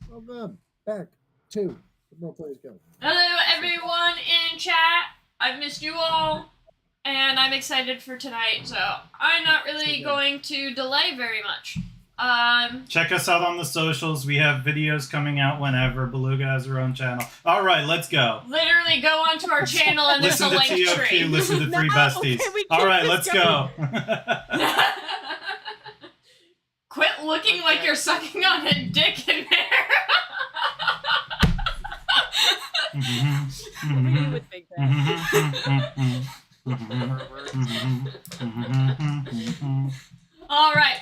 Welcome back to the Role Players Guild. Hello, everyone in chat. I've missed you all, and I'm excited for tonight, so I'm not really going to delay very much. Check us out on the socials. We have videos coming out whenever. Beluga has her own channel. All right, let's go. Literally go onto our channel and there's a link tree. Listen to Three Besties. Okay, all right, let's go. Quit looking like you're sucking on a dick in there. Nobody would think that. All right.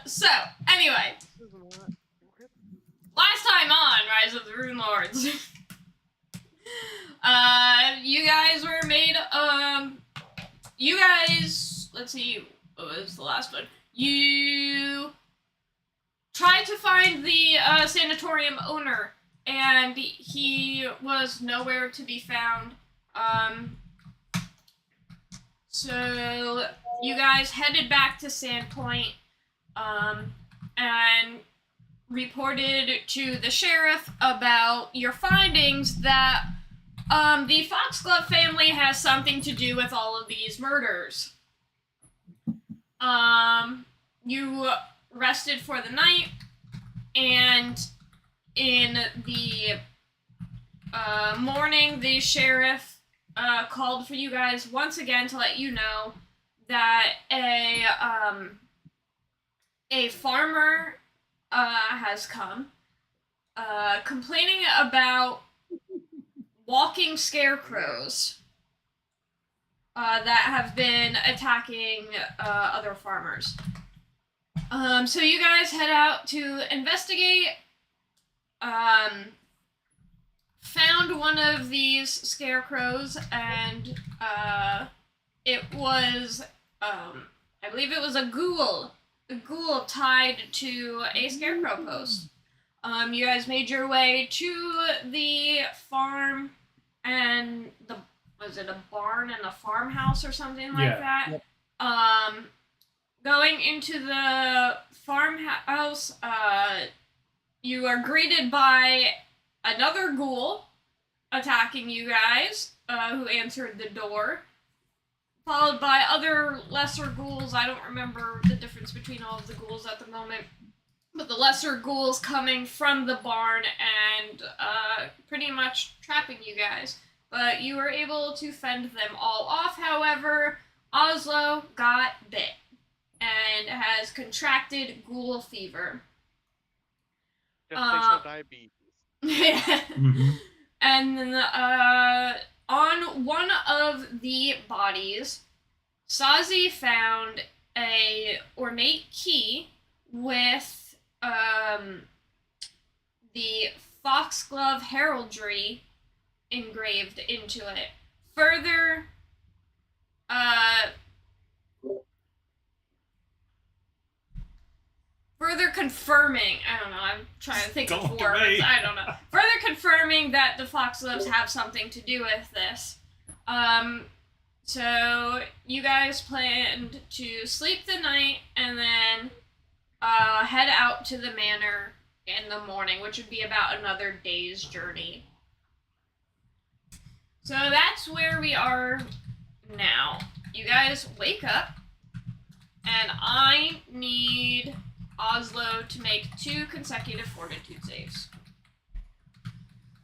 So, anyway. Last time on Rise of the Runelords. You guys were made, you guys, let's see, what was the last one? You tried to find the, sanatorium owner, and he was nowhere to be found. So you guys headed back to Sandpoint, and reported to the sheriff about your findings that, the Foxglove family has something to do with all of these murders. You rested for the night, and in the, morning, the sheriff called for you guys once again to let you know that a farmer has come complaining about walking scarecrows that have been attacking other farmers. So you guys head out to investigate. Found one of these scarecrows, and it was, I believe it was a ghoul tied to a scarecrow post. You guys made your way to the farm, and was it a barn and a farmhouse or something like that? Yep. Going into the farmhouse, you are greeted by another ghoul attacking you guys, who answered the door, followed by other lesser ghouls. I don't remember the difference between all of the ghouls at the moment, but the lesser ghouls coming from the barn and pretty much trapping you guys. But you were able to fend them all off. However, Oslo got bit and has contracted ghoul fever. Gestational diabetes. Mm-hmm. And then, on one of the bodies, Sazi found a ornate key with the Foxglove heraldry engraved into it. Further confirming, I don't know, I'm trying to think of words, I don't know. Further confirming that the Foxgloves have something to do with this. So you guys planned to sleep the night and then head out to the manor in the morning, which would be about another day's journey. So that's where we are now. You guys wake up, and I need Oslo to make 2 consecutive fortitude saves.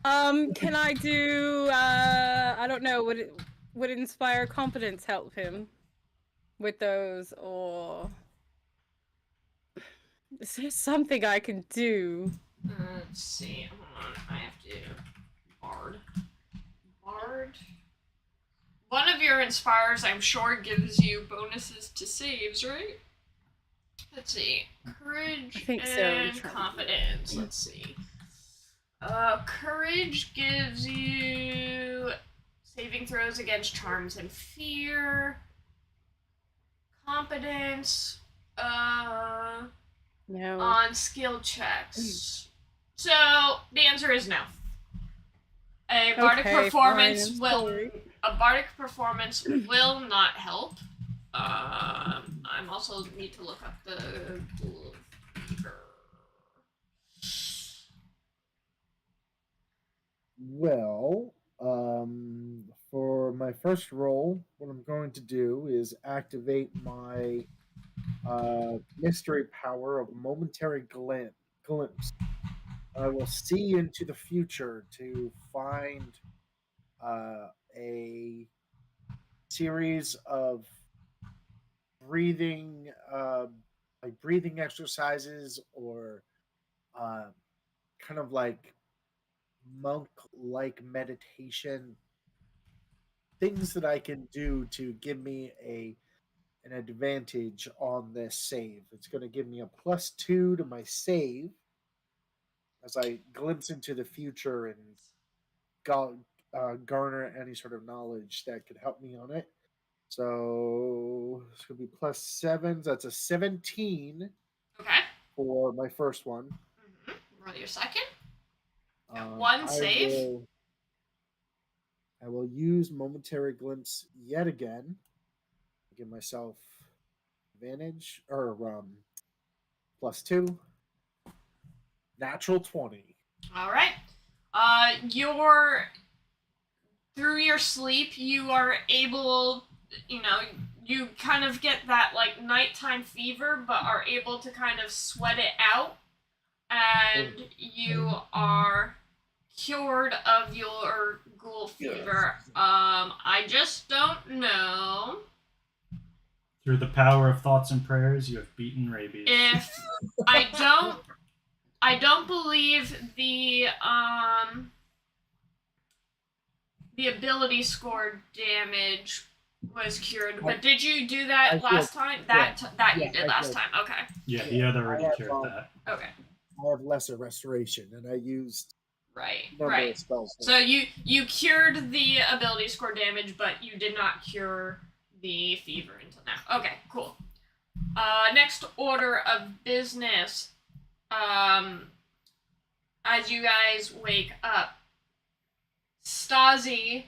Can I do, I don't know, would inspire confidence help him with those, or is there something I can do? Let's see, hold on, I have to, Bard. One of your inspires, I'm sure, gives you bonuses to saves, right? Let's see. Courage and confidence. Let's see. Courage gives you saving throws against charms and fear. Competence, no. On skill checks. So the answer is no. A bardic performance will not help. I'm also need to look up the ghoul fever. Well, for my first roll, what I'm going to do is activate my mystery power of momentary glimpse. I will see into the future to find a series of breathing exercises, or kind of like monk-like meditation, things that I can do to give me an advantage on this save. It's going to give me a +2 to my save as I glimpse into the future and garner any sort of knowledge that could help me on it. So it's going to be +7. That's a 17. Okay. For my first one. Mm-hmm. Roll your second. One save. I will use momentary glimpse yet again. Give myself advantage, or +2. Natural 20. All right. Through your sleep, you are able, you kind of get that like nighttime fever, but are able to kind of sweat it out, and you are cured of your ghoul fever. I just don't know Through the power of thoughts and prayers, you have beaten rabies. if I don't believe the ability score damage was cured. But did you do that last time? That you did last time. Okay. Yeah, he had already cured that. Okay. I have lesser restoration, and I used number of spells. So you cured the ability score damage, but you did not cure the fever until now. Okay, cool. Next order of business. As you guys wake up, Stasi,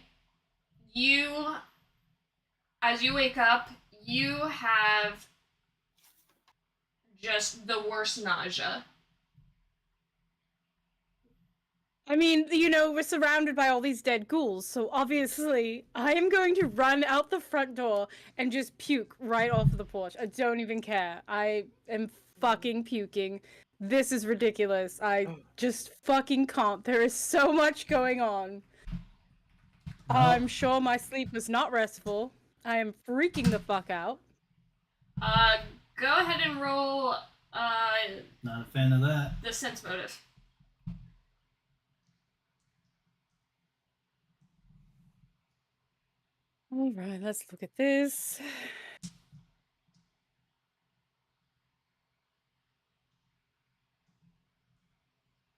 as you wake up, you have just the worst nausea. I mean, we're surrounded by all these dead ghouls, so obviously I am going to run out the front door and just puke right off the porch. I don't even care. I am fucking puking. This is ridiculous. I just fucking can't. There is so much going on. No. I'm sure my sleep was not restful. I am freaking the fuck out. Go ahead and roll, Not a fan of that. the sense motive. All right, let's look at this.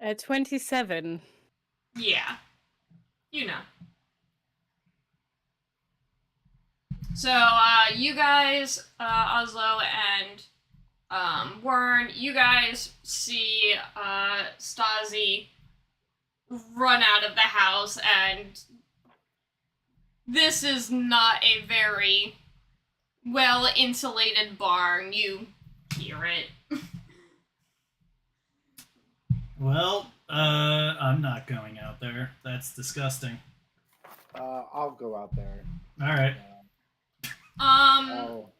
At 27. Yeah. You know. So, you guys, Oslo and, Wern, you guys see, Stasi run out of the house, and this is not a very well-insulated barn. You hear it. Well, I'm not going out there. That's disgusting. I'll go out there. All right. I'll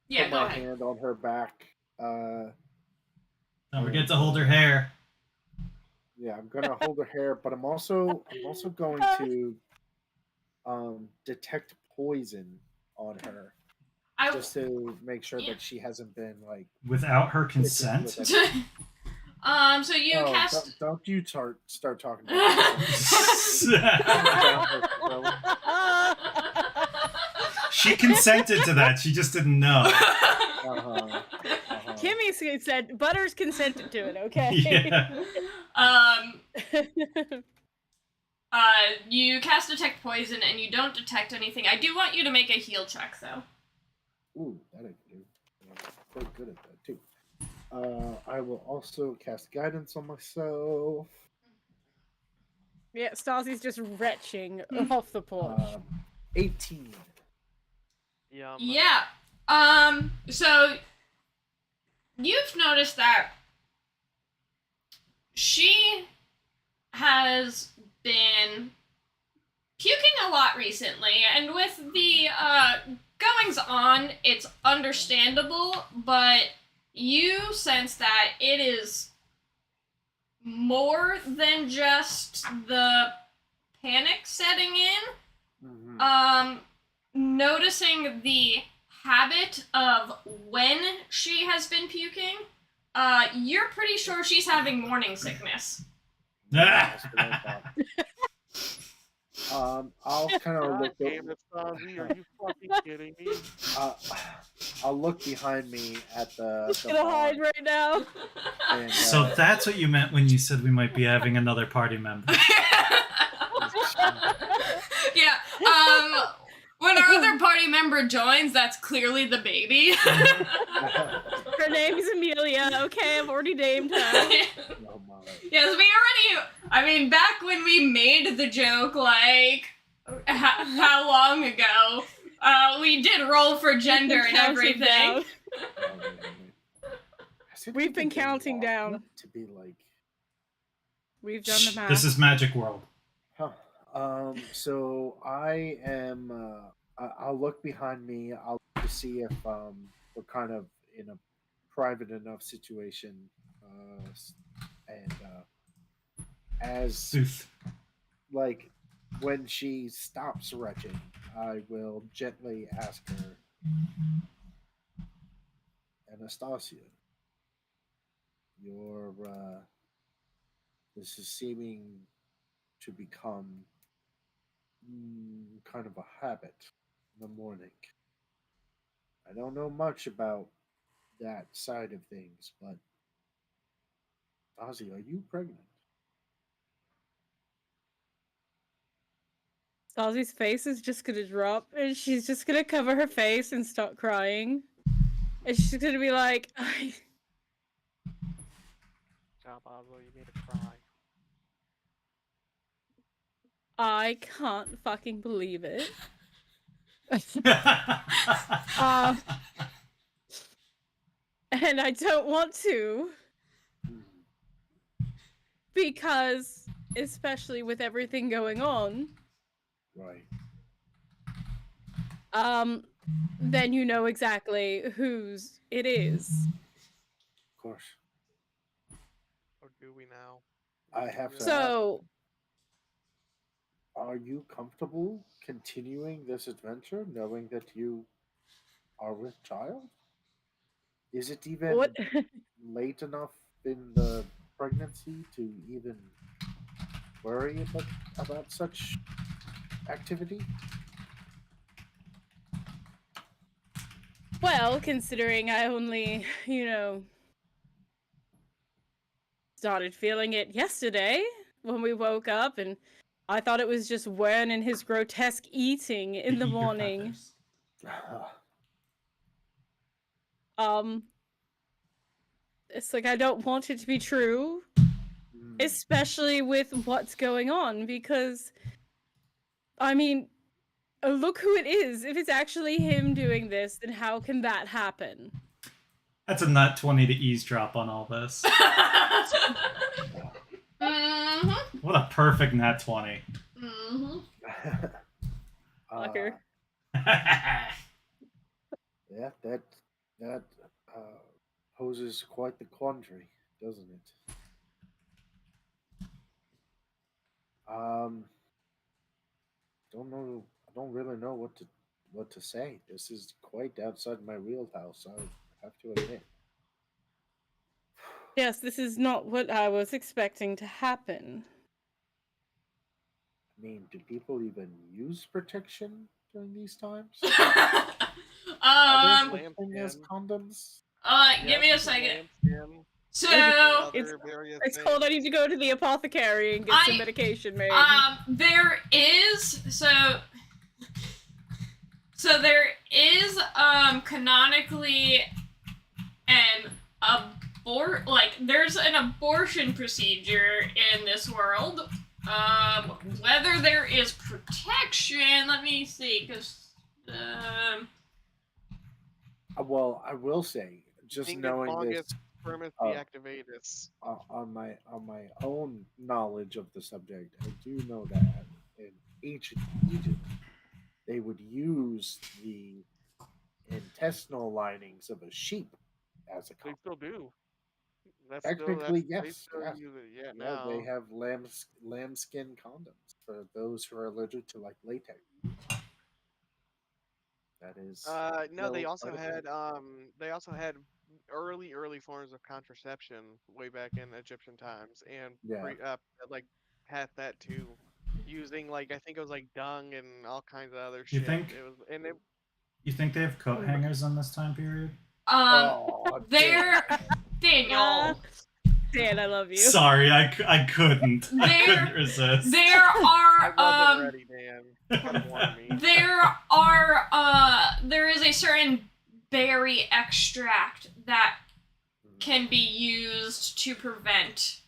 Yeah, put go my ahead. hand on her back. Don't forget to hold her hair. Yeah, I'm gonna hold her hair, but I'm also going to detect poison on her, just to make sure that she hasn't been like Without her consent? with So you cast. Don't you start talking about She consented to that. She just didn't know. Kimmy said Butters consented to it, okay? Yeah. You cast detect poison and you don't detect anything. I do want you to make a heal check though. Ooh, that I can do. I'm quite good at that too. I will also cast guidance on myself. Yeah, Stasi's just retching off the porch. 18. Yeah. So you've noticed that she has been puking a lot recently, and with the goings on, it's understandable, but you sense that it is more than just the panic setting in. Mm-hmm. Noticing the habit of when she has been puking, you're pretty sure she's having morning sickness. I'll kind of look. Damn it, Stasi, are you fucking kidding me? I'll look behind me at the Gonna hide right now. And, So that's what you meant when you said we might be having another party member. Yeah. When our other party member joins, that's clearly the baby. Her name's Amelia. Okay, I've already named her. oh my. Yes, we already. I mean, back when we made the joke, like how long ago, we did roll for gender and everything. Down. Has We've been it counting long down. enough to be like. We've done the math. This is Magic World. Huh. So I am. I'll look behind me. I'll look to see if we're kind of in a private enough situation, and as Sooth. like when she stops retching, I will gently ask her, Anastasia, your this is seeming to become kind of a habit in the morning. I don't know much about that side of things, but Ozzy, are you pregnant? Salzy's face is just gonna drop, and she's just gonna cover her face and start crying. And she's gonna be like, Job, Oslo, you made her cry. I can't fucking believe it. And I don't want to, because, especially with everything going on, Right. then you know exactly whose it is. Of course. Or do we now? I have to So, Are you comfortable continuing this adventure knowing that you are with child? Is it even what? late enough in the pregnancy to even worry about such activity? Well, considering I only, started feeling it yesterday when we woke up, and I thought it was just Wern and his grotesque eating in the Eat your morning. feathers. It's like I don't want it to be true, especially with what's going on, because, I mean, look who it is. If it's actually him doing this, then how can that happen? That's a nut 20 to eavesdrop on all this. What a perfect nat 20. Fucker. Yeah, that poses quite the quandary, doesn't it? Don't know. I don't really know what to say. This is quite outside my wheelhouse. I have to admit. Yes, this is not what I was expecting to happen. I mean, do people even use protection during these times? Um, Are there such thing as condoms? Give me a Yes, second. lambskin, So, other various It's called I need things. to go to the apothecary and get some medication made. there is, so there is, canonically there's an abortion procedure in this world. Whether there is protection, let me see, because, Well, I will say, just Finger knowing this fungus, firmus uh, deactivatus. on my own knowledge of the subject, I do know that in ancient Egypt they would use the intestinal linings of a sheep as a They condom. still do. Technically, They yes, still yes. use it. Yeah, Yeah, they now. have lambskin condoms for those who are allergic to like latex. That is No, still quite a thing. they also had early forms of contraception way back in Egyptian times, and Yeah. like had that too, using like I think it was like dung and all kinds of other You shit. think? It was and it You think they have coat hangers in this time period? Oh, there, Daniel. Dan, I love you. Sorry, I couldn't. I couldn't resist. There I are, wasn't ready, Dan. Don't warn me. there is a certain berry extract that can be used to prevent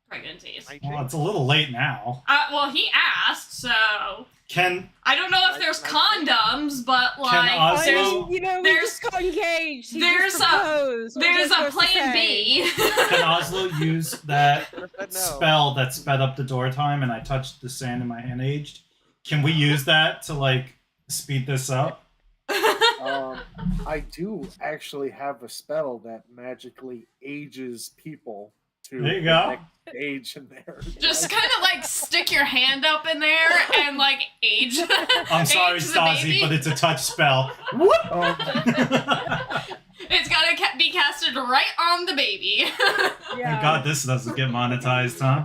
pregnancies. Well, it's a little late now. Well, he asked, so Can I don't know if there's condoms, but like Oslo- we there's- just got engaged. He there's just proposed. What there's was I a supposed to plan say? B. can Oslo use that No. spell that sped up the door time and I touched the sand in my hand aged? Can we use that to like speed this up? I do actually have a spell that magically ages people to There you the go. next stage in there. Just Like, kind of like stick your hand up in there and like age. I'm sorry, age the Stasi, baby. but it's a touch spell. It's gotta be casted right on the baby. Thank God this doesn't get monetized, huh?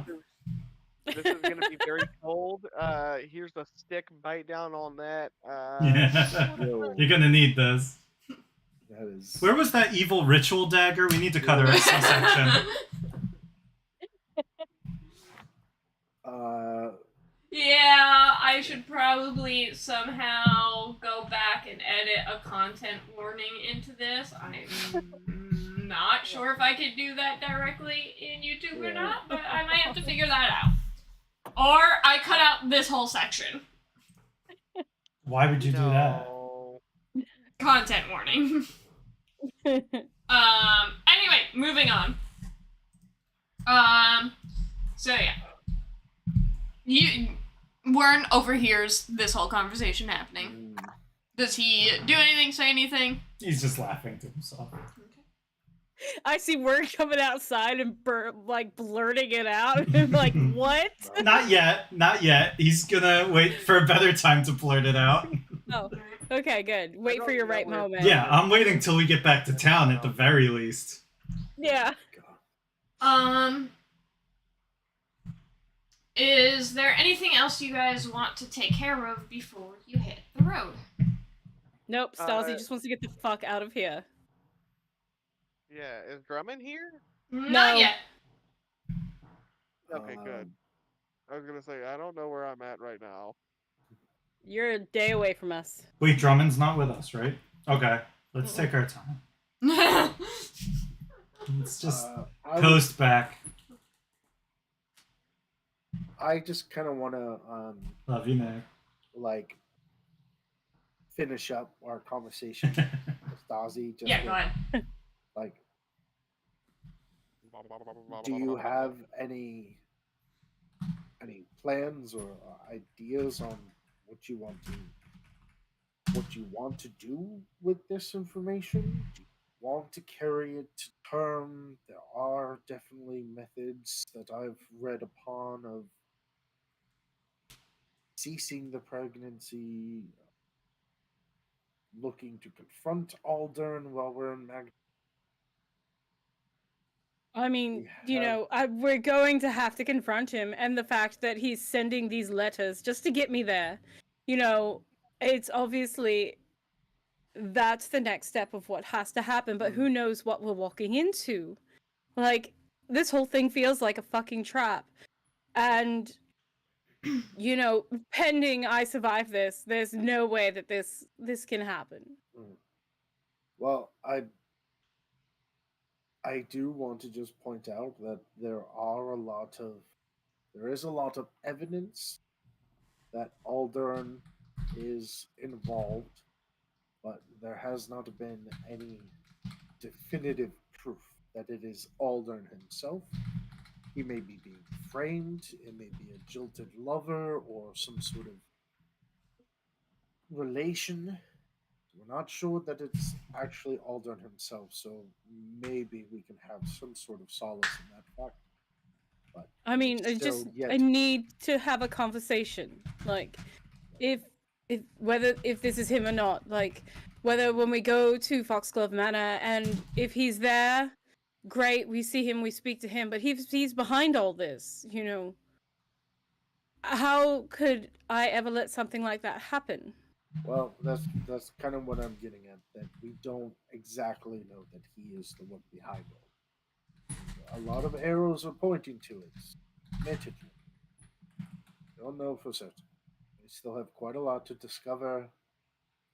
This is gonna be very cold. Here's the stick. Bite down on that. Yeah. yo, You're gonna need this. that is. Where was that evil ritual dagger? We need to cut her a C-section. Yeah, I should probably somehow go back and edit a content warning into this. I'm not sure if I could do that directly in YouTube or not, but I might have to figure that out. Or I cut out this whole section. Why would you do that? No. Content warning. Anyway, moving on. So yeah. Wern overhears this whole conversation happening. Does he do anything, say anything? He's just laughing to himself. I see word coming outside and like blurting it out. Like, what? Not yet. Not yet. He's gonna wait for a better time to blurt it out. Oh, okay, good. Wait for your right moment. Yeah, I'm waiting till we get back to town at the very least. Yeah. Is there anything else you guys want to take care of before you hit the road? Nope, Stasi just wants to get the fuck out of here. Yeah, is Drummond here? Not yet. Okay, good. I was gonna say I don't know where I'm at right now. You're a day away from us. Wait, Drummond's not with us, right? Okay, let's take our time. Let's just coast back. I just kind of want to Love you, Nick. like finish up our conversation with Stasi. Just Yeah, go ahead. Like, do you have any plans or ideas on what you want to do with this information? Do you want to carry it to term? There are definitely methods that I've read upon of ceasing the pregnancy, looking to confront Aldern while we're in I mean, we're going to have to confront him, and the fact that he's sending these letters just to get me there. It's obviously that's the next step of what has to happen, but who knows what we're walking into. Like, this whole thing feels like a fucking trap. And, pending I survive this, there's no way that this can happen. Well, I do want to just point out that there is a lot of evidence that Aldern is involved, but there has not been any definitive proof that it is Aldern himself. He may be being framed, it may be a jilted lover or some sort of relation. We're not sure that it's actually Aldern himself, so maybe we can have some sort of solace in that fact. But I mean, I need to have a conversation. Like, if this is him or not. Like, whether when we go to Foxglove Manor and if he's there, great, we see him, we speak to him. But he's behind all this, How could I ever let something like that happen? Well, that's kind of what I'm getting at. That we don't exactly know that he is the one behind it. A lot of arrows are pointing to it. Admittedly, don't know for certain. We still have quite a lot to discover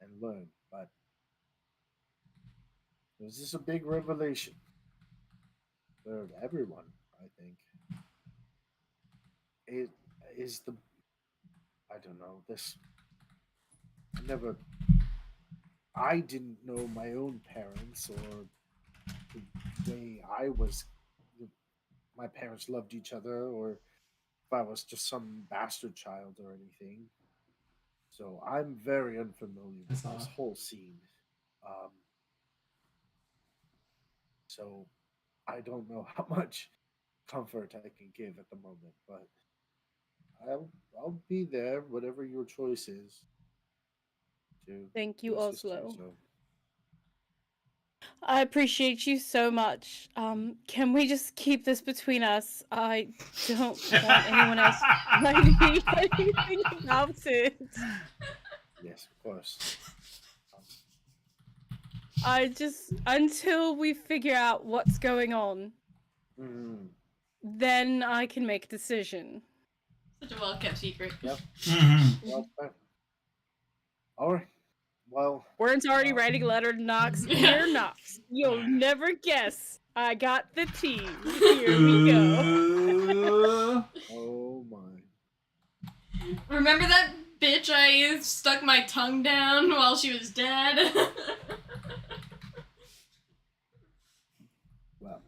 and learn, but this is a big revelation for everyone. I think it is the. I don't know this. I didn't know my own parents or the way my parents loved each other, or if I was just some bastard child or anything. So I'm very unfamiliar with this whole scene. So I don't know how much comfort I can give at the moment, but I'll be there, whatever your choice is, Thank to you, assist you. Oslo. So I appreciate you so much. Can we just keep this between us? I don't want anyone else finding anything about it. yes, of course. I just until we figure out what's going on, Mm, then I can make a decision. Such a well kept secret. yep. Mhm. Well, all right. Well, Warren's already writing a letter to Knox. Dear Knox, you'll never guess. I got the tea. Here we go. Ooh. oh my. Remember that bitch I stuck my tongue down while she was dead? Well,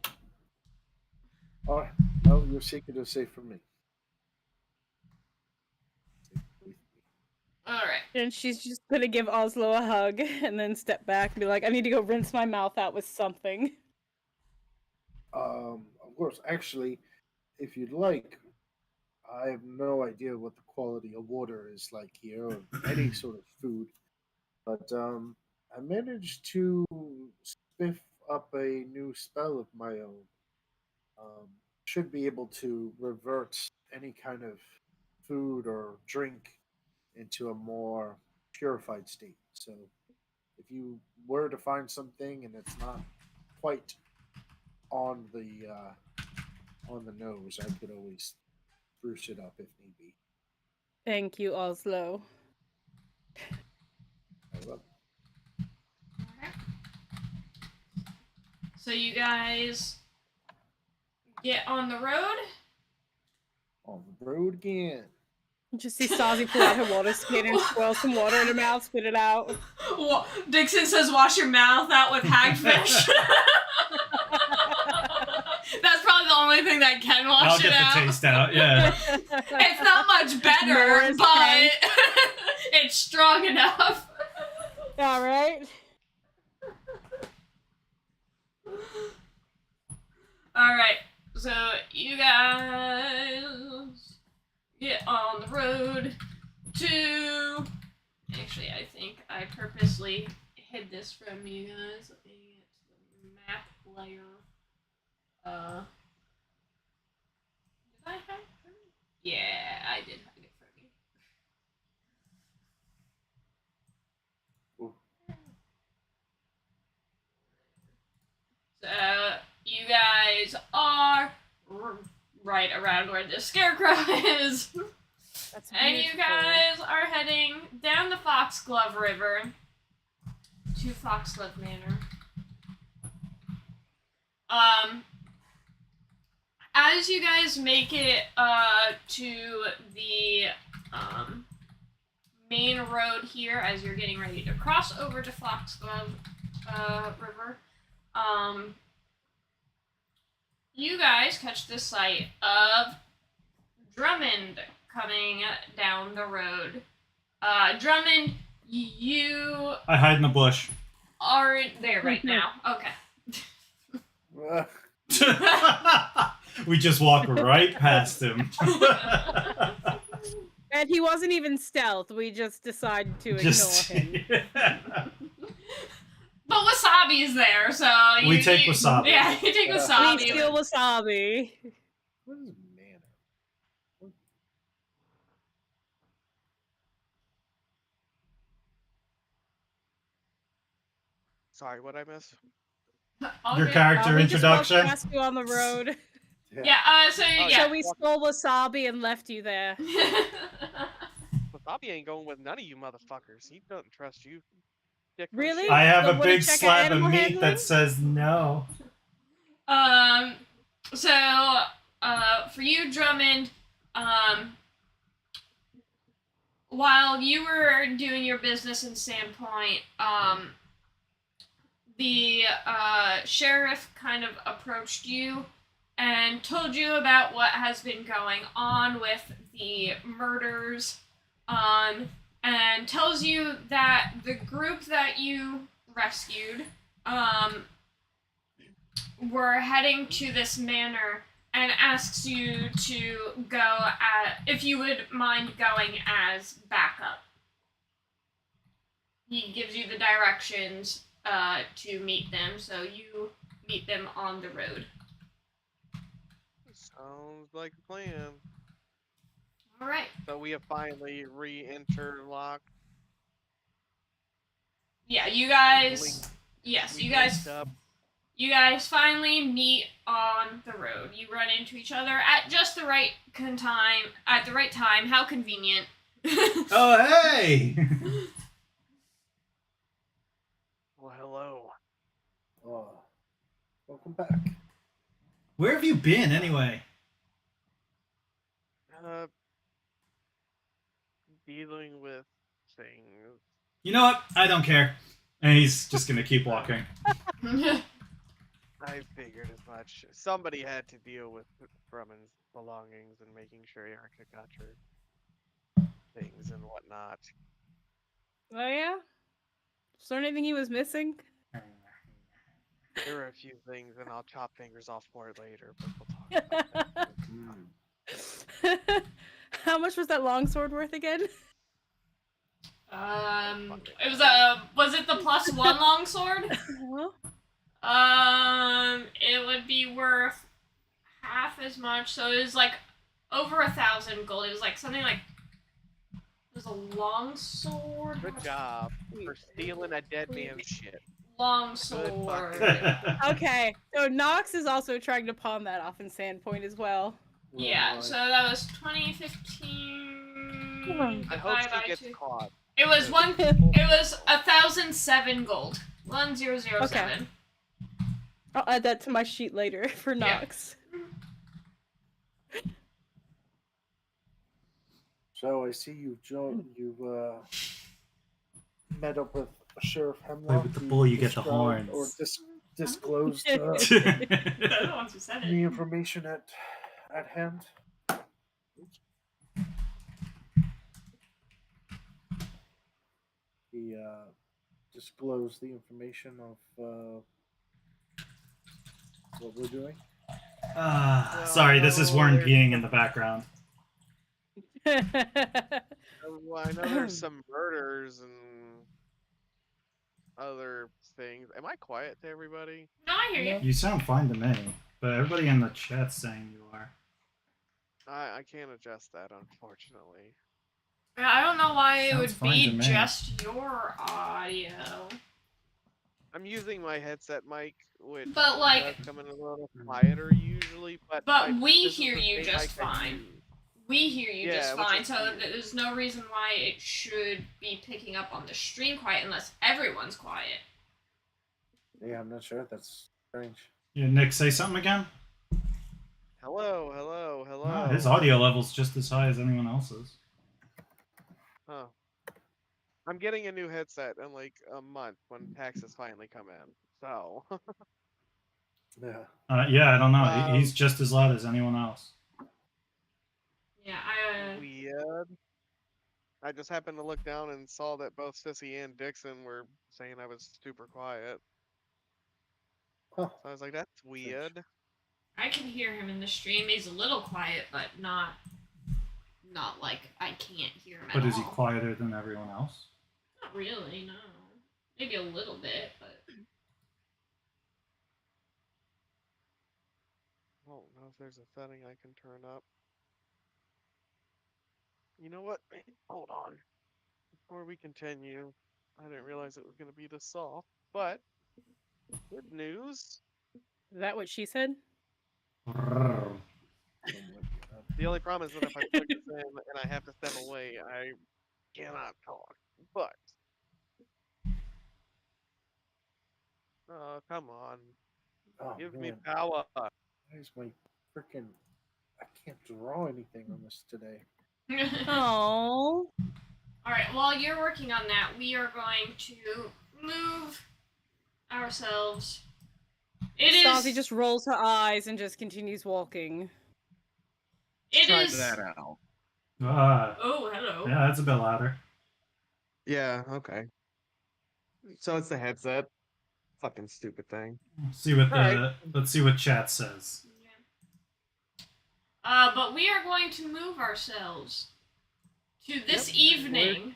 all right. Well, your secret is safe from me. Safe with me. Alright. And she's just gonna give Oslo a hug and then step back and be like, I need to go rinse my mouth out with something. Of course, actually, if you'd like, I have no idea what the quality of water is like here, or any sort of food. But I managed to spiff up a new spell of my own. Should be able to revert any kind of food or drink into a more purified state. So if you were to find something and it's not quite on the nose, I could always spruce it up if need be. Thank you, Oslo. I love So you guys get on the road. on the road again. You just see Stasi pull out her water skin and swirl some water in her mouth, spit it out. Dixon says, "Wash your mouth out with hagfish." That's probably the only thing that can wash I'll it get out. the taste out. Yeah. It's not much better, Nora's but tank. it's strong enough. All right. All right, so you guys get on the road to. Actually, I think I purposely hid this from you guys. Let me get to the map layer. Did I hide it from you? Yeah, I did hide it from you. Ooh. So you guys are right around where the scarecrow is. That's And you beautiful. guys are heading down the Foxglove River to Foxglove Manor. As you guys make it to the main road here, as you're getting ready to cross over to Foxglove River, you guys catch the sight of Drummond coming down the road. Drummond, you I hide in the bush. aren't there right now. Okay. We just walk right past him. And he wasn't even stealth. We just decided to Just- ignore him. But Wasabi's there, so We take Wasabi. Yeah, you take We Wasabi. steal wasabi. What is manner? Sorry, what I miss? All Your good. character We just walked introduction. past you on the road. Yeah. So Oh, yeah. So we stole wasabi and left you there. Bobby ain't going with none of you motherfuckers. He doesn't trust you. Dick or Really? shit. I have So a wanna big check slab of animal meat handling? that says no. So for you, Drummond, while you were doing your business in Sandpoint, the sheriff kind of approached you and told you about what has been going on with the murders, and tells you that the group that you rescued, were heading to this manor and asks you to go if you would mind going as backup. He gives you the directions to meet them, so you meet them on the road. Sounds like a plan. All right. So we have finally re-interlocked. Yeah, you guys. Linked- Yes, we you guys. linked up. You guys finally meet on the road. You run into each other at just the right time. At the right time. How convenient. Oh, hey! Well, hello. Welcome back. Where have you been, anyway? Dealing with things. You know what? I don't care. And he's just gonna keep walking. I figured as much. Somebody had to deal with Brumman's belongings and making sure Erica got her things and whatnot. Oh yeah? Is there anything he was missing? There were a few things, and I'll chop fingers off for it later, but we'll talk about that. How much was that longsword worth again? It was it the +1 longsword? It would be worth half as much, so it was like over 1,000 gold. It was like something like, it was a longsword? Good job for stealing a dead man's shit. Longsword. Okay, so Nox is also trying to pawn that off in Sandpoint as well. Yeah, so that was 2015. I hope divided by she gets 2. caught. It was 1,007 gold. 1007. Okay. I'll add that to my sheet later for Nox. So I see you met up with Sheriff Hemlock. with the bull, you get the described horns. Or disclosed They're the ones who said the it. information at hand. He disclosed the information of what we're doing. Sorry, this is Warren peeing in the background. Well, I know there's some murders and other things. Am I quiet to everybody? No, I hear you. You sound fine to me, but everybody in the chat's saying you are. I can't adjust that, unfortunately. I don't know why it Sounds would fine be to me. just your audio. I'm using my headset mic, which But, like- does come in a little quieter usually, but we this is hear the you thing just I can fine. use. We hear you Yeah, just which fine, is so weird. there's no reason why it should be picking up on the stream quiet unless everyone's quiet. Yeah, I'm not sure. That's strange. Yeah, Nick, say something again? Hello, hello, hello. Ah, his audio level's just as high as anyone else's. Huh. I'm getting a new headset in like a month when taxes finally come in. So Yeah. Yeah, I don't know. He's just as loud as anyone else. Yeah, weird. I just happened to look down and saw that both Sissy and Dixon were saying I was super quiet. Huh. So I was like, that's weird. I can hear him in the stream. He's a little quiet, but not like I can't hear him at But all. is he quieter than everyone else? Not really, no. Maybe a little bit, but I don't know if there's a setting I can turn up. You know what? Hold on. Before we continue, I didn't realize it was going to be this soft, but good news. Is that what she said? The only problem is that if I plug this in and I have to step away, I cannot talk. But oh, come on. Oh, Give man. me power. Where's my freaking? I can't draw anything on this today. Oh. Alright, while you're working on that, we are going to move ourselves. Stassi just rolls her eyes and just continues walking. Try that out. Oh, hello. Yeah, that's a bit louder. Yeah, okay. So it's the headset. Fucking stupid thing. Let's see what Alright. let's see what chat says. But we are going to move ourselves to this evening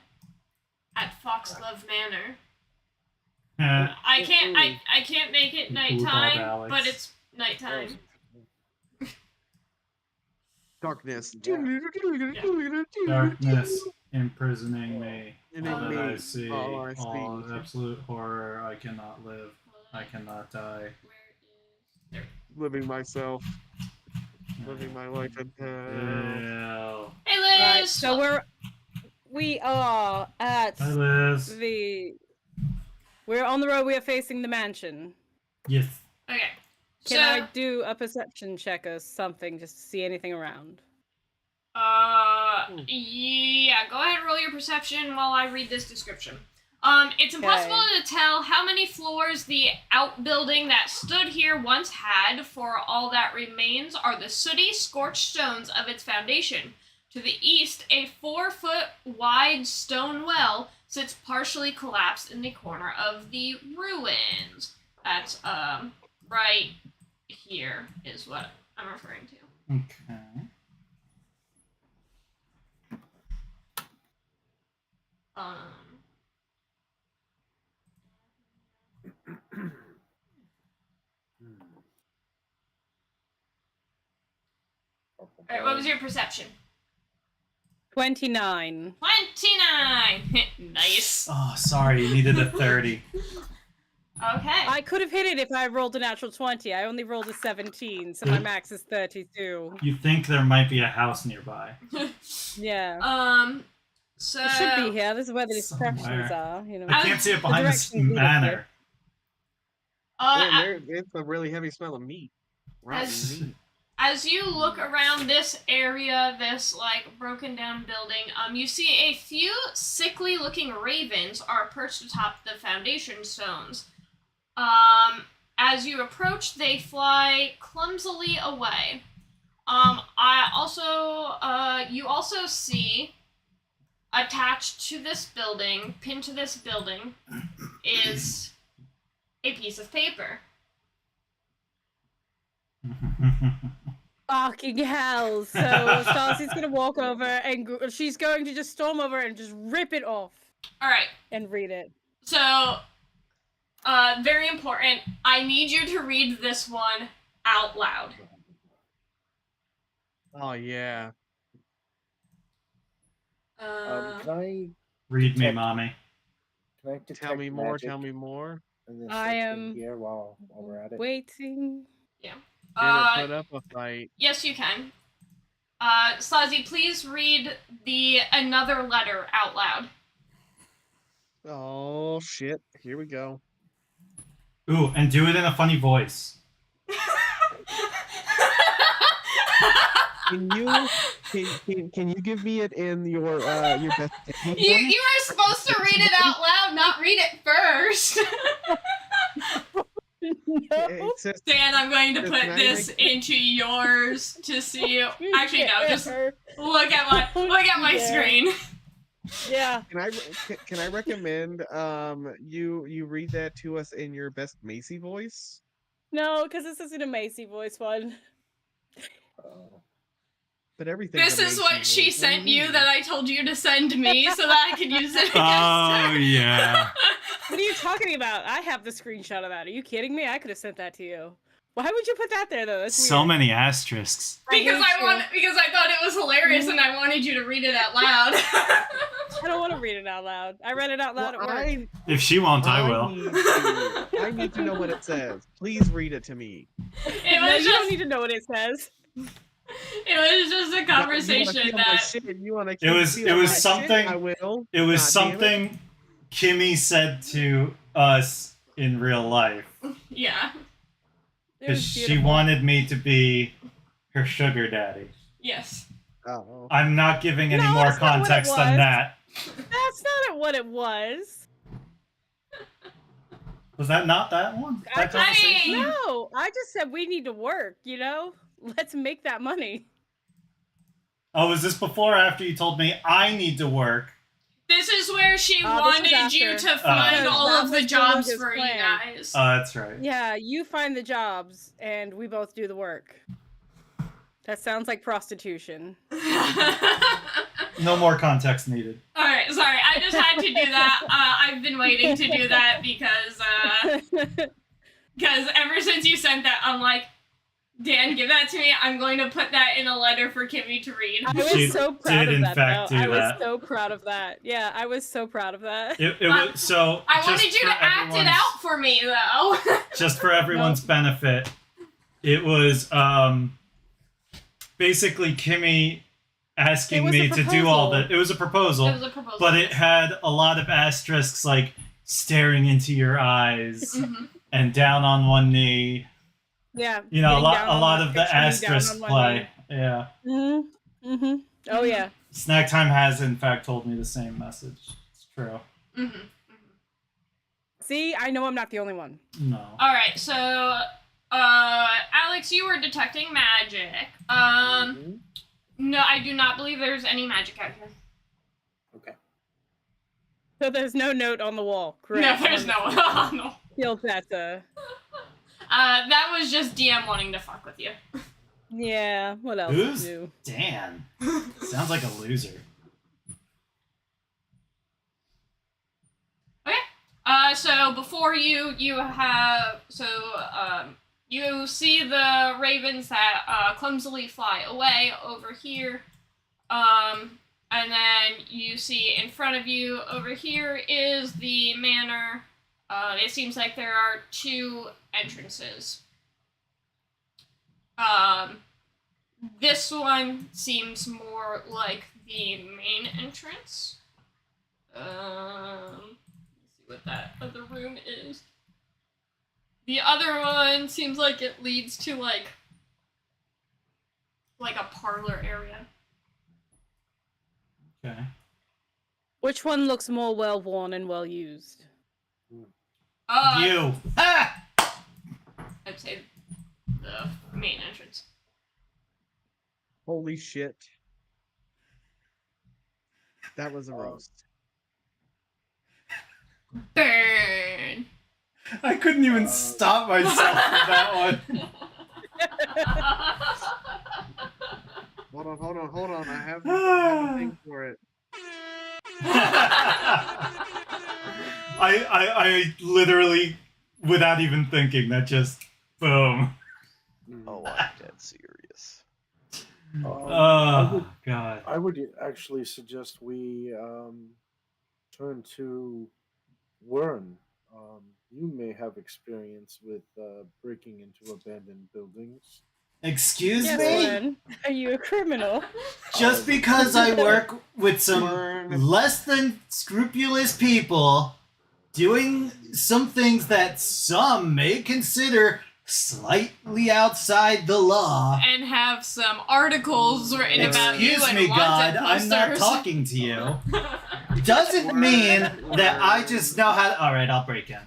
at Foxglove Manor. I can't make it nighttime, Alex. but it's nighttime. Darkness. Darkness imprisoning me. And All in that me, I see, all I all see. absolute horror. I cannot live. I cannot die. Where is Living myself. Living my life in hell. Ew. Hey Liz! Right, so we are at Hi, Liz. we're on the road. We are facing the mansion. Yes. Okay. Can I do a perception check or something just to see anything around? Yeah, go ahead and roll your perception while I read this description. It's impossible to tell how many floors the outbuilding that stood here once had, for all that remains are the sooty, scorched stones of its foundation. To the east, a 4-foot wide stone well sits partially collapsed in the corner of the ruins. That's, right here is what I'm referring to. Okay. Alright, what was your perception? 29. 29! Nice. Oh, sorry. You needed a 30. Okay. I could have hit it if I rolled a natural 20. I only rolled a 17, so my max is 32. You think there might be a house nearby? Yeah. So... It should be here. This is where the Somewhere. distractions are. You know. I can't see it behind this directions lead us manor. It's a really heavy smell of meat. Rotten meat. As you look around this area, this, like, broken down building, you see a few sickly looking ravens are perched atop the foundation stones. As you approach, they fly clumsily away. You also see, attached to this building, pinned to this building, is a piece of paper. Fucking hell. So Stacy's gonna walk over and she's going to just storm over and just rip it off. Alright. And read it. So, very important. I need you to read this one out loud. Oh, yeah. Can I Read me, mommy. detect Tell me more, magic tell me more. in this I section am here while we're at it? waiting. Can it put up a fight? Yes, you can. Slazzy, please read the another letter out loud. Oh, shit. Here we go. Ooh, and do it in a funny voice. Can you give me it in your best? You are supposed to read it out loud, not read it first. No. It says, Dan, I'm going to Can put I this into yours to see. Actually, no, just Yeah. look at my Yeah. screen. Yeah. can I recommend you read that to us in your best Macy voice? No, because this isn't a Macy voice one. But everything. This is what she sent you that I told you to send me so that I could use it against Oh, her. yeah. What are you talking about? I have the screenshot of that. Are you kidding me? I could have sent that to you. Why would you put that there though? That's So weird. many asterisks. Because I thought it was hilarious and I wanted you to read it out loud. I don't want to read it out loud. I read it out loud at work. If she won't, I will. I need to know what it says. Please read it to me. It No, was you don't just need to know what it says. it was just a conversation It was something. I will. It was God damn something Kimmy said to us in real life. Yeah. It was Because she beautiful. wanted me to be her sugar daddy. Yes. Oh. I'm not giving any No, more that's not what it context than was. that. That's not what it was. Was that not that one? That I conversation? mean- No, I just said we need to work, you know? Let's make that money. Oh, was this before or after you told me I need to work? This is where she This was wanted you after. to find Because all that of the was jobs Beluga's for you plan. guys. Oh, that's right. Yeah, you find the jobs and we both do the work. That sounds like prostitution. No more context needed. Alright, sorry. I just had to do that. I've been waiting to do that because ever since you sent that, I'm like, Dan, give that to me. I'm going to put that in a letter for Kimmy to read. I was She so proud did, of in that, fact, though. do I was that. so proud of that. Yeah, I was so proud of that. It was so. I just wanted you for to act it everyone's- out for me, though. Just for everyone's benefit, it was basically Kimmy asking It was me a to do all proposal. the. It was a proposal, It was a proposal. but it had a lot of asterisks like staring into your eyes Mhm. and down on one knee. Yeah. You know, a getting lot, down a on lot one, of the picturing you down asterisk on one play. Yeah, knee. Mhm. Oh yeah. Snack Time has in fact told me the same message. It's true. Mhm. See, I know I'm not the only one. No. Alright, so, Alex, you were detecting magic. Mhm. No, I do not believe there's any magic out here. Okay. So there's no note on the wall. Great. No, there's no. No. Feels better. That was just DM wanting to fuck with you. Yeah. What else Who's to do? Dan? Sounds like a loser. So before you see the ravens that clumsily fly away over here, and then you see in front of you over here is the manor. It seems like there are 2 entrances. This one seems more like the main entrance. Let's see what that other room is. The other one seems like it leads to like a parlor area. Okay. Which one looks more well worn and well used? You. Ah! I'd say the main entrance. Holy shit. That was a roast. Burn. I couldn't even stop myself for that one. Hold on. I have a thing for it. I literally, without even thinking, that just boom. Oh, I'm dead serious. Oh God. I would actually suggest we turn to Wern. You may have experience with breaking into abandoned buildings. Excuse Yes, me? Len. Are you a criminal? Just because I work with some Wern. less than scrupulous people doing some things that some may consider slightly outside the law. And have some articles written about you Excuse and me, wanted God, I'm not posters. talking to you. Doesn't mean that I just know how to... Alright, I'll break in.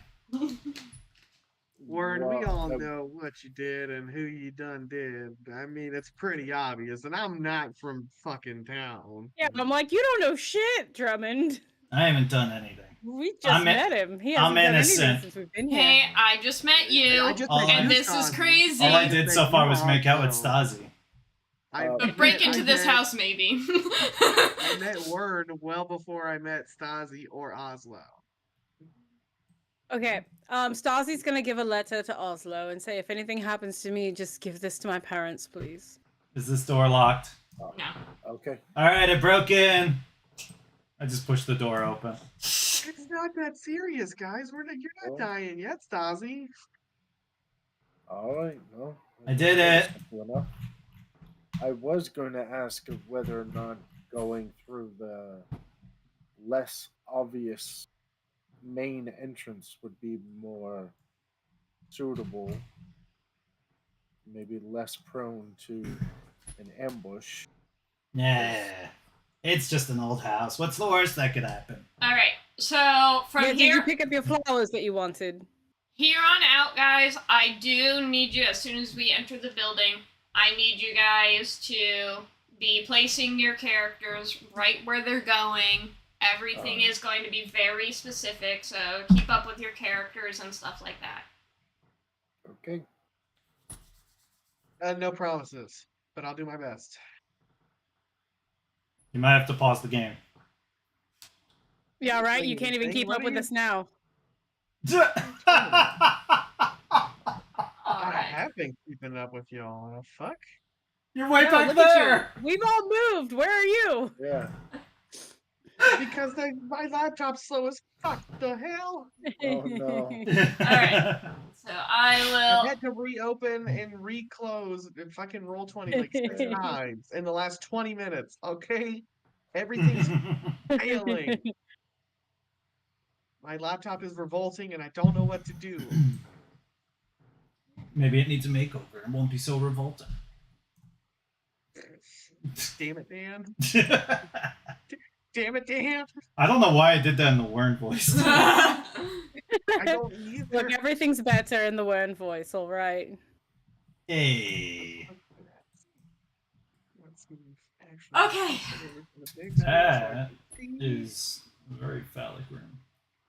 Word, we all Well, know what you did and who you done did. I mean, it's pretty obvious, and I'm not from fucking town. Yeah, I'm like, you don't know shit, Drummond. I haven't done anything. We just I'm met him. He I'm hasn't done innocent. anything since we've been here. Hey, I just met you, I just All met I- and you, this is Stasi. crazy. All I did so far was make out with Stasi. But break into this house, maybe. I met Word well before I met Stasi or Oslo. Okay, Stasi's gonna give a letter to Oslo and say, if anything happens to me, just give this to my parents, please. Is this door locked? No. Okay. Alright, I broke in. I just pushed the door open. It's not that serious, guys. You're not Oh. dying yet, Stasi. All right. No. I did it. Simple enough. I was going to ask of whether or not going through the less obvious main entrance would be more suitable, maybe less prone to an ambush. Yeah. It's just an old house. What's the worst that could happen? Alright, so from Yeah, did here you pick up your flowers that you wanted? here on out, guys, I do need you, as soon as we enter the building, I need you guys to be placing your characters right where they're going. Everything is going to be very specific, so keep up with your characters and stuff like that. Okay. No promises. but I'll do my best. You might have to pause the game. Yeah, right. Wait, You can't even thing? keep What up are with you- us now. All I right. have been keeping up with y'all. The fuck? You're way No, back look there. at you. We've all moved. Where are you? Yeah. Because my laptop's slow as fuck. The hell? Oh, no. Alright. So I I've will. had to reopen and reclose and fucking roll 20 like 6 times in the last 20 minutes. Okay, everything's failing. My laptop is revolting, and I don't know what to do. Maybe it needs a makeover. It won't be so revolting. Damn it, Dan. Damn it, Dan. I don't know why I did that in the Wern voice. I don't either. Look, everything's better in the Wern voice. All right. Hey. Let's move action Okay. over to the big screen so I That can see. is a very phallic room.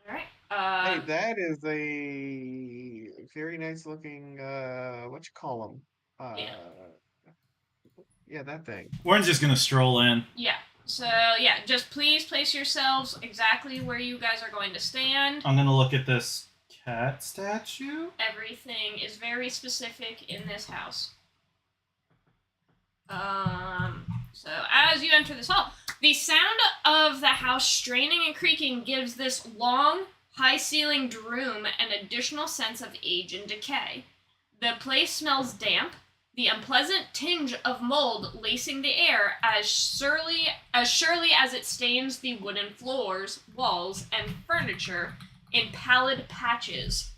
Alright. Hey, that is a very nice looking what you call them? Yeah, that thing. Wern's just gonna stroll in. Yeah. So yeah, just please place yourselves exactly where you guys are going to stand. I'm gonna look at this cat statue. Everything is very specific in this house. So as you enter this hall, the sound of the house straining and creaking gives this long, high-ceilinged room an additional sense of age and decay. The place smells damp, the unpleasant tinge of mold lacing the air as surely as it stains the wooden floors, walls, and furniture in pallid patches.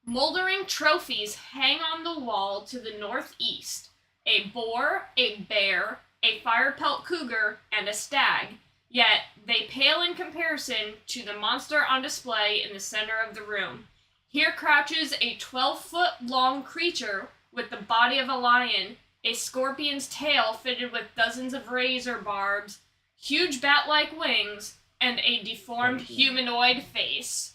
Moldering trophies hang on the wall to the northeast. A boar, a bear, a fire pelt cougar, and a stag, yet they pale in comparison to the monster on display in the center of the room. Here crouches a 12-foot-long creature with the body of a lion, a scorpion's tail fitted with dozens of razor barbs, huge bat-like wings, and a deformed humanoid face.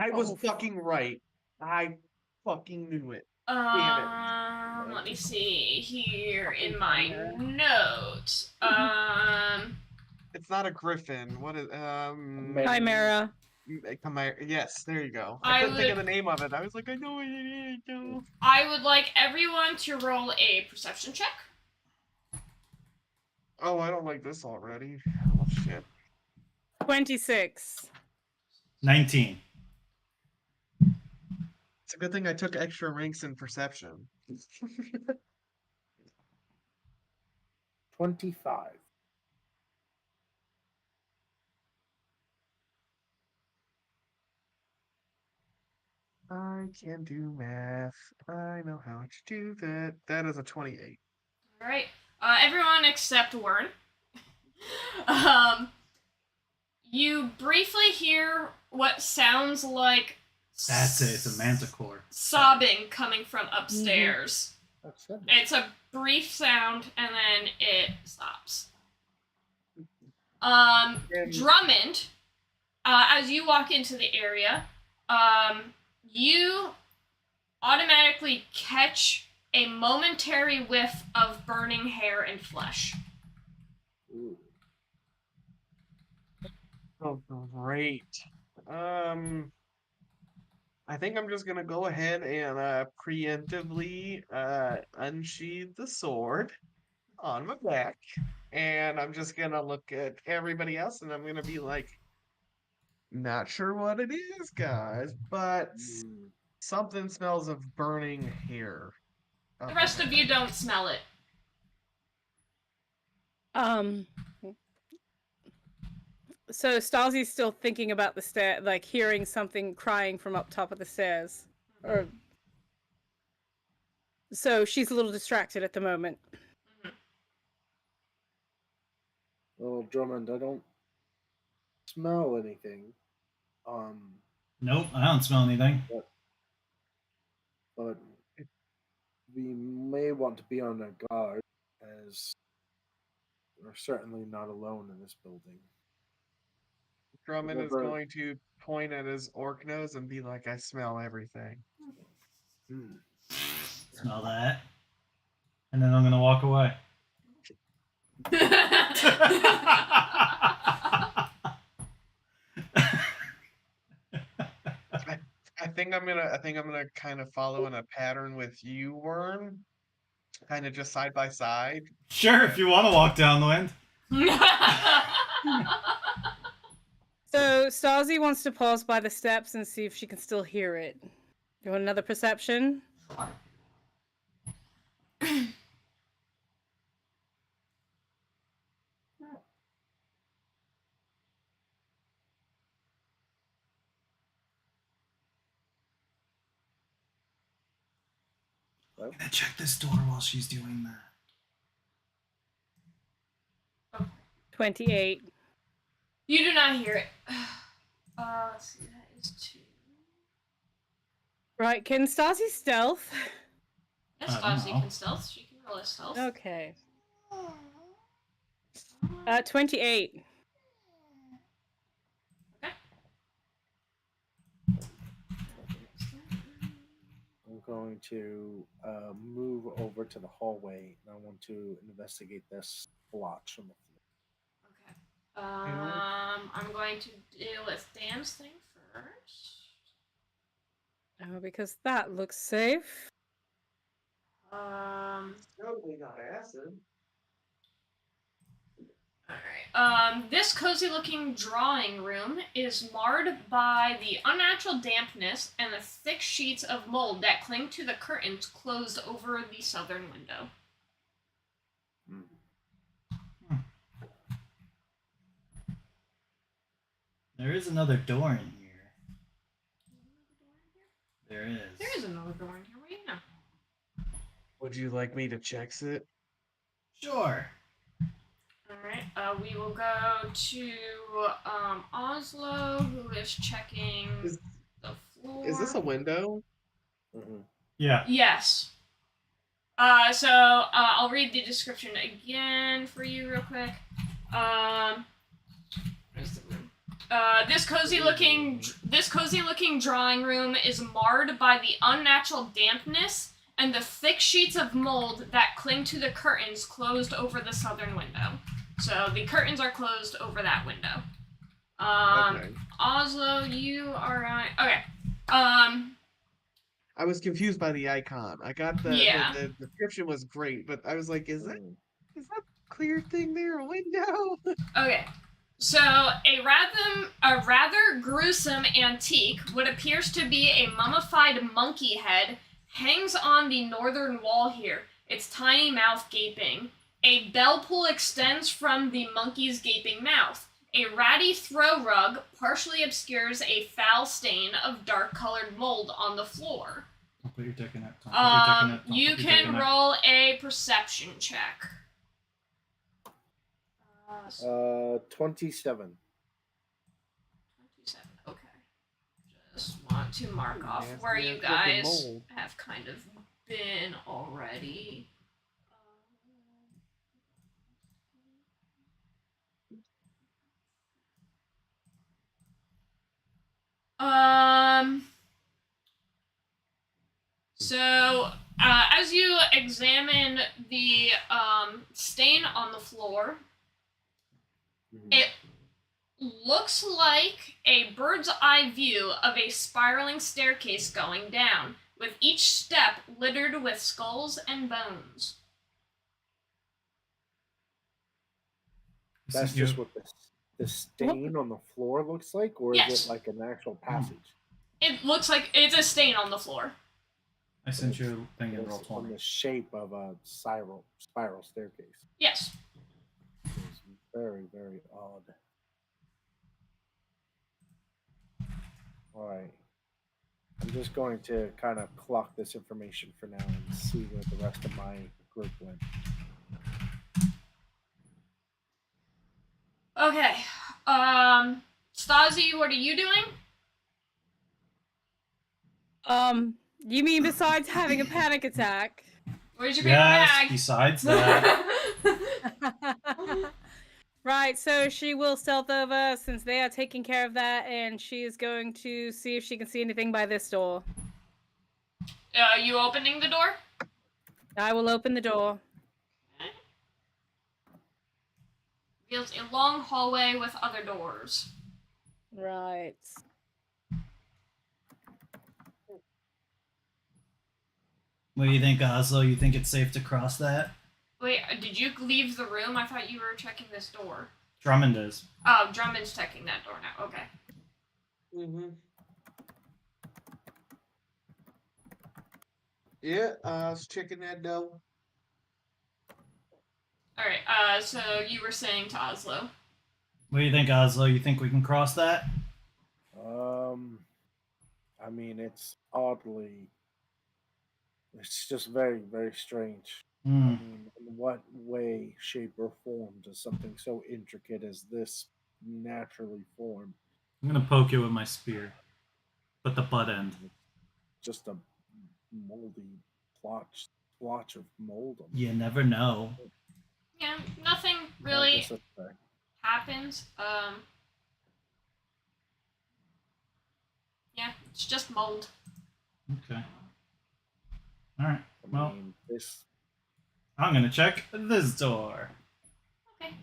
I was fucking right. I fucking knew it. Let me see here in my notes. It's not a griffin. What is Chimera. Chimera. Yes, there you go. I I couldn't think would- of the name of it. I was like, I know it. I would like everyone to roll a perception check. Oh, I don't like this already. Oh shit. 26. 19. It's a good thing I took extra ranks in perception. 25. I can do math. I know how to do that. That is a 28. All right. Everyone except Wern. You briefly hear what sounds like That's it. It's a manticore. sobbing coming from upstairs. That's it. It's a brief sound and then it stops. Drummond, as you walk into the area, you automatically catch a momentary whiff of burning hair and flesh. Ooh. Oh, great. I think I'm just gonna go ahead and preemptively unsheathe the sword on my back, and I'm just gonna look at everybody else, and I'm gonna be like, not sure what it is, guys, but something smells of burning hair. The rest of you don't smell it. So Stalsy's still thinking about the stair, like hearing something crying from up top of the stairs. Or so she's a little distracted at the moment. Well, Drummond, I don't smell anything. Nope, I don't smell anything. But we may want to be on our guard, as we're certainly not alone in this building. Drummond is Whatever. going to point at his orc nose and be like, I smell everything. Smell that. And then I'm gonna walk away. I think I'm gonna kind of follow in a pattern with you, Worm. Kind of just side by side. Sure, if you want to walk down the wind. So Stasi wants to pause by the steps and see if she can still hear it. You want another perception? I'm gonna check this door while she's doing that. 28. You do not hear it. Let's see, that is 2. Right, can Stasi stealth? Yes, Stasi can stealth. She can roll a stealth. Okay. 28. Okay. I'm going to move over to the hallway, and I want to investigate this blotch on the floor. Okay. I'm going to deal with Dan's thing first. Oh, because that looks safe. Totally not acid. Alright. This cozy-looking drawing room is marred by the unnatural dampness and the thick sheets of mold that cling to the curtains closed over the southern window. There is another door in here. There is. There is another door in here. What do you know? Would you like me to check it? Sure. Alright, we will go to Oslo, who is checking the floor. Is this a window? Mm-hmm. Yeah. Yes. So I'll read the description again for you real quick. Where's the room? This cozy looking drawing room is marred by the unnatural dampness and the thick sheets of mold that cling to the curtains closed over the southern window. So the curtains are closed over that window. Okay. Oslo, you are on. Okay. I was confused by the icon. I got the description was great, but I was like, is that clear thing there a window? Okay. So a rather gruesome antique, what appears to be a mummified monkey head, hangs on the northern wall here, its tiny mouth gaping. A bell pull extends from the monkey's gaping mouth. A ratty throw rug partially obscures a foul stain of dark-colored mold on the floor. Don't put your dick in it. You can roll a perception check. 27. 27. Okay. Just want to mark off Nasty where you ass guys looking mold. have kind of been already. So, as you examine the stain on the floor, it looks like a bird's eye view of a spiraling staircase going down, with each step littered with skulls and bones. That's just what the stain on the floor looks like, or Yes. is it like an actual passage? It looks like it's a stain on the floor. I sent you a thing in roll It's on 20. the shape of a spiral staircase. Yes. It's very, very odd. Alright. I'm just going to kind of clock this information for now and see where the rest of my group went. Okay. Stasi, what are you doing? You mean besides having a panic attack? Where's your paper Yes, bag? besides that. Right, so she will stealth over since they are taking care of that, and she is going to see if she can see anything by this door. You opening the door? I will open the door. Okay. Reveals a long hallway with other doors. Right. What do you think, Oslo? You think it's safe to cross that? Wait, did you leave the room? I thought you were checking this door. Drummond is. Oh, Drummond's checking that door now. Okay. Mm-hmm. Yeah, I was checking that door. Alright, so you were saying to Oslo. What do you think, Oslo? You think we can cross that? I mean, it's oddly. It's just very, very strange. I Hmm. mean, in what way, shape, or form does something so intricate as this naturally form? I'm gonna poke you with my spear, but the butt end. Just a moldy splotch of mold on You never know. Yeah, nothing I really guess that's fair. happens. Yeah, it's just mold. Okay. All right. I Well, mean, this. I'm gonna check this door. Okay.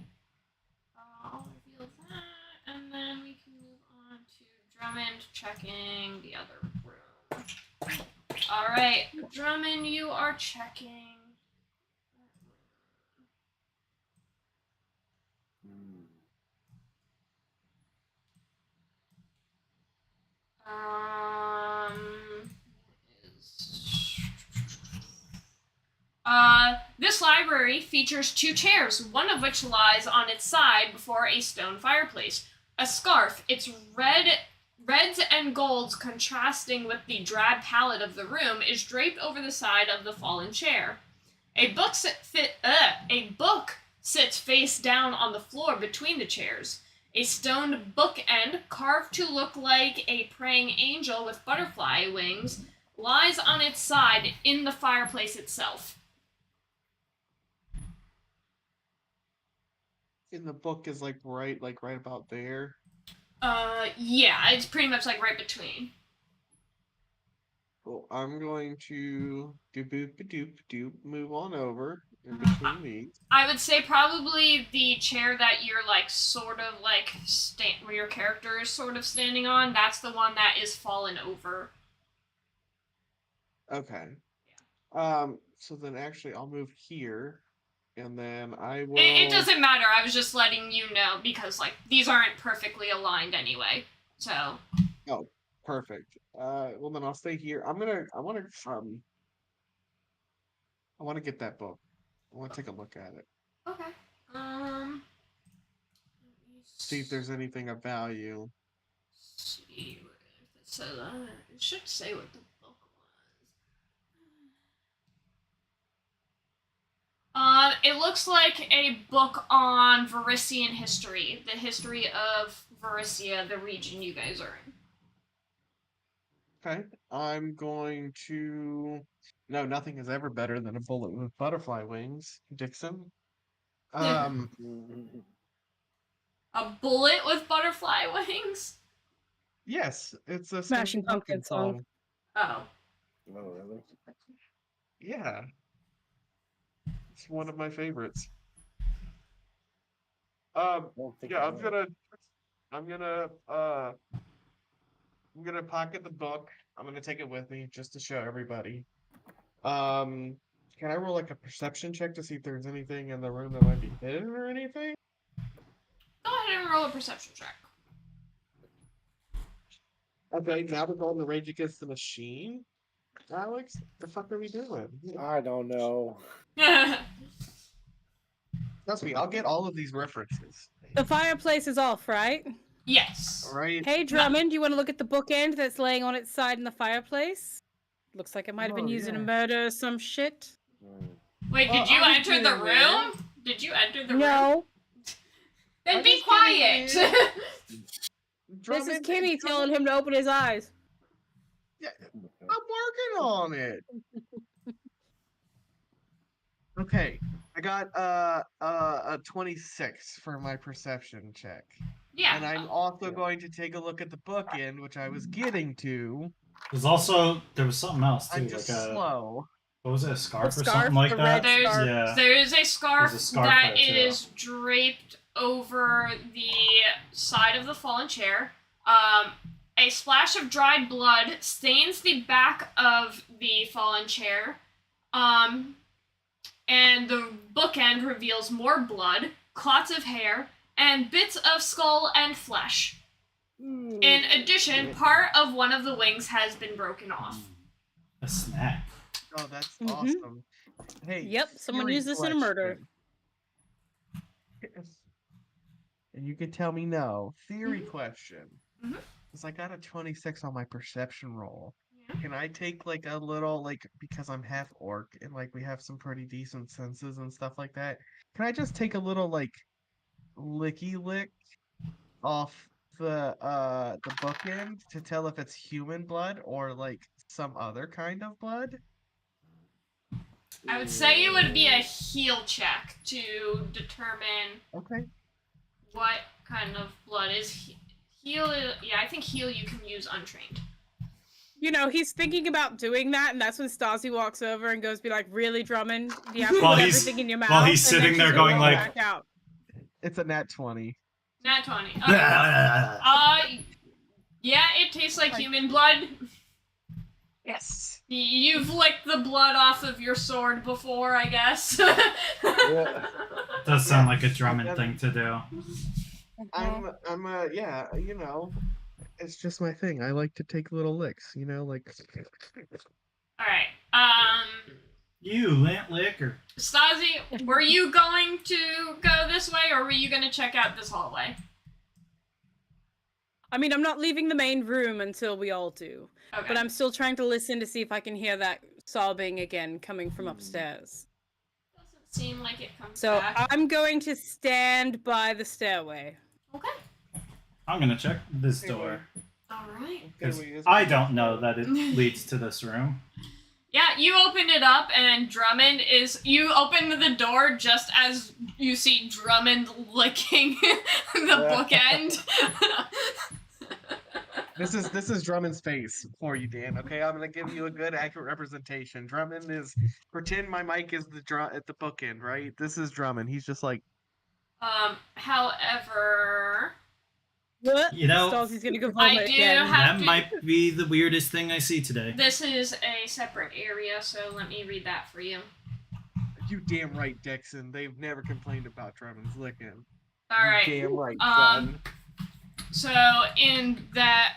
I'll reveal that, and then we can move on to Drummond checking the other room. Alright, Drummond, you are checking. Hmm. This library features 2 chairs, one of which lies on its side before a stone fireplace. A scarf, its reds and golds contrasting with the drab palette of the room, is draped over the side of the fallen chair. A book sits face down on the floor between the chairs. A stone bookend, carved to look like a praying angel with butterfly wings, lies on its side in the fireplace itself. In the book is right about there. Yeah, it's pretty much like right between. Well, I'm going to doop move on over in between these. I would say probably the chair that you're like sort of like where your character is sort of standing on. That's the one that is fallen over. Okay. So then actually I'll move here, and then I will. It doesn't matter. I was just letting you know because like these aren't perfectly aligned anyway. So. Oh, perfect. Well then I'll stay here. I want to get that book. I want to take a look at it. Okay. See if there's anything of value. See what it says. It should say what the book was. It looks like a book on Varisian history, the history of Varisia, the region you guys are in. Okay, I'm going to. No, nothing is ever better than a bullet with butterfly wings, Dixon. A bullet with butterfly wings? Yes, it's a Smashing Pumpkin song. Oh. Oh, really? Yeah, it's one of my favorites. I don't think Yeah, I I'm know. gonna pocket the book. I'm gonna take it with me just to show everybody. Can I roll like a perception check to see if there's anything in the room that might be hidden or anything? Go ahead and roll a perception check. Okay, now we're going to Rage Against the Machine. Alex, the fuck are we doing? I don't know. Trust me, I'll get all of these references. The fireplace is off, right? Yes. Right? Hey, Drummond, you want to look at the bookend that's laying on its side in the fireplace? Looks like it might have been Oh, used in a yeah. murder or some shit. Wait, Well, did you I was enter the getting there. room? Did you enter the room? No, Then I be was getting quiet. this is Kimmy telling him to open his eyes. Yeah, I'm working on it. Okay, I got a 26 for my perception check. Yeah. And I'm also going to take a look at the bookend, which I was getting to. There was something else too. I'm just like slow. What was it, a scarf The or scarf, something like the that? red scarf. Yeah. There is a scarf, There's a scarf that there, too. is draped over the side of the fallen chair. A splash of dried blood stains the back of the fallen chair. And the bookend reveals more blood, clots of hair, and bits of skull and flesh. In addition, part of one of the wings has been broken off. A snack. Oh, that's Mhm. awesome. Hey, Yep, someone theory used this in a murder. question. And you could tell me no. Theory question. Mhm. Because I got a 26 on my perception roll. Yeah. Can I take like a little, like, because I'm half orc and like we have some pretty decent senses and stuff like that? Can I just take a little like licky lick off the bookend to tell if it's human blood or like some other kind of blood? I would say it would be a heal check to determine Okay. what kind of blood is heal. Yeah, I think heal you can use untrained. You know, he's thinking about doing that, and that's when Stassi walks over and goes, "Be like, really, Drummond? Do you have to While put he's- everything in your mouth?" while he's And then sitting there she's going go like- back out. It's a nat 20. Nat 20. Okay. Yeah, it tastes like human blood. Yes. You've licked the blood off of your sword before, I guess. Yeah. Does sound like a Drummond thing to do. Yeah, you know, it's just my thing. I like to take little licks, you know, like. Alright. You, Lant Licker. Stasi, were you going to go this way, or were you going to check out this hallway? I mean, I'm not leaving the main room until we all do. Okay. But I'm still trying to listen to see if I can hear that sobbing again coming from upstairs. Doesn't seem like it comes So back. I'm going to stand by the stairway. Okay. I'm gonna check this door. Alright. Because I don't know that it leads to this room. Yeah, you open it up, and Drummond is. You open the door just as you see Drummond licking the bookend. This is Drummond's face for you, Dan. Okay, I'm gonna give you a good, accurate representation. Drummond is pretend my mic is at the bookend, right? This is Drummond. He's just like, However, What? You know, Stassi's gonna go I vomit do again. have That might be the weirdest thing I see today. this is a separate area, so let me read that for you. you damn right, Dixon. They've never complained about Drummond's licking. All right. Damn right, son. So in that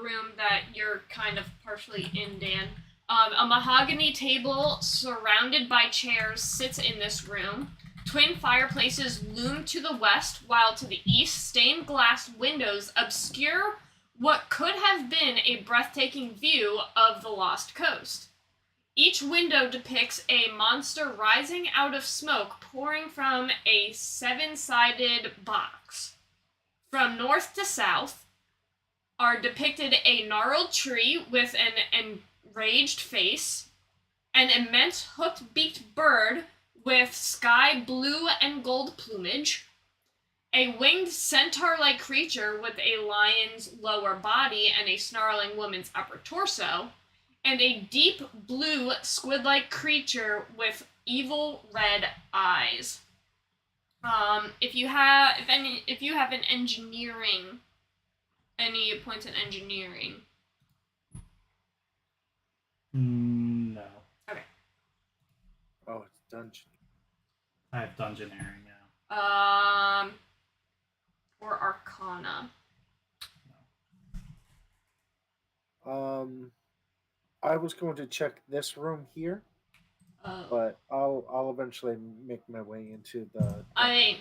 room that you're kind of partially in, Dan, a mahogany table surrounded by chairs sits in this room. Twin fireplaces loom to the west, while to the east, stained glass windows obscure what could have been a breathtaking view of the Lost Coast. Each window depicts a monster rising out of smoke pouring from a seven-sided box. From north to south are depicted a gnarled tree with an enraged face, an immense hooked-beaked bird with sky blue and gold plumage, a winged centaur-like creature with a lion's lower body and a snarling woman's upper torso, and a deep blue squid-like creature with evil red eyes. If you have an engineering, any points in engineering? No. Oh, it's dungeon. I have dungeoneering now. Or Arcana. I was going to check this room here, but I'll eventually make my way into the. I-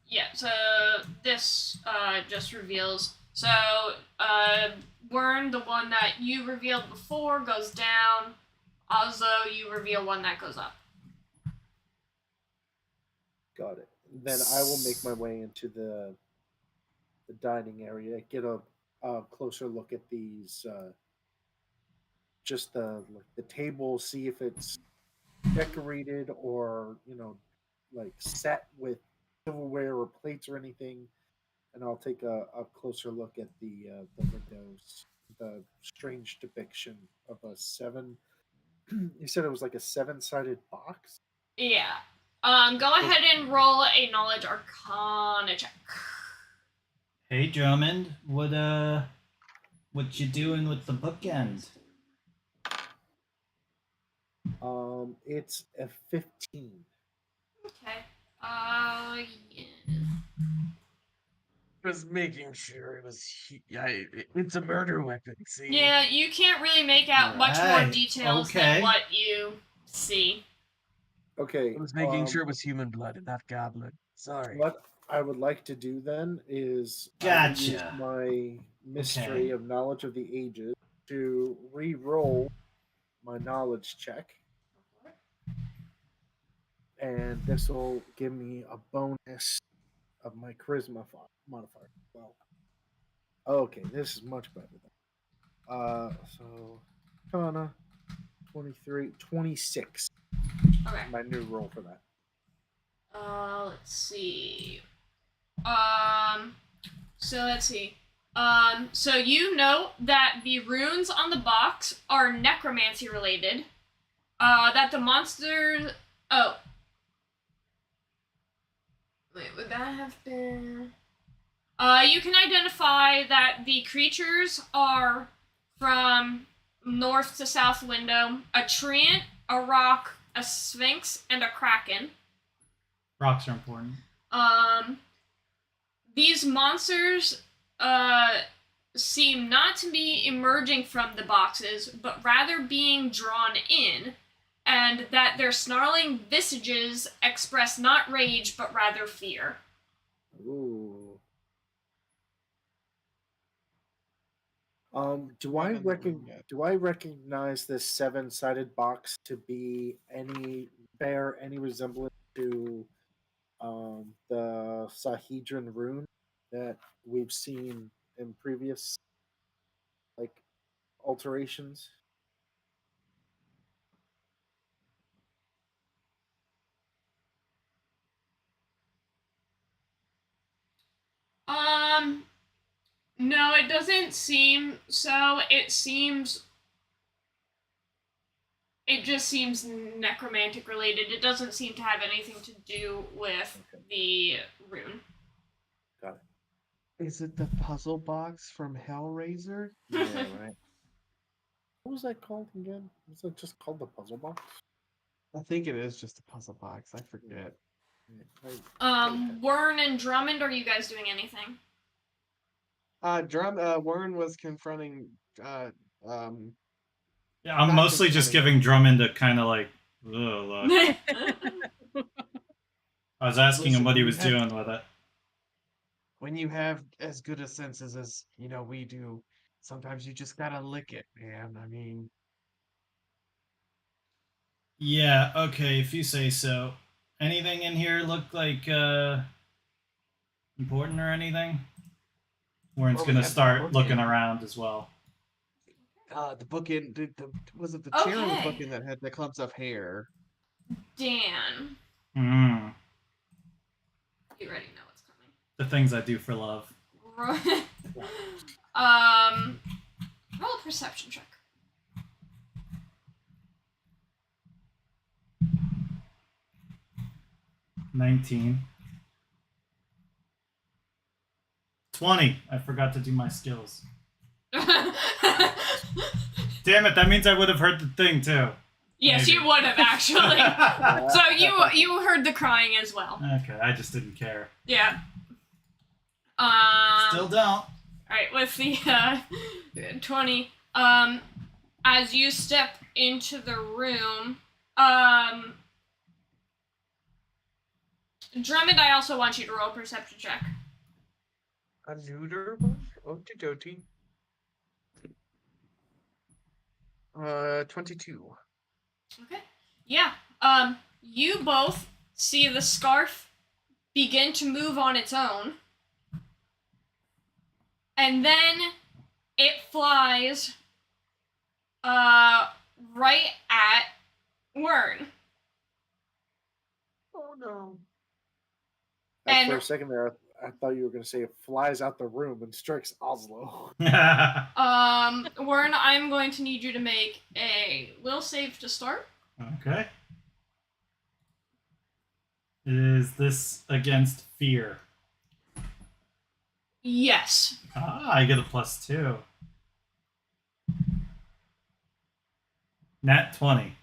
Yeah, so this just reveals. So, Wern, the one that you revealed before, goes down. Oslo, you reveal one that goes up. Got it. Then I will make my way into the dining area, get a closer look at these, just the table, see if it's decorated or like set with silverware or plates or anything, and I'll take a closer look at the windows, the strange depiction of a You said it was like a 7-sided box. Yeah. Go ahead and roll a knowledge arcana check. Hey Drummond, what you doing with the bookend? It's a 15. Okay. Yeah. Was making sure it was. It's a murder weapon. See. Yeah, you can't really make out much more Right, details okay. than what you see. Okay. I was making sure it was human blood and not goblin. Sorry. What I would like to do then is I will use Gotcha. my mystery Okay. of knowledge of the ages to re-roll my knowledge check, and this will give me a bonus of my charisma modifier. Well, okay, this is much better then. So Kana 23, 26. Okay. My new roll for that. Let's see. So let's see. So you know that the runes on the box are necromancy related. That the monsters. Oh. Wait, would that have been? You can identify that the creatures are from north to south window: a treant, a rock, a sphinx, and a kraken. Rocks are important. These monsters seem not to be emerging from the boxes, but rather being drawn in, and that their snarling visages express not rage, but rather fear. Ooh. Do Not I in the room yet. do I recognize this 7-sided box to be bear any resemblance to the Sahedron rune that we've seen in previous like alterations? No, it doesn't seem so. It just seems necromantic related. It doesn't seem to have anything to do with the rune. Got Is it the puzzle box from Hellraiser? it. Yeah, right. What was that called again? Was it just called the puzzle box? I think it is just a puzzle box. I forget. Wern and Drummond, are you guys doing anything? Warren was confronting. Yeah, I'm Not mostly just confronting. giving Drummond a kind of like, ugh, look. I was asking him Listen, what he you was have- doing with it. When you have as good a senses as we do, sometimes you just gotta lick it, man. I mean, Yeah, okay, if you say so. Anything in here look like important or anything? Warren's Well, we gonna have the start looking bookend. around as well. the bookend. Was it the chair or the Okay. bookend that had the clumps of hair? Dan, Hmm. you already know what's coming. The things I do for love. Roll a perception check. $19. 20. I forgot to do my skills. Damn it, that means I would have heard the thing too. Yes, Maybe. you would have actually. So you heard the crying as well. Okay, I just didn't care. Yeah. Still don't. Alright, with the 20, as you step into the room, Drummond, I also want you to roll a perception check. A neuter one? Okie dokie. 22. Okay. Yeah. You both see the scarf begin to move on its own. And then it flies right at Wern. Oh no. For And- a second there, I thought you were going to say it flies out the room and strikes Oslo. Warren, I'm going to need you to make a will save to start. Okay. Is this against fear? Yes. I get a +2. Nat 20.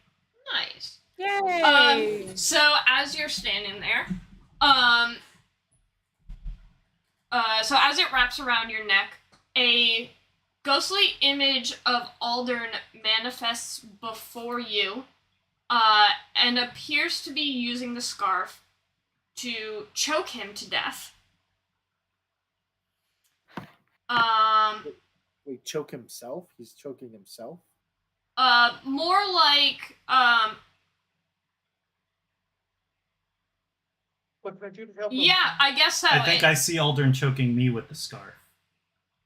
Nice. Yay! So as you're standing there, so as it wraps around your neck, a ghostly image of Aldern manifests before you, and appears to be using the scarf to choke him to death. Wait, choke himself? He's choking himself? More like, What can I do to help him? yeah, I guess so. I think I see Aldern choking me with the scarf.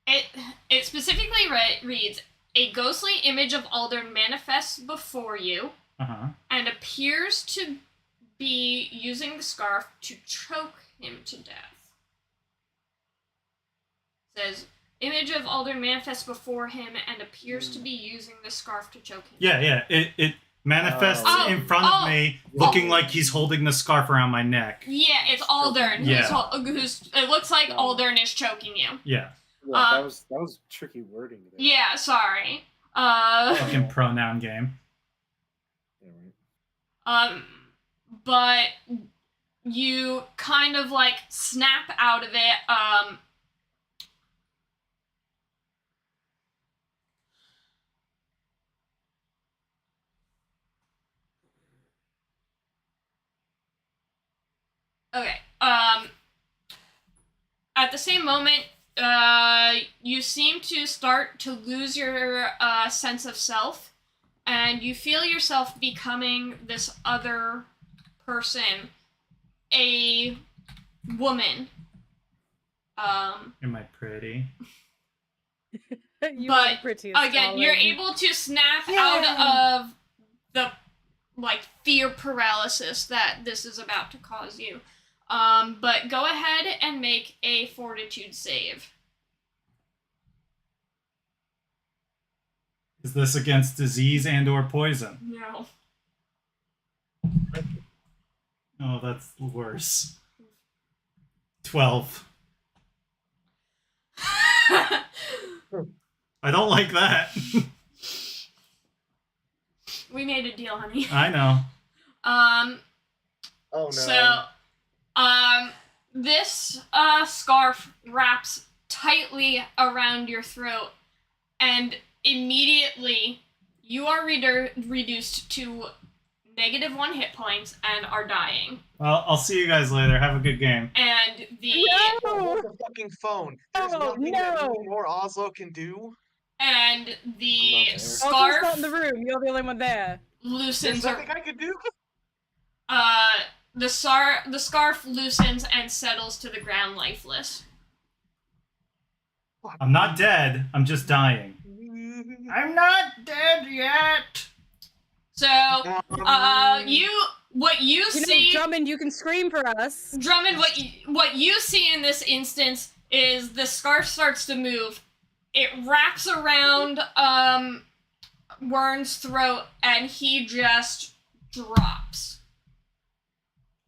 It specifically reads, a ghostly image of Aldern manifests before you, and appears to be using the scarf to choke him to death. It says, image of Aldern manifests before him and appears to be using the scarf to choke him. Yeah. It manifests in front of me, looking like he's holding the scarf around my neck. Yeah, it's Aldern. Yeah. It looks like Aldern is choking you. Yeah. Yeah, that was tricky wording there. Yeah, sorry. Fucking pronoun game. Yeah, right. But you kind of like snap out of it. Okay. At the same moment, you seem to start to lose your sense of self, and you feel yourself becoming this other person, a woman. Am I pretty? You but are the prettiest, again, darling. you're able to snap Yeah. out of the fear paralysis that this is about to cause you. But go ahead and make a fortitude save. Is this against disease and or poison? No. Oh, that's worse. 12. I don't like that. We made a deal, honey. I know. Oh no. So, this scarf wraps tightly around your throat, and immediately you are reduced to -1 hit points and are dying. Well, I'll see you guys later. Have a good game. And the Hold the fucking phone. There's nothing that me or Oslo can do. and the I'm not there. Oslo's scarf not in the room. You're the only one there. There's loosens. nothing I can do. The scarf loosens and settles to the ground lifeless. I'm not dead. I'm just dying. I'm not dead yet. So, what you see, Drummond, you can scream for us. Drummond, what you see in this instance is the scarf starts to move. It wraps around Wern's throat, and he just drops.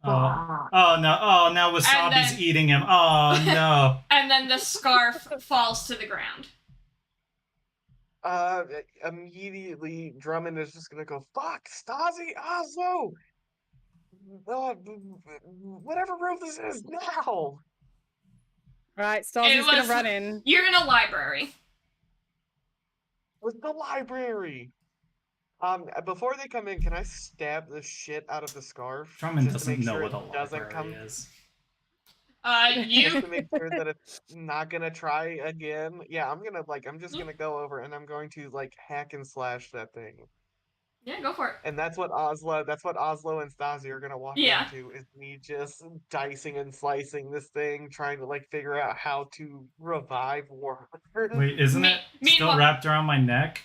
Oh no! Oh, now Wasabi's then- eating him. Oh no! And then the scarf falls to the ground. Immediately, Drummond is just gonna go, fuck, Stasi, Oslo! Whatever room this is now! Right, Stasy's gonna was- run in. You're in a library. With the library! Before they come in, can I stab the shit out of the scarf? Drummond just to doesn't make know sure what a it doesn't library come is. just You to make sure that it's not gonna try again. Yeah, I'm just gonna go over and I'm going to hack and slash that thing. yeah, go for it. And that's what Oslo and Stasi are gonna walk Yeah. into, is me just dicing and slicing this thing, trying to figure out how to revive Warren. Wait, isn't it still meanwhile- wrapped around my neck?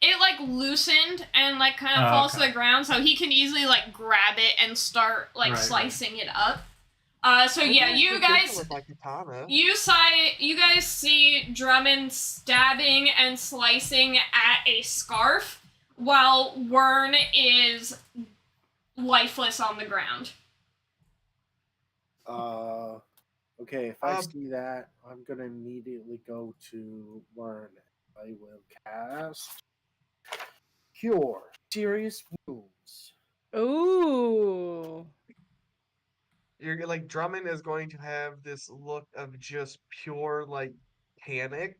It loosened and kind of Oh, falls okay. to the ground, so he can easily grab it and start Right. slicing it up. So yeah, you guys with my katana. you guys see Drummond stabbing and slicing at a scarf while Wern is lifeless on the ground. Okay, if I see that, I'm gonna immediately go to learn. I will cast Cure Serious Wounds. Ooh. You're like Drummond is going to have this look of just pure like panic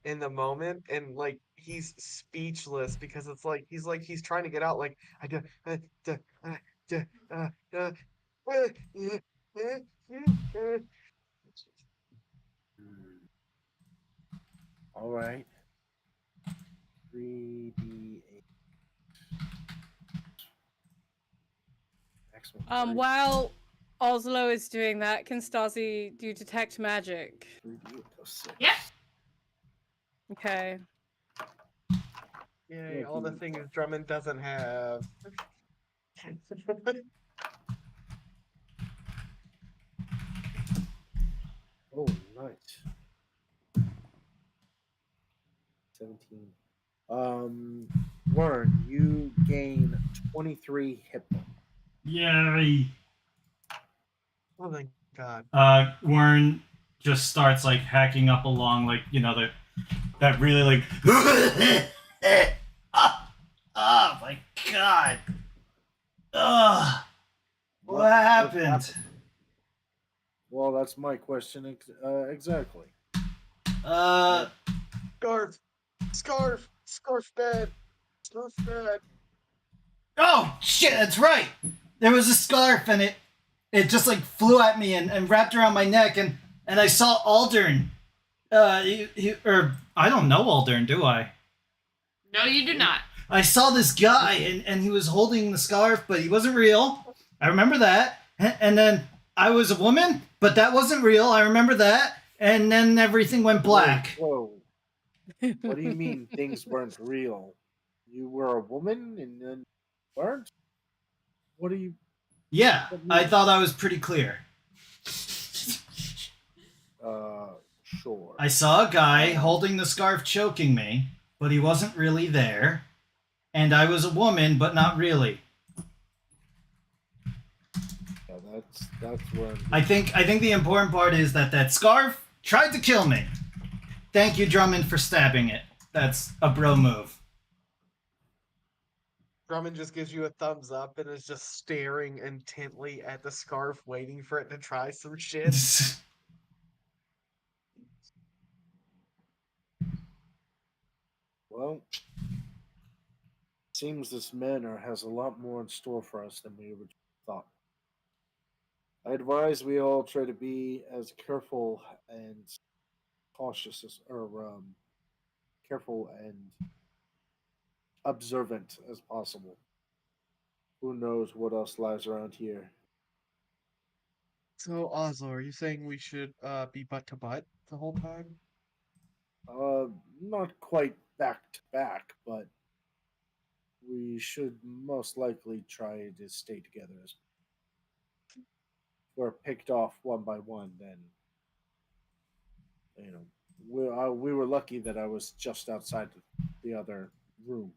in the moment, and like he's speechless because it's like he's trying to get out like I do, duh, duh, uh, uh, All right. 3d8. Excellent. While Oslo is doing that, can Stasi do detect magic? 3d8 plus 6. Yeah. Okay. Yay, all the things Drummond doesn't have. Oh, nice. 17. Warren, you gain 23 hit points. Yay! Oh my god. Warren just starts like hacking up along, like, you know, that really like oh my god. Ugh. What happened? Well, that's my question exactly. Scarf bed. Oh shit, that's right. There was a scarf and it just like flew at me and wrapped around my neck, and I saw Aldern. Or I don't know Aldern, do I? No, you do not. I saw this guy and he was holding the scarf, but he wasn't real. I remember that. And then I was a woman, but that wasn't real. I remember that. And then everything went black. Whoa. What do you mean things weren't real? You were a woman and then weren't? What do you... Yeah, I thought I was pretty clear. Sure. I saw a guy holding the scarf choking me, but he wasn't really there. And I was a woman, but not really. Yeah, that's where I think the important part is that scarf tried to kill me. Thank you, Drummond, for stabbing it. That's a bro move. Drummond just gives you a thumbs up and is just staring intently at the scarf, waiting for it to try some shit. Well, seems this manor has a lot more in store for us than we originally thought. I advise we all try to be as careful and cautious careful and observant as possible. Who knows what else lies around here? So, Oslo, are you saying we should be butt to butt the whole time? Not quite back to back, but we should most likely try to stay together. As we're picked off one by one, then we were lucky that I was just outside the other room.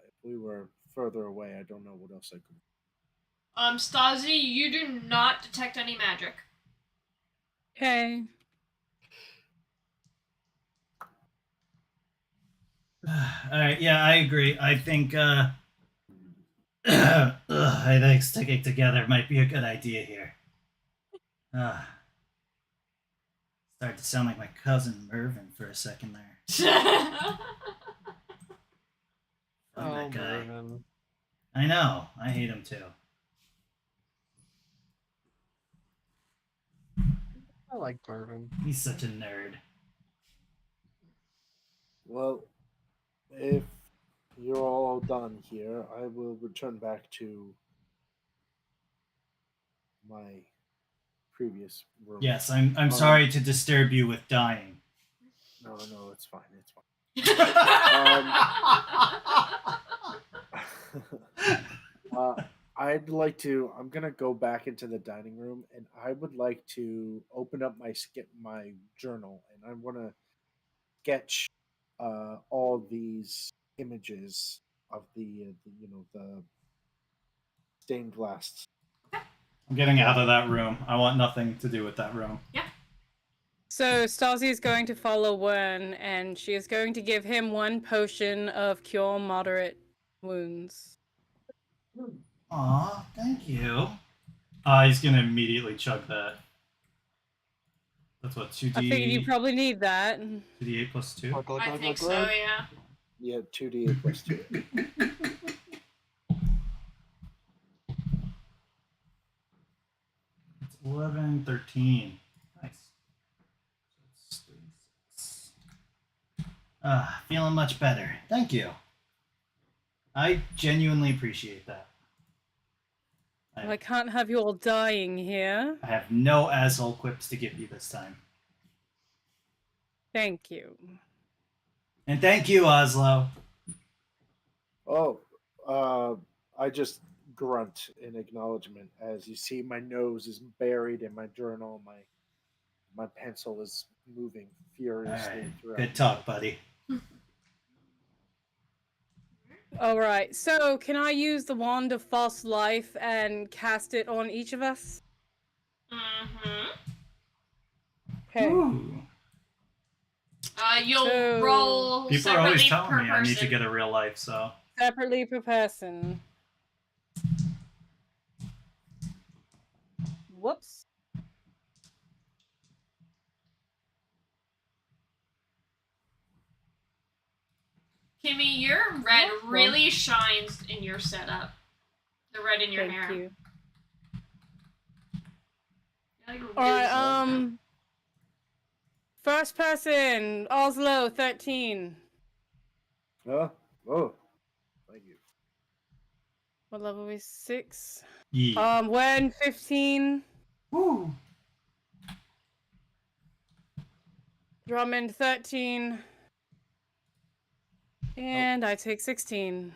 If we were further away, I don't know what else I could. Stasi, you do not detect any magic. Okay. Alright, yeah, I agree. I think I think sticking together might be a good idea here. Started to sound like my cousin Mervin for a second there. That guy. Mervin. I know. I hate him too. I like Mervin. He's such a nerd. Well, if you're all done here, I will return back to my previous room. Yes, I'm sorry to disturb you with dying. No, it's fine. It's fine. I'd I'd like to. I'm gonna go back into the dining room, and I would like to open up my journal, and I want to sketch all these images of the stained glass. I'm getting out of that room. I want nothing to do with that room. Yeah. So Stasi is going to follow Wern, and she is going to give him 1 potion of cure moderate wounds. Aw, thank you. He's gonna immediately chug that. That's what, 2D... I figured you probably need that. 2D8 plus 2? I think so, yeah. Yeah, 2d8 plus 2. It's 11, 13. Nice. That's 36. Feeling much better. Thank you. I genuinely appreciate that. Well, I can't have you all dying here. I have no asshole quips to give you this time. Thank you. And thank you, Oslo. Oh, I just grunt in acknowledgement as you see my nose is buried in my journal. My pencil is moving furiously Alright, throughout. good talk, buddy. All right. So, can I use the wand of false life and cast it on each of us? Mm-hmm. Okay. Ooh. You'll So- roll People are separately always per telling me I need to person. get a real life, so... Separately per person. Whoops. Kimmy, your red Yeah, really shines in your setup. The red in your Thank hair. you. Like, really All right. soft. First person, Oslo, 13. Oh, thank you. What level are we? 6. Yeah. Wen, 15. Ooh. Drummond, 13. And I take 16.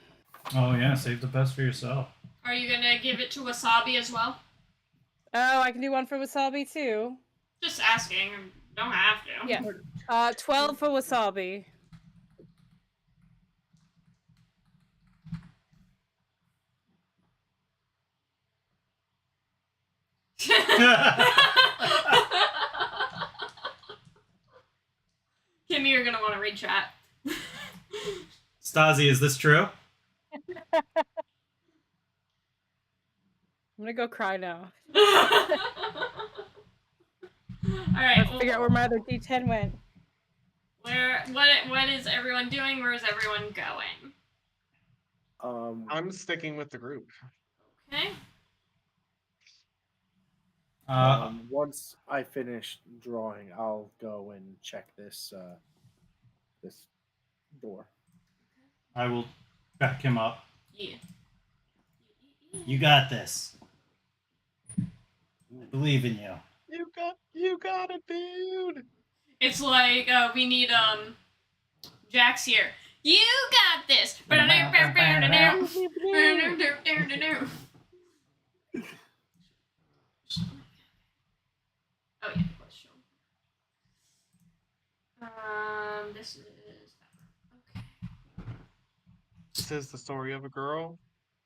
Oh yeah, save the best for yourself. Are you gonna give it to Wasabi as well? Oh, I can do one for Wasabi too. Just asking. Don't have to. Yeah. 12 for Wasabi. Kimmy, you're gonna want to read chat. Stasi, is this true? I'm gonna go cry now. Alright, Let's figure out where my other D10 went. what is everyone doing? Where is everyone going? I'm sticking with the group. Okay. Once I finish drawing, I'll go and check this door. I will back him up. Yeah. You got this. I believe in you. You got it, dude. It's like we need Jax here. You got this. Oh yeah, let's show. This is okay. This is the story of a girl.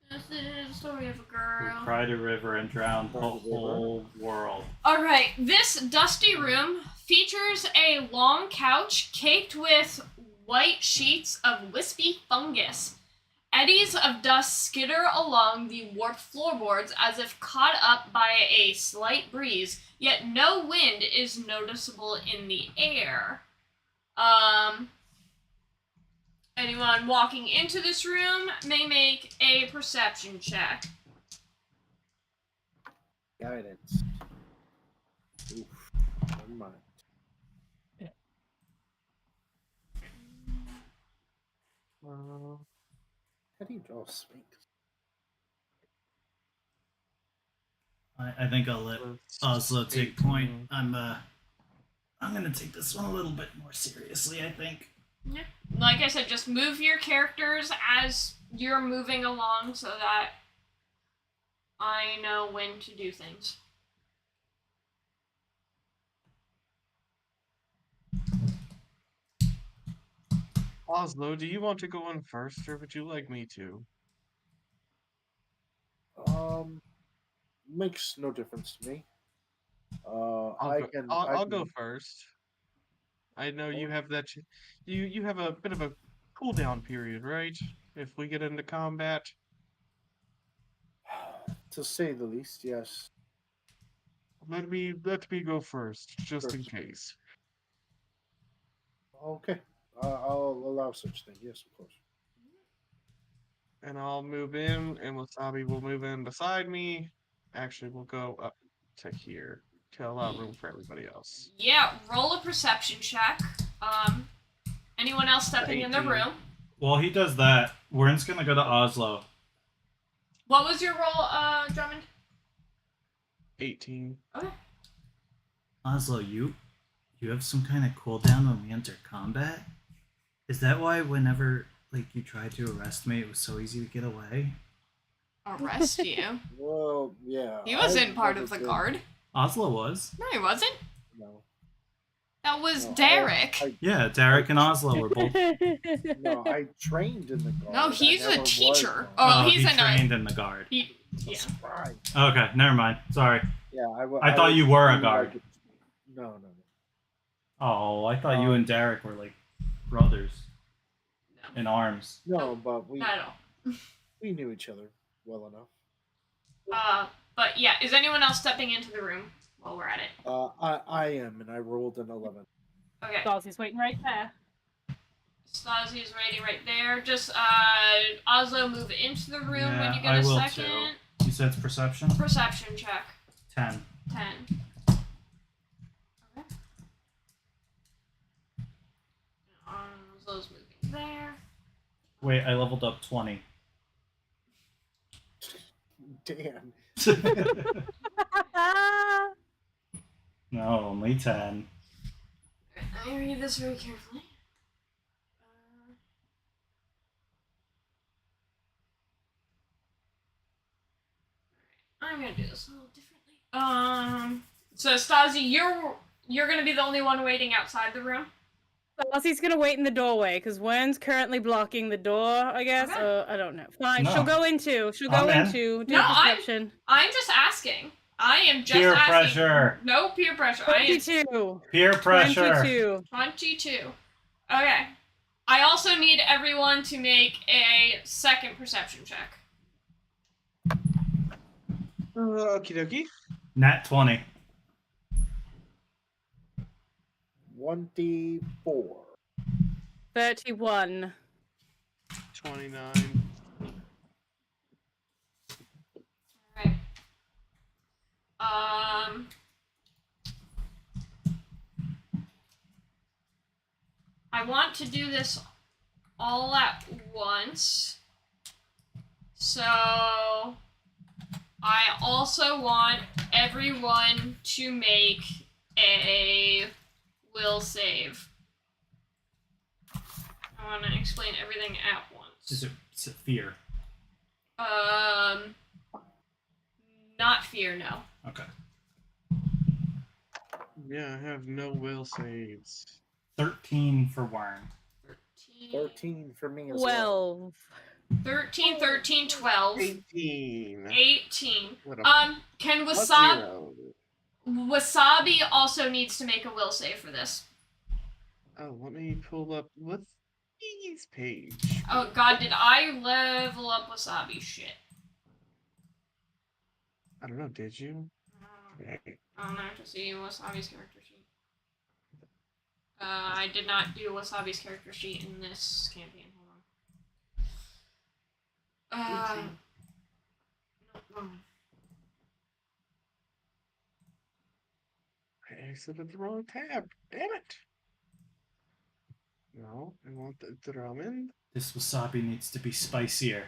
This is the story of a Who girl. cried a river and drowned the whole world. Alright, this dusty room features a long couch caked with white sheets of wispy fungus. Eddies of dust skitter along the warped floorboards as if caught up by a slight breeze, yet no wind is noticeable in the air. Anyone walking into this room may make a perception check. Guidance. Oof. Never mind. How do you draw Sphinx? I think I'll let Oslo take point. I'm gonna take this one a little bit more seriously, I think. Yeah. Like I said, just move your characters as you're moving along so that I know when to do things. Oslo, do you want to go in first, or would you like me to? Makes no difference to me. I'll I go. can. I'll, I I'll go can. first. I know you Oh, have that. You have a bit of a cooldown period, right? If we get into combat. to say the least, yes. Let me go first, just in First. case. Okay. I'll allow such thing. Yes, of course. And I'll move in, and Wasabi will move in beside me. Actually, we'll go up to here to allow room for everybody else. Yeah, roll a perception check. Anyone else stepping in the 18. room? While he does that, Wern's gonna go to Oslo. What was your roll, Drummond? 18. Okay. Oslo, you have some kind of cooldown when we enter combat? Is that why whenever you tried to arrest me, it was so easy to get away? Arrest you? Well, yeah. He wasn't I've part never of the been- guard. Oslo was. No, he wasn't. No. That was No, Derek. Yeah, Derek and Oslo were both. No, I trained in the guard. No, I he's never a was teacher. one. Oh, he's he in trained in the guard. He, yeah. Right. Okay, never mind. Sorry. Yeah, I thought you were a guard. No. Oh, I thought you and Derek were like brothers in arms. No, but we Not at all. we knew each other well enough. But yeah, is anyone else stepping into the room while we're at it? I am, and I rolled an 11. Okay. Darcy's waiting right there. Stasi is ready right there. Just Oslo, move into the room Yeah, when you get I a will second. too. You said it's perception? Perception check. 10. 10. Okay. Oslo's moving there. Wait, I leveled up 20. Damn. No, only 10. I read this very carefully. I'm gonna do this a little differently. So Stasi, you're gonna be the only one waiting outside the room. Darcy's gonna wait in the doorway because Wern's currently blocking the door. I guess. Okay. I don't know. Fine. No. She'll go into. She'll I'm go in. into. Do No, perception. I'm just asking. I am just Peer asking. pressure. No peer pressure. I am 22. Peer pressure. 22. 22. Okay. I also need everyone to make a second perception check. Okie dokie. Nat 20. 24. 31. 29. Alright. I want to do this all at once. So I also want everyone to make a will save. I want to explain everything at once. Is it fear? Not fear, no. Okay. Yeah, I have no will saves. 13 for Wern. 13 for me as well. 12. 13, 13, 12. 18. 18. What a Can plus Wasabi... 0. Wasabi also needs to make a will save for this. Oh, let me pull up Wasabi's page. Oh god, did I level up Wasabi? Shit. I don't know, did you? I don't know to see Wasabi's character sheet. I did not do Wasabi's character sheet in this campaign. Hold on. No, wrong one. I exited the wrong tab. Damn it. No, I want the Drummond. This wasabi needs to be spicier.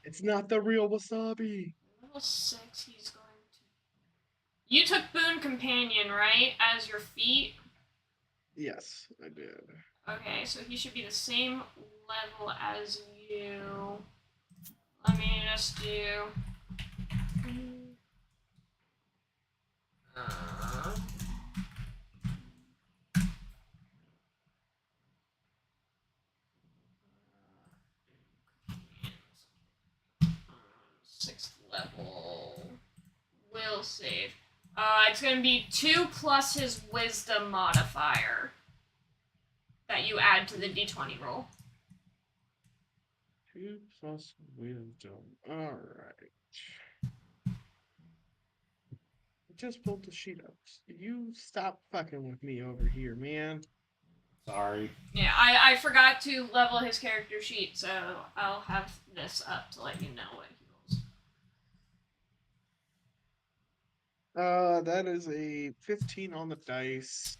It's not the real wasabi. Level 6, he's going to... You took Boon Companion, right? As your feat? Yes, I did. Okay, so he should be the same level as you. just do. Uh, 6th level. Will save. It's gonna be 2 plus his wisdom modifier that you add to the d20 roll. 2 plus wisdom. Alright. I just pulled the sheet up. You stop fucking with me over here, man. Sorry. Yeah, I forgot to level his character sheet, so I'll have this up to let you know what he rolls. That is a 15 on the dice.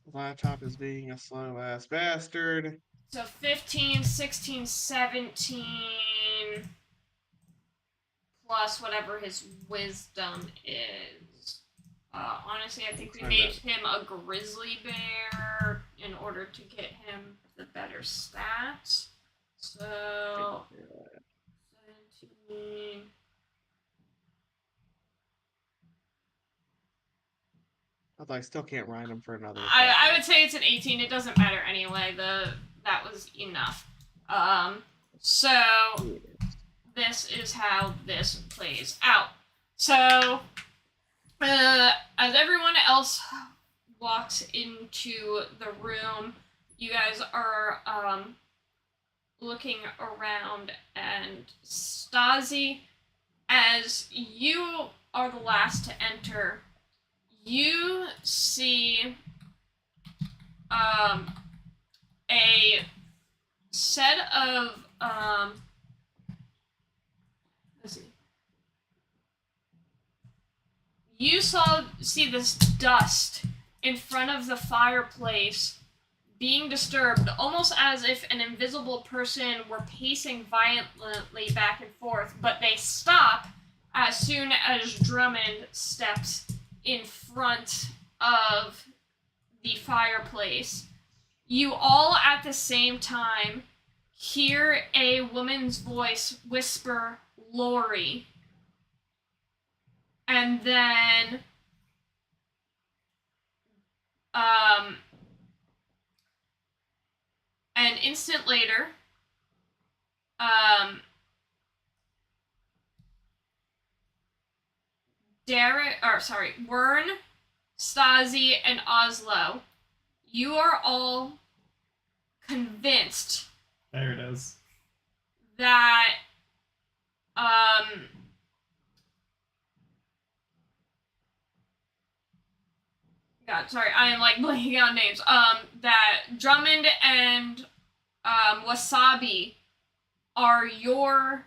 The laptop is being a slow ass bastard. So 15, 16, 17, plus whatever his wisdom is. Honestly, I think we made him a grizzly bear in order to get him the better stats. So 17. Although I still can't ride him for another. I would say it's an 18. It doesn't matter anyway. That was enough. So this is how this plays out. So as everyone else walks into the room, you guys are looking around, and Stasi, as you are the last to enter, you see a set of let's see. You see this dust in front of the fireplace being disturbed, almost as if an invisible person were pacing violently back and forth, but they stop as soon as Drummond steps in front of the fireplace. You all at the same time hear a woman's voice whisper, "Lori." And then an instant later, Wern, Stasi, and Oslo, you are all convinced There it is. that God, sorry, I am like blanking on names. That Drummond and Wasabi are your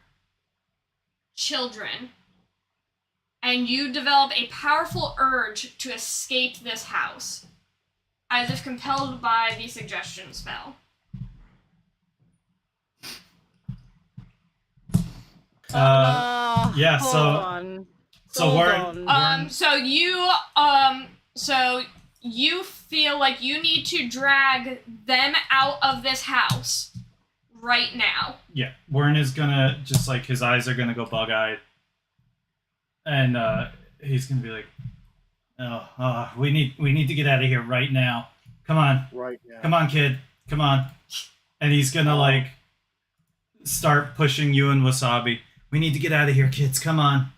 children, and you develop a powerful urge to escape this house, as if compelled by the suggestion spell. Yeah, hold so on. so Hold we're on. So you feel like you need to drag them out of this house right now. yeah, Warren is gonna just like his eyes are gonna go bug-eyed, and he's gonna be like, we need to get out of here right now. Come on, Right now. come on, kid, come on, and he's gonna like start pushing you and Wasabi. We need to get out of here, kids. Come on.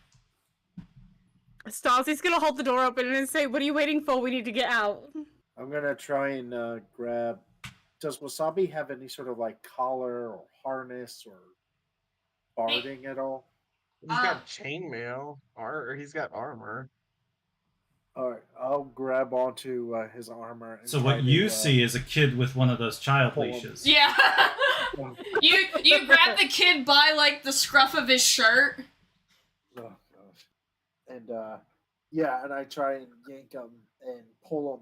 Stasi's gonna hold the door open and say, "What are you waiting for? We need to get out." I'm gonna try and grab. Does Wasabi have any sort of like collar or harness or barding at all? He's got chainmail, or he's got armor. All right, I'll grab onto his armor. And So try what to, you see is a kid with one of those child pull him. leashes. Yeah. you grab the kid by like the scruff of his shirt. Oh gosh. And yeah, and I try and yank him and pull him.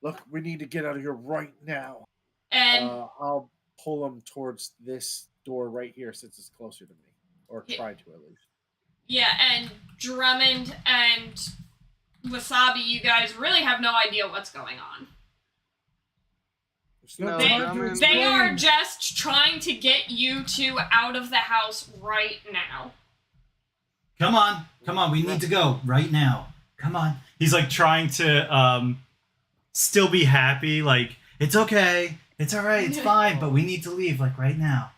Look, we need to get out of here right now. And I'll pull him towards this door right here since it's closer to me, or Yeah. try to at least. yeah, and Drummond and Wasabi, you guys really have no idea what's going on. There's no No, They, time to Drummond- they are explain. just trying to get you two out of the house right now. Come on, we need to go right now. Come on. He's like trying to still be happy, like, it's okay, it's alright, it's fine, but we need to leave, like, right now.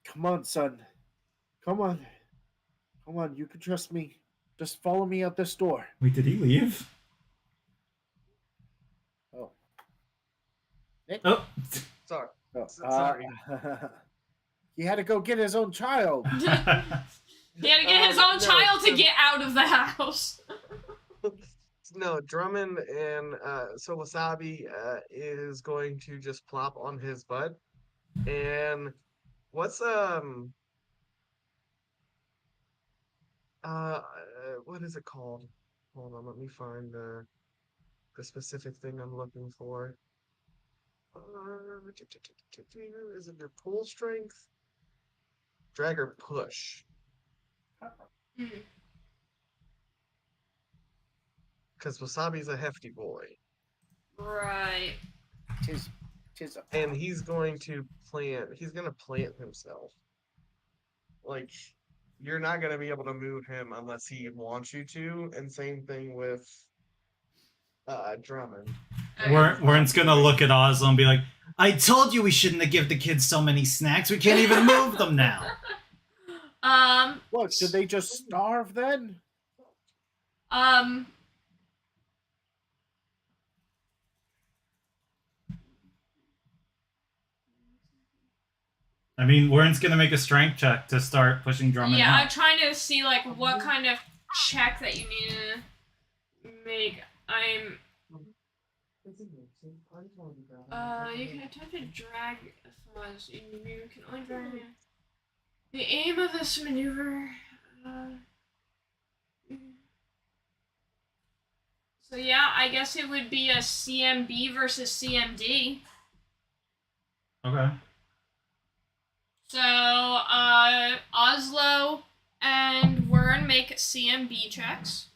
Come on, son. Come on. Come on, you can trust me. Just follow me out this door. Wait, did he leave? Oh. Oh. Sorry. Oh, Sorry. he had to go get his own child. He had to get his own No, child to so- get out of the house. No, Drummond and so Wasabi is going to just plop on his butt. And what's what is it called? Hold on, let me find the specific thing I'm looking for. Is it your pull strength? Drag or push? Because Wasabi's a hefty boy. Right. Tis a And he's going to plant himself. Like, you're not gonna be able to move him unless he wants you to, and same thing with Drummond. Warren's gonna look at Oslo and be like, I told you we shouldn't have given the kids so many snacks, we can't even move them now. What, did they just starve then? I mean, Warren's gonna make a strength check to start pushing Drummond yeah, I'm out. trying to see like what kind of check that you need to make. You can attempt to drag funds. You can only drag. The aim of this maneuver. So yeah, I guess it would be a CMB versus CMD. Okay. So, Oslo and Wern make CMB checks.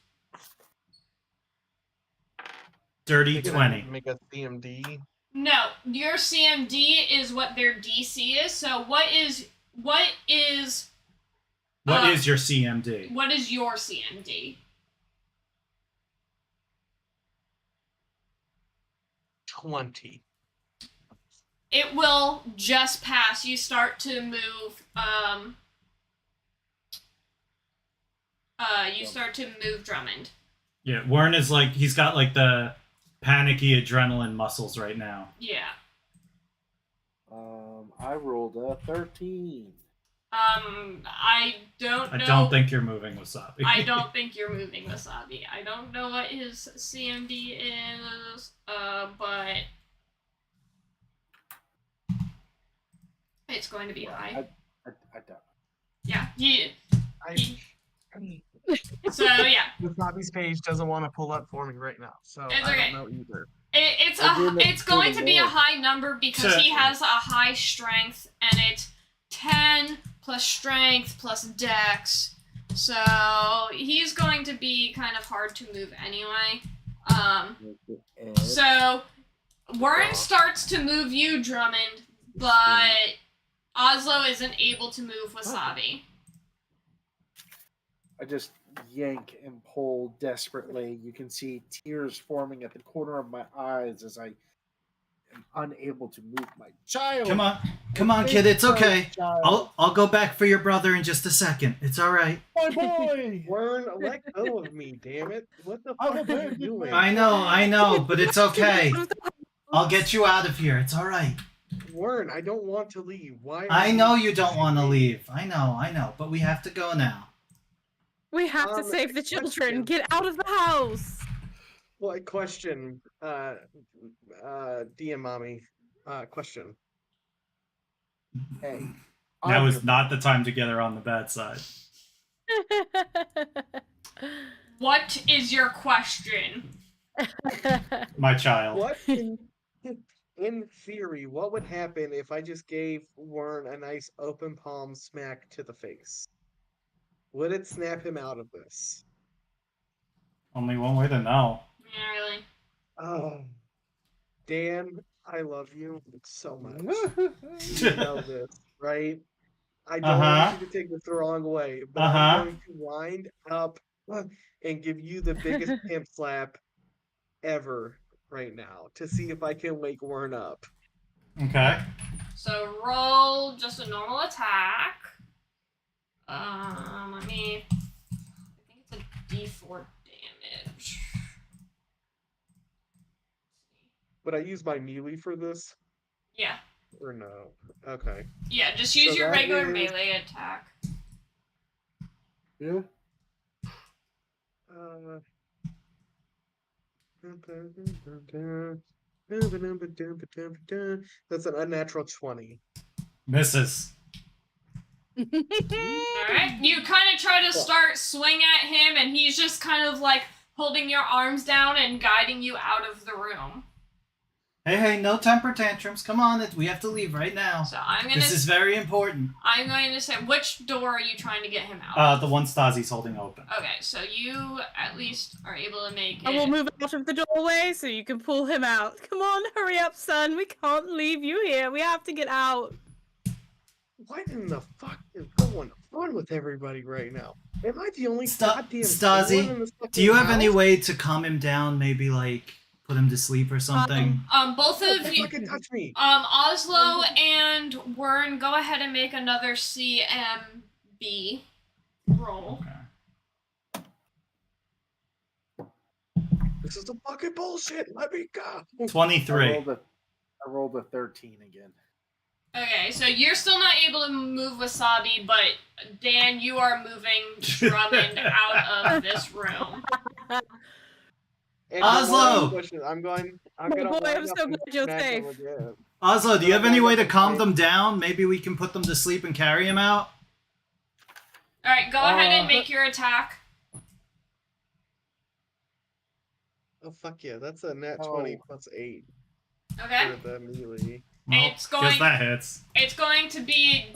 Dirty 20. Make a CMD. No, your CMD is what their DC is. So, what is What is your CMD? what is your CMD? 20. It will just pass. You start to move. You start to move Drummond. Yeah, Warren is like, he's got like the panicky adrenaline muscles right now. Yeah. I rolled a 13. I don't know. I don't think you're moving Wasabi. I don't think you're moving Wasabi. I don't know what his CMD is, but it's going to be high. I don't. Yeah. I So yeah, Wasabi's page doesn't want to pull up for me right now, so It's I okay. don't know either. it's going to be a high number because So- he has a high strength, and it's 10 plus strength plus dex. So he's going to be kind of hard to move anyway. So Warren starts to move you, Drummond, but Oslo isn't able to move Wasabi. I just yank and pull desperately. You can see tears forming at the corner of my eyes as I am unable to move my child. Come on, kid. It's okay. I'll go back for your brother in just a second. It's all right. My boy. Wern, let go of me, damn it! What the I'm fuck a are you baby doing? I know, but it's okay. I'll get you out of here. It's all right. Wern, I don't want to leave. Why? I know you don't want to leave. I know, but we have to go now. We have to save the children. question. Get out of the house. What question? DM mommy. Question. Hey. Now is not the time to get her on the bad side. What is your question? My child. What in theory, what would happen if I just gave Wern a nice open palm smack to the face? Would it snap him out of this? Only one way to know. Yeah, really. Oh, Dan, I love you so much. Uh-huh. You know this, right? I don't Uh-huh. want you to take this the wrong way, but Uh-huh. I'm going to wind up and give you the biggest pimp slap ever right now to see if I can wake Warren up. Okay. So roll just a normal attack. Let me. I think it's a D4 damage. Would I use my melee for this? Yeah. Or no? Okay. Yeah, just use So your that regular is- melee attack. Yeah. That's an unnatural 20. Misses. Alright. You kind of try to start swing at him, and he's just kind of like holding your arms down and guiding you out of the room. Hey, no temper tantrums. Come on, we have to leave right now. So I'm This is very important. going to say, which door are you trying to get him out? The one Stazi's holding open. Okay, so you at least are able to make it. I will move out of the doorway so you can pull him out. Come on, hurry up, son. We can't leave you here. We have to get out. What in the fuck is going on with everybody right now? Am I the only goddamn Stasi, one in this fucking Do you have any house? way to calm him down? Maybe like put him to sleep or something? Both of Don't you, fucking touch me. Oslo and Wern, go ahead and make another CMB roll. Okay. This is the fucking bullshit. Let me go. 23. I rolled a 13 again. Okay, so you're still not able to move Wasabi, but Dan, you are moving Drummond out of this room. And Oslo! I'm gonna. Oh boy, wind I'm up so and glad you're smack him safe. again. Oslo, do you have any way to calm Okay. them down? Maybe we can put them to sleep and carry him out? Alright, go ahead and make your attack. Oh fuck yeah, that's a nat Oh. 20 plus 8 Okay? for the melee. Well, It's going- guess that hits. It's going to be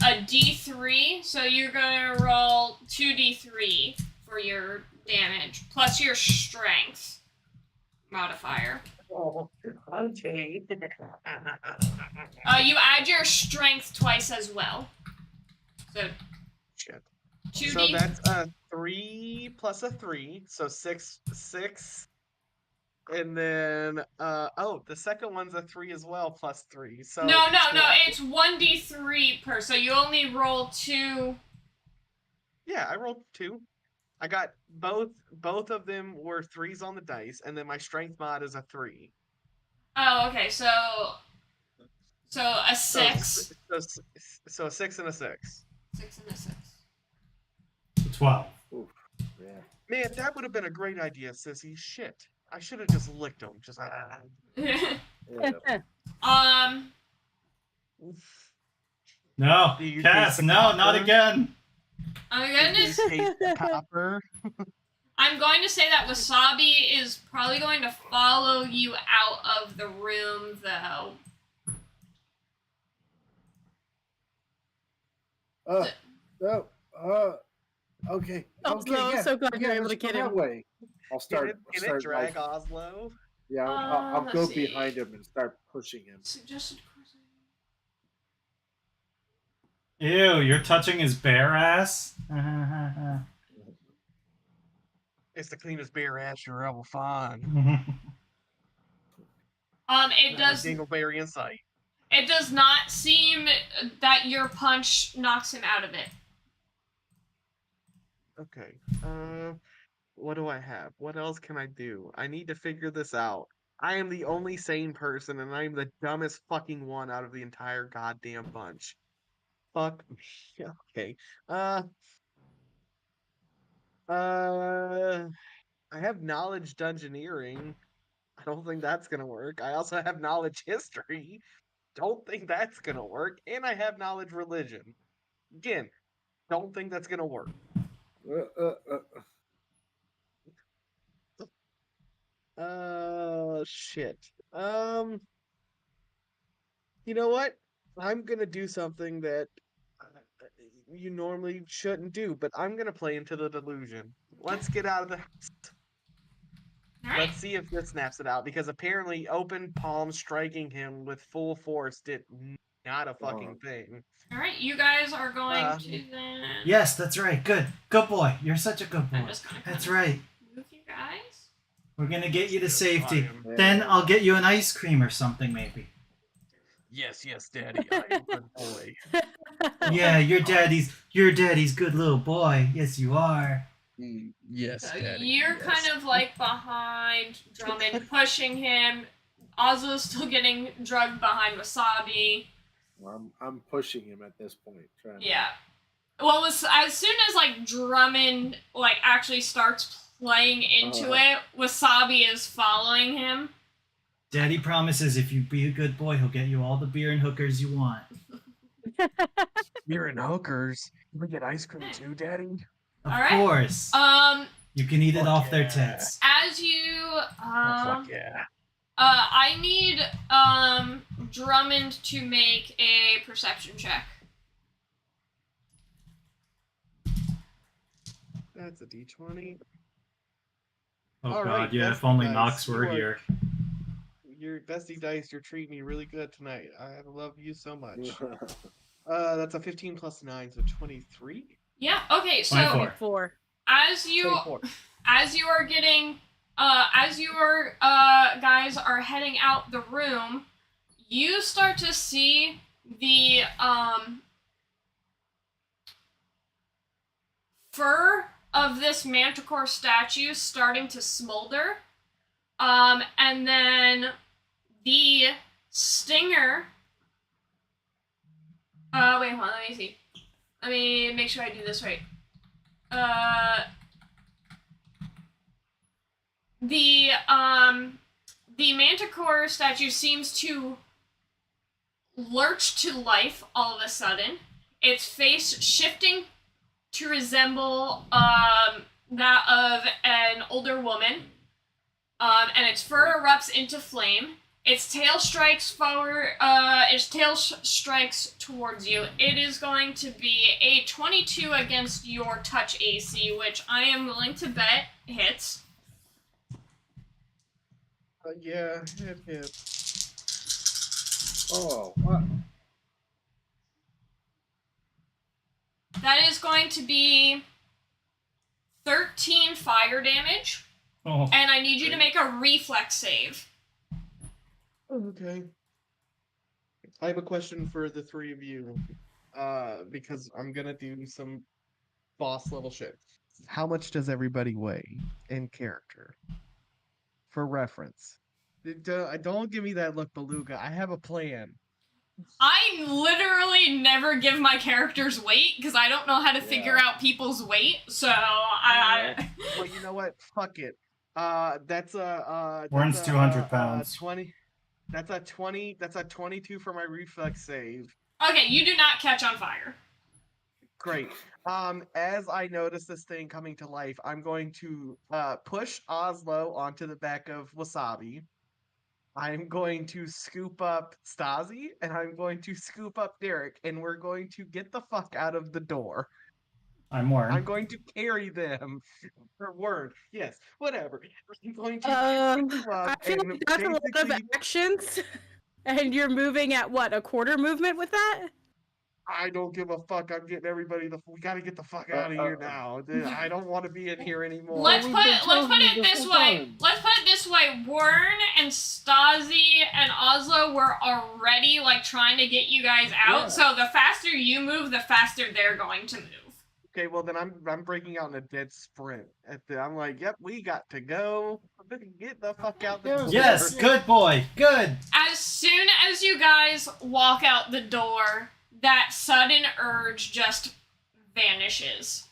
a D3, so you're going to roll 2D3 for your damage, plus your strength modifier. Oh, okay. You add your strength twice as well. So Shit. 2D. So that's a 3 plus a 3, so 6, and then the second one's a 3 as well plus 3. So No, it's 1D3 per. So you only roll 2. Yeah, I rolled 2. I got both of them were 3s on the dice, and then my strength mod is a 3. Oh, okay. So a 6. So a 6 and a 6. 6 and a 6. 12. Oof. Yeah. Man, that would have been a great idea, sissy. Shit. I should have just licked him. Just Yeah. No, Do you Cass, taste the no, not copper? again. I'm gonna Taste the copper. I'm going to say that Wasabi is probably going to follow you out of the room, though. Okay. Oslo, Okay, yeah. so glad you're Yeah, able to let's go get that him. way. I'll start. Can start it drag like, Oslo? yeah, I'll let's go see. behind him and start pushing him. Suggested course. Ew, you're touching his bare ass? It's the cleanest beer ass you'll ever find. It does. Dingleberry in sight. It does not seem that your punch knocks him out of it. Okay. What do I have? What else can I do? I need to figure this out. I am the only sane person, and I am the dumbest fucking one out of the entire goddamn bunch. Fuck me. Okay. I have knowledge dungeoneering. I don't think that's gonna work. I also have knowledge history. Don't think that's gonna work. And I have knowledge religion. Again, don't think that's gonna work. Shit. You know what? I'm gonna do something that you normally shouldn't do, but I'm gonna play into the delusion. Let's get out of the All right. Let's see if this snaps it out, because apparently open palm striking him with full force did not a fucking thing. All right. You guys are going to then. Yes, that's right. Good. Good boy. You're such a good I'm boy. just gonna That's kinda right. move you guys. We're gonna get you to safety. I am- Then I'll get you an ice cream or something, maybe. Yes, Daddy, I am a good boy. Yeah, your daddy's good little boy. Yes, you are. Yes, So Daddy. you're yes. kind of like behind Drummond, pushing him. Ozzo's still getting drugged behind Wasabi. I'm pushing him at this point. Trying to- Yeah. Well, as soon as like Drummond like actually starts playing into it, Wasabi is following him. Daddy promises if you be a good boy, he'll get you all the beer and hookers you want. You're in hookers. We get ice cream too, Daddy. Of All right. course. You can eat it Fuck off their yeah. tits. As you Fuck yeah. I need Drummond to make a perception check. That's a D20. Oh All god, right, yeah, that's if only nice. Knox were You are- here. Your bestie dice, you're treating me really good tonight. I love you so much. That's a 15 plus 9, so 23. Yeah. Okay. So 24. 4. as you 24. as you are getting as your guys are heading out the room, you start to see the fur of this manticore statue starting to smolder, and then the stinger. Wait, hold on, let me see. Let me make sure I do this right. The manticore statue seems to lurch to life all of a sudden. Its face shifting to resemble that of an older woman, and its fur erupts into flame. Its tail strikes forward. Strikes towards you. It is going to be a 22 against your touch AC, which I am willing to bet hits. Yeah, it hits. Oh, what? That is going to be 13 fire damage, Oh. and I need you to make a reflex save. Okay. I have a question for the three of you, because I'm gonna do some boss level shit. How much does everybody weigh in character? For reference. Don't give me that look, Beluga. I have a plan. I literally never give my characters weight because I don't know how to figure out people's weight. So Well, you know what? Fuck it. That's a Warren's that's a, 200 pounds. 20. That's a 20. That's a 22 for my reflex save. Okay, you do not catch on fire. Great. As I notice this thing coming to life, I'm going to push Oslo onto the back of Wasabi. I'm going to scoop up Stasi, and I'm going to scoop up Derek, and we're going to get the fuck out of the door. I'm Warren. I'm going to carry them. Or word. Yes, whatever. I'm going to pick them I up feel and like that's a lot of basically- actions, and you're moving at what, a quarter movement with that? I don't give a fuck. I'm getting everybody we gotta get the fuck out of here now. I don't want to be in here anymore. Let's we've put been it telling you this this whole way. time. Let's put it this way. Warren and Stasi and Oslo were already like trying to get you guys out. Yeah. So the faster you move, the faster they're going to move. Okay, well then I'm breaking out in a dead sprint. I'm like, yep, we got to go. Get the fuck out the Yes. door. Yes, good boy. Good. As soon as you guys walk out the door, that sudden urge just vanishes.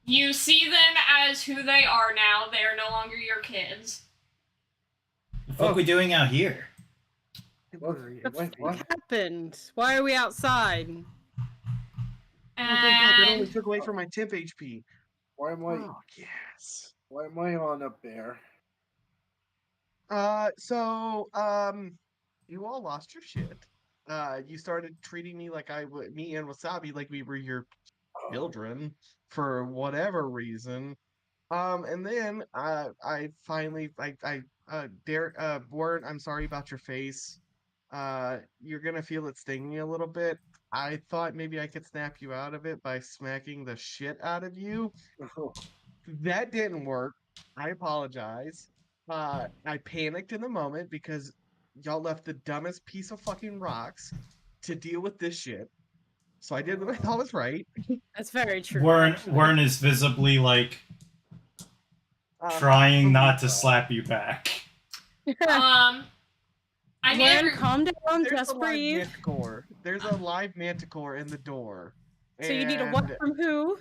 You see them as who they are now. They are no longer your kids. The fuck we doing out here? What? What happened? Why are we outside? Oh, thank God, that only And took away from my temp HP. Why am I? Oh, yes. Why am I on up there? You all lost your shit. You started treating me like me and Wasabi like we were your children for whatever reason. And then I finally Derek Ward, I'm sorry about your face. You're gonna feel it stinging a little bit. I thought maybe I could snap you out of it by smacking the shit out of you. That didn't work. I apologize. I panicked in the moment because y'all left the dumbest piece of fucking rocks to deal with this shit. So I did what I thought was right. That's very true. Wern actually. is visibly like Uh, trying not to uh, slap you back. I need Lauren, every- calm down. There's Just a live breathe. manticore. There's a live manticore in the door. So you need a what And from who?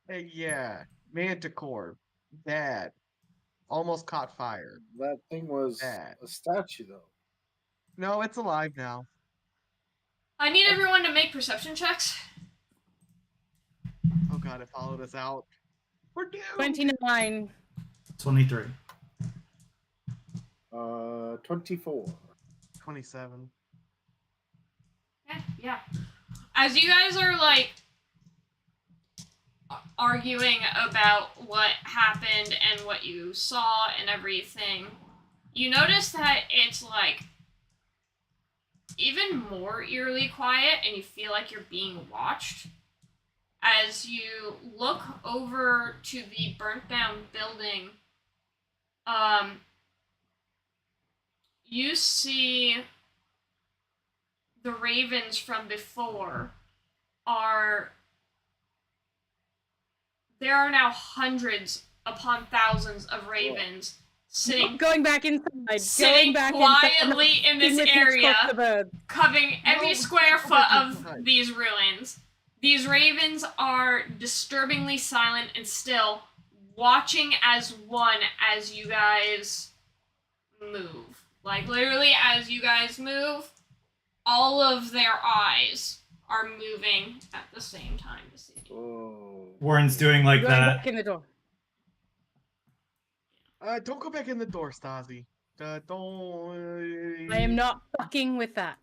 yeah, manticore. Bad. Almost caught fire. That thing was Bad. a statue, though. No, it's alive now. I need everyone to make perception checks. Oh god, it followed us out. We're doomed. 29. 23. 24. 27. Yeah. As you guys are like arguing about what happened and what you saw and everything, you notice that it's like even more eerily quiet and you feel like you're being watched. As you look over to the burnt down building, you see the ravens from before there are now hundreds upon thousands of ravens sitting Going back inside. sitting Going back quietly in this area, area. covering every No, square go foot back of inside. these ruins. These ravens are disturbingly silent and still, watching as one as you guys move. Like, literally, as you guys move, all of their eyes are moving at the same time to see you. Oh. Warren's doing like Going that. back in the door. Don't go back in the door, Stasi. Don't. I am not fucking with that.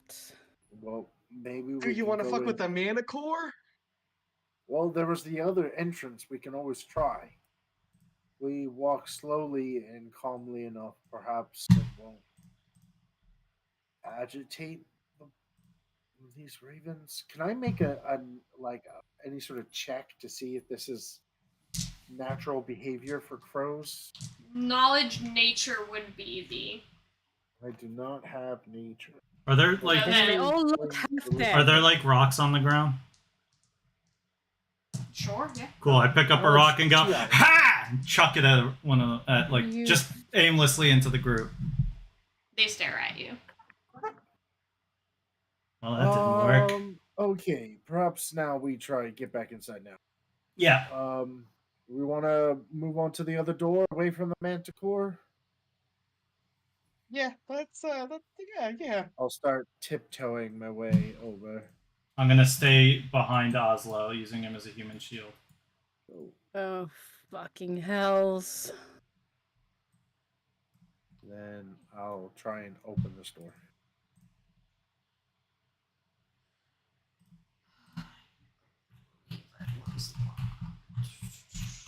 Well, maybe we Do you can want to go fuck with the in- manicore? Well, there was the other entrance. We can always try. We walk slowly and calmly enough. Perhaps it won't agitate these ravens. Can I make any sort of check to see if this is natural behavior for crows? Knowledge nature would be the. I do not have nature. Are there like Yeah, And they then- all look half dead. are there like rocks on the ground? Sure, yeah. Cool. I pick up a Oh, rock and go yeah. ha and chuck it at You- just aimlessly into the group. They stare at you. Well, that didn't work. Okay, perhaps now we try to get back inside now. Yeah. We want to move on to the other door away from the manticore. Yeah, yeah. I'll start tiptoeing my way over. I'm gonna stay behind Oslo, using him as a human shield. Oh, fucking hells. Then I'll try and open this door.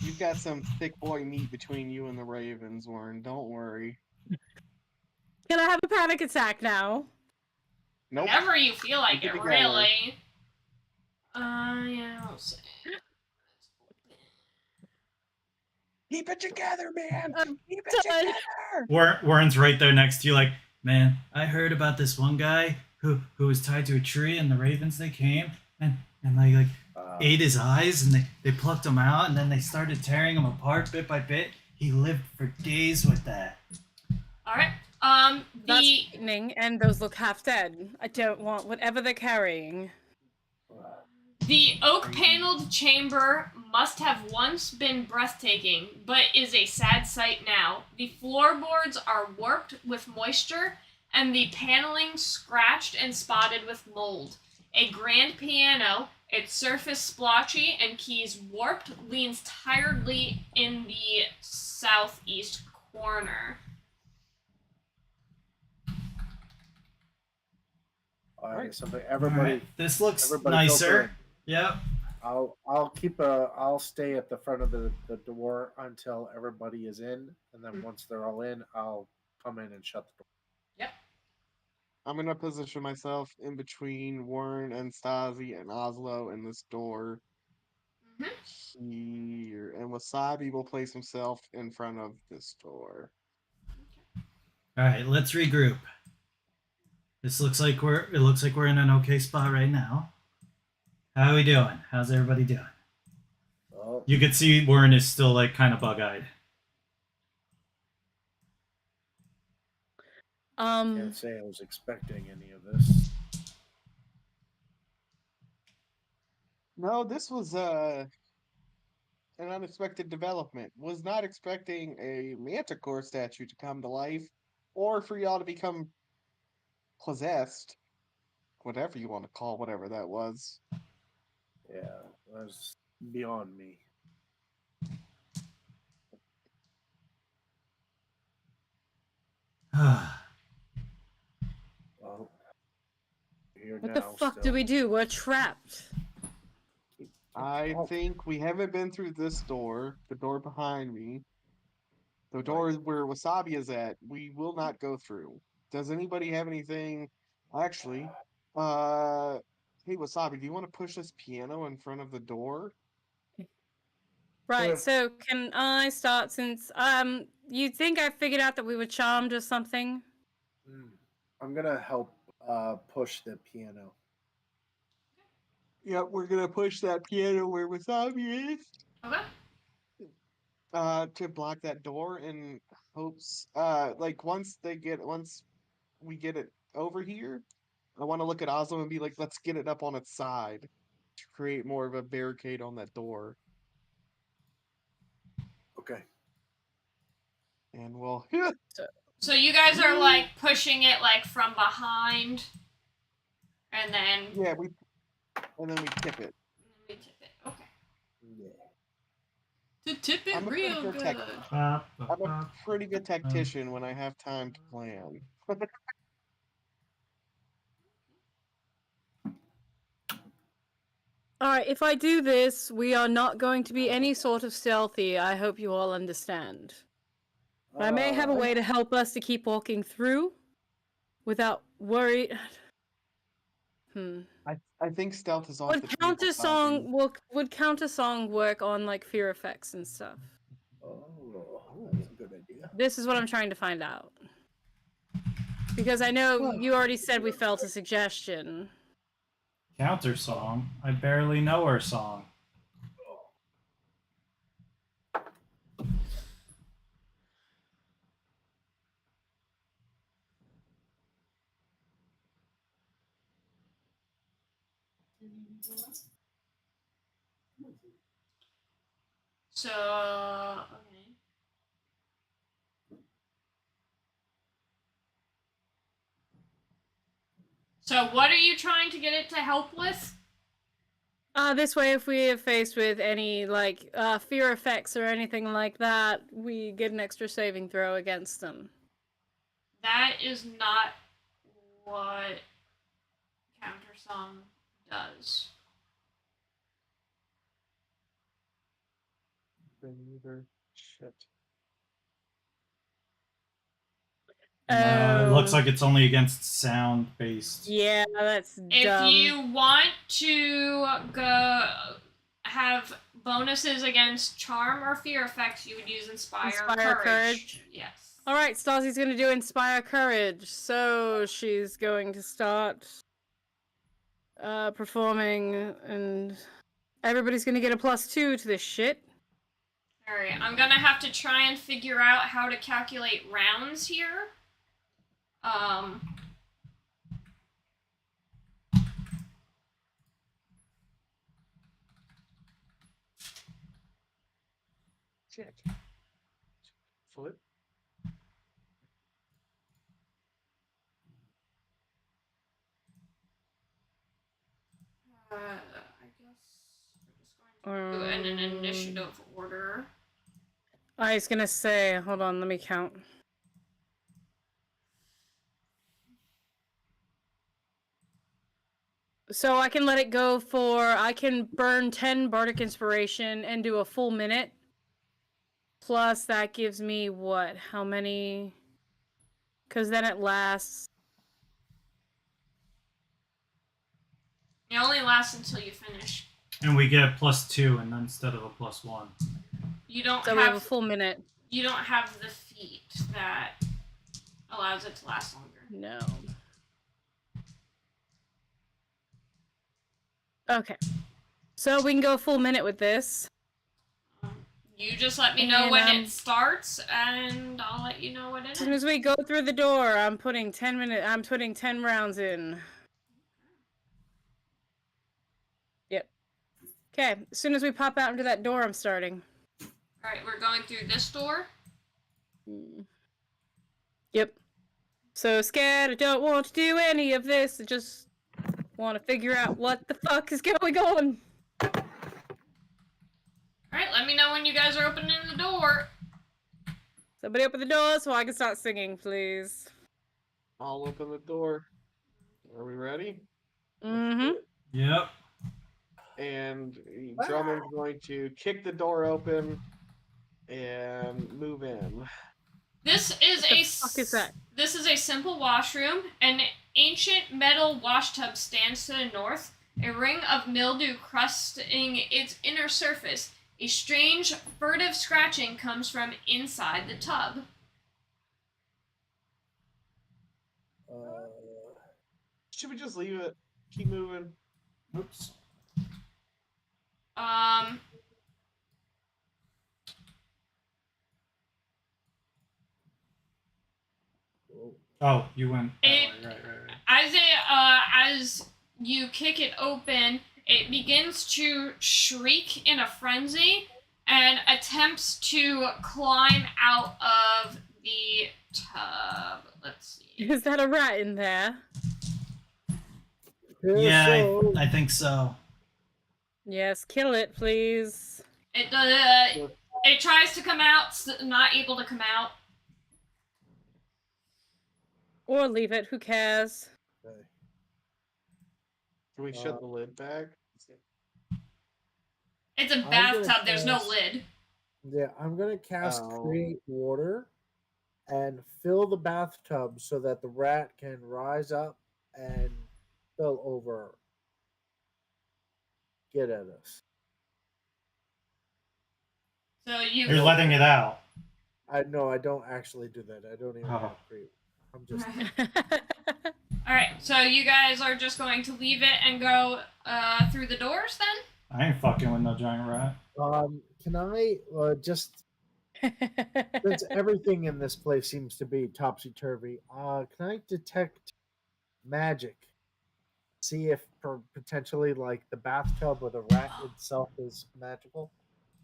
You've got some thick boy meat between you and the ravens, Warren. Don't worry. Can I have a panic attack now? Nope. Whenever you feel like Keep it, it together. really. Yeah, I'll say. Keep it together, man. I'm Keep it done. together. Warren's right there next to you, like, man, I heard about this one guy who was tied to a tree, and the ravens they came and like ate his eyes, and they plucked him out, and then they started tearing him apart bit by bit. He lived for days with that. All right. That's The frightening, and those look half dead. I don't want whatever they're carrying. oak paneled chamber must have once been breathtaking, but is a sad sight now. The floorboards are warped with moisture, and the paneling scratched and spotted with mold. A grand piano, its surface splotchy and keys warped, leans tiredly in the southeast corner. All right, Alright. something. Everybody, Alright, this looks everybody nicer. filter Yep. I'll stay at the front of the door until everybody is in, and then once they're all in, I'll come in and shut the door. Yep. I'm gonna position myself in between Warren and Stasi and Oslo in this door here, and Wasabi will place himself in front of this door. All right, let's regroup. It looks like we're in an okay spot right now. How are we doing? How's everybody doing? Oh, You can see Warren is still like kind of bug-eyed. can't say I was expecting any of this. No, this was an unexpected development. Was not expecting a Manticore statue to come to life, or for y'all to become possessed, whatever you want to call whatever that was. Yeah, that's beyond me. Well, here What now. the fuck still. do we do? We're trapped. I think we haven't been through this door, the door behind me, the door where Wasabi is at. We will not go through. Does anybody have anything? Actually, hey Wasabi, do you want to push this piano in front of the door? Right, so can I start since you think I figured out that we were charmed or something? I'm gonna help push the piano. Yep, we're gonna push that piano where Wasabi is. Okay. To block that door in hopes like once we get it over here, I want to look at Oslo and be like, let's get it up on its side to create more of a barricade on that door. Okay. And we'll So you guys are like pushing it like from behind, and then yeah, and then we tip it. we tip it. Okay. Yeah. To tip it I'm a real pretty good. I'm a pretty good tactician when I have time to plan. Alright, if I do this, we are not going to be any sort of stealthy. I hope you all understand. I may have a way to help us to keep walking through without worry. I think stealth is off Would the table. would counter song work on like fear effects and stuff? Oh, that's a good idea. This is what I'm trying to find out. Because I know you already said we felt a suggestion. Counter song? I barely know her song. So okay. So what are you trying to get it to help with? This way, if we are faced with any like fear effects or anything like that, we get an extra saving throw against them. That is not what countersong does. Shit. No, it looks like it's only against sound based. Yeah, that's If dumb. you want to go have bonuses against charm or fear effects, you would use Inspire Courage. Yes. Alright, Stasi's gonna do Inspire Courage. So she's going to start performing, and everybody's gonna get a +2 to this shit. Alright, I'm gonna have to try and figure out how to calculate rounds here. Shit. Flip. I guess we're just going to do it in an initiative order. I was gonna say, hold on, let me count. So I can let it go for, I can burn 10 Bardic Inspiration and do a full minute. Plus that gives me what? How many? Because then it lasts. It only lasts until you finish. And we get +2 and instead of a +1. You don't So we have a full minute. You don't have the feat that allows it to last longer. No. Okay. So we can go a full minute with this. You just let me know And, when it starts, and I'll let you know when it As soon ends. as we go through the door, I'm putting 10 rounds in. Yep. Okay. As soon as we pop out into that door, I'm starting. Alright, we're going through this door. Yep. So scared, I don't want to do any of this. I just want to figure out what the fuck is going on. Alright, let me know when you guys are opening the door. Somebody open the door so I can start singing, please. I'll open the door. Are we ready? Mm-hmm. Yep. And Drummond's going to kick the door open and move in. This is What the fuck is that? This is a simple washroom. An ancient metal wash tub stands to the north, a ring of mildew crusting its inner surface. A strange, furtive scratching comes from inside the tub. Should we just leave it? Keep moving. Oops. Oh, you went that way. Right. As you kick it open, it begins to shriek in a frenzy and attempts to climb out of the tub. Let's see. Is that a rat in there? Yeah, I think so. Yes, kill it, please. It tries to come out, not able to come out. Or leave it, who cares? Okay. Can we shut the lid back? It's a I'm bathtub, gonna there's no cast- lid. Yeah, I'm gonna cast Oh. create water and fill the bathtub so that the rat can rise up and spill over. Get at us. So You're letting it out. I don't actually do that. I don't even Oh. have create. I'm just Alright, so you guys are just going to leave it and go through the doors then? I ain't fucking with no giant rat. can I just since everything in this place seems to be topsy-turvy, can I detect magic? See if potentially like the bathtub or the rat itself is magical?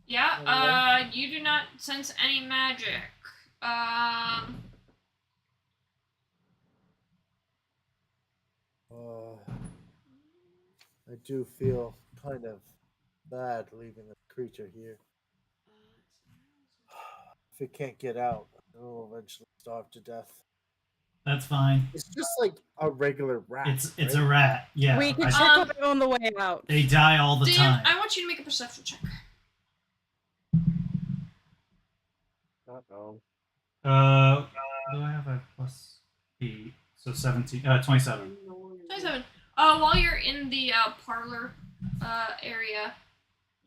Yeah, you do not sense any magic. I do feel kind of bad leaving a creature here. If it can't get out, it'll eventually starve to death. That's fine. It's just like a regular rat. It's a rat. Yeah. We can I- check on it on the way out. they die all the Dan, time. I want you to make a perception check. Uh-oh. Do I have a +8? So 17. 27. 27. While you're in the parlor area,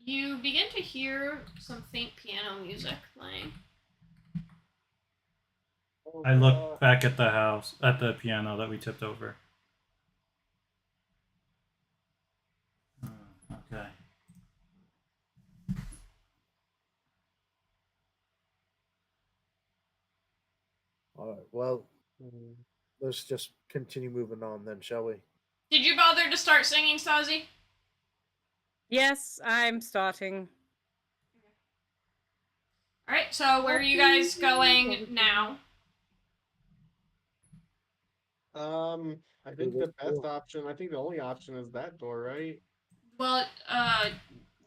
you begin to hear some faint piano music playing. I look back at the house, at the piano that we tipped over. Okay. All right. Well, let's just continue moving on then, shall we? Did you bother to start singing, Stasi? Yes, I'm starting. Alright, so where are you guys going now? I think the best option, I think the only option is that door, right? Well,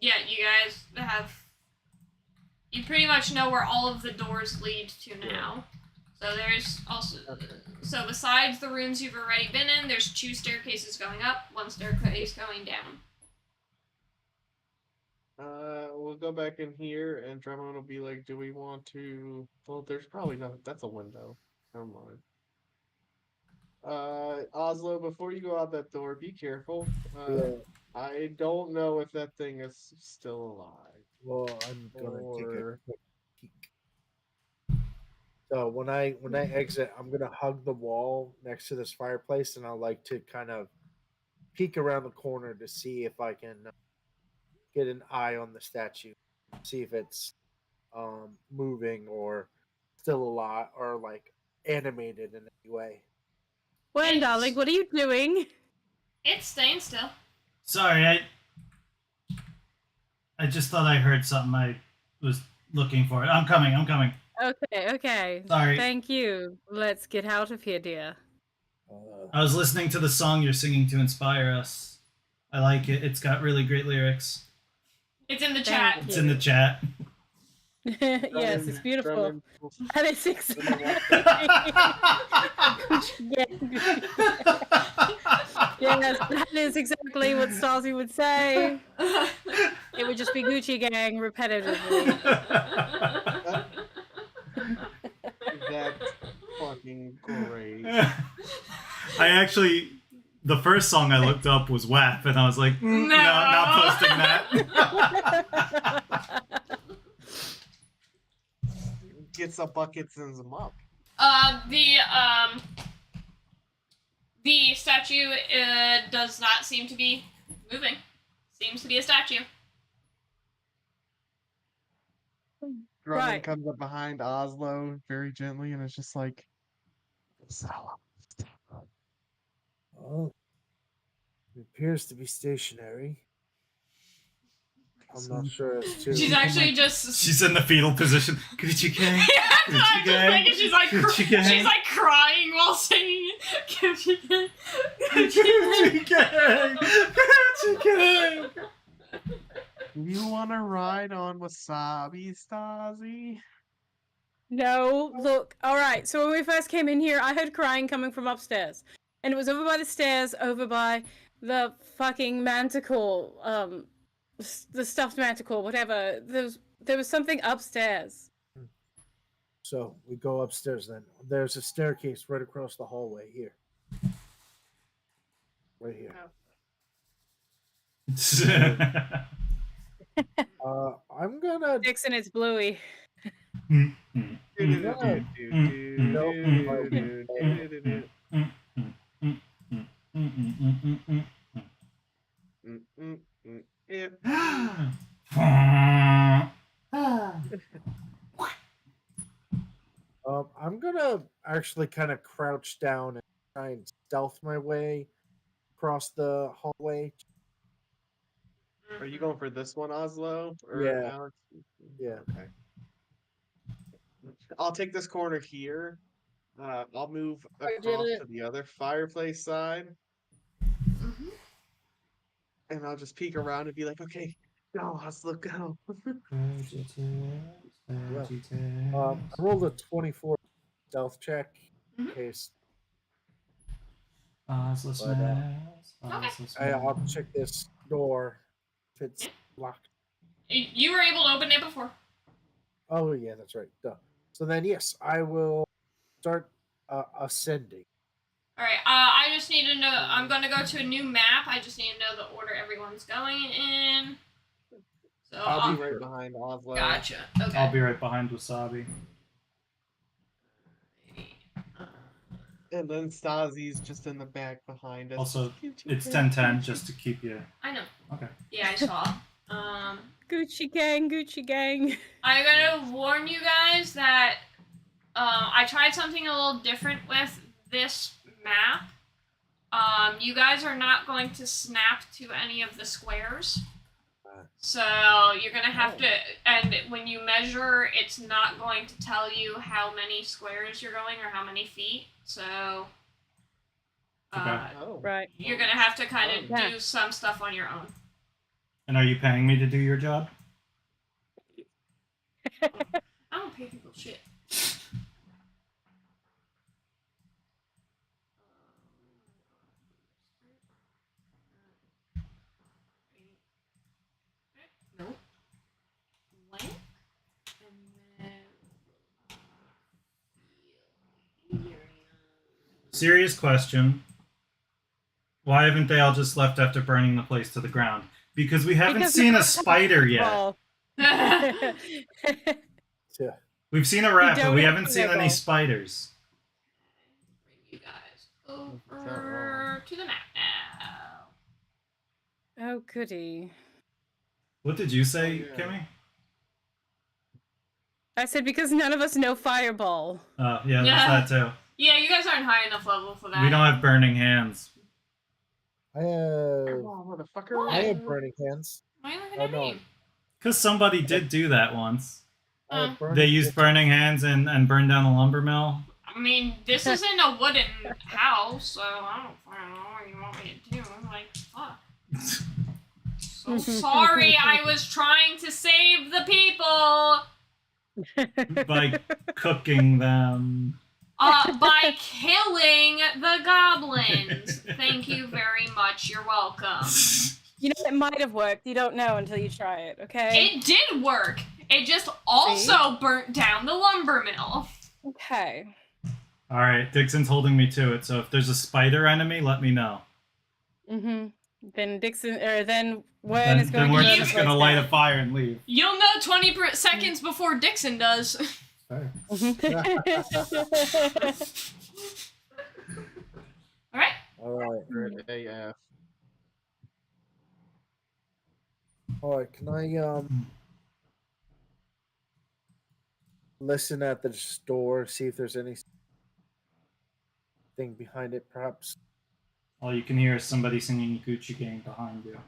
yeah, you guys have... You pretty much know where all of the doors lead to now. So there's also, so besides the rooms you've already been in, there's 2 staircases going up, 1 staircase going down. We'll go back in here, and Drummond will be like, "Do we want to?" Well, there's probably not. That's a window. Never mind. Oslo, before you go out that door, be careful. Yeah. I don't know if that thing is still alive. Well, I'm gonna take a Or quick peek. So when I exit, I'm gonna hug the wall next to this fireplace, and I'll like to kind of peek around the corner to see if I can get an eye on the statue, see if it's moving or still alive or like animated in any way. Gwen, darling, what are you doing? It's staying still. Sorry, I just thought I heard something. I was looking for it. I'm coming. Okay. Sorry. Thank you. Let's get out of here, dear. I was listening to the song you're singing to inspire us. I like it. It's got really great lyrics. It's in the Thank chat. It's in the chat. Yes, it's beautiful. Drummond, That is exactly. Yes, that is exactly what Stasy would say. It would just be Gucci Gang repetitively. That's fucking great. I actually, the first song I looked up was WAP, and I was like, no, not posting that. Get some buckets and some up. The statue does not seem to be moving. Seems to be a statue. Drummond Right. comes up behind Oslo very gently, and it's just like, Oh, it appears to be stationary. I'm not sure as to. She's actually just. She's in the fetal position. Gucci gang. Yeah, that's what I'm just thinking. She's like, Gucci gang. she's like crying while singing. Gucci gang. Gucci gang. Gucci gang. You want to ride on Wasabi, Stasi? No, look, alright, so when we first came in here, I heard crying coming from upstairs. And it was over by the stairs, over by the fucking manticore, the stuffed manticore, whatever. There was something upstairs. So we go upstairs then. There's a staircase right across the hallway here. Right here. I'm gonna. Dixon, it's Bluey. I'm gonna actually kind of crouch down and try and stealth my way across the hallway. Are you going for this one, Oslo? Or Yeah. Alex? Yeah. Okay. I'll take this corner here. I'll move across to the other fireplace side. Mhm. And I'll just peek around and be like, okay, go, Oslo, go. I rolled a 24 stealth check in Mhm. case. Okay. I'll check this door if it's locked. You were able to open it before. Oh yeah, that's right. Duh. So then, yes, I will start ascending. All right. I just need to know. I'm gonna go to a new map. I just need to know the order everyone's going in. So I'll be right behind Oslo. Gotcha. Okay. I'll be right behind Wasabi. And then Stasi's just in the back behind us. Also, it's 10-10 just to keep you. I know. Okay. Yeah, I saw. Gucci gang, Gucci gang. I'm gonna warn you guys that I tried something a little different with this map. You guys are not going to snap to any of the squares. So you're gonna have to, and when you measure, it's not going to tell you how many squares you're going or how many feet. So Oh. Right. you're gonna have to kind of Yeah. do some stuff on your own. And are you paying me to do your job? I don't pay people shit. Serious question. Why haven't they all just left after burning the place to the ground? Because we haven't Because seen none a of us have spider yet. fireball. Yeah. We've seen a rat, but don't we have haven't seen any fireball. spiders. Bring you guys over to the map now. Oh, goody. What did you say, Oh, yeah. Kimmy? I said because none of us know fireball. Oh, yeah, Yeah. that's that too. Yeah, you guys aren't high enough level for that. We don't have burning hands. I have Come on, motherfucker. What? I have burning hands. Why are you looking Oh, at no. me? Because somebody did do that once. I have burning They used burning hands and burned down a lumber mill. I mean, this isn't a wooden house, so I don't fucking know what you want me to do. I'm like, fuck. So sorry, I was trying to save the people By cooking them. by killing the goblins. Thank you very much. You're welcome. You know, it might have worked. You don't know until you try it, okay? It did work. It just also burnt down the lumber mill. Okay. Alright, Dixon's holding me to it, so if there's a spider enemy, let me know. Mm-hmm. Then Wen is Then going we're to just gonna light a fire and leave. You'll know 20 seconds before Dixon does. Hey. Alright. All right. AF. All right. Can I listen at the store, see if there's anything behind it, perhaps? All you can hear is somebody singing Gucci Gang behind you.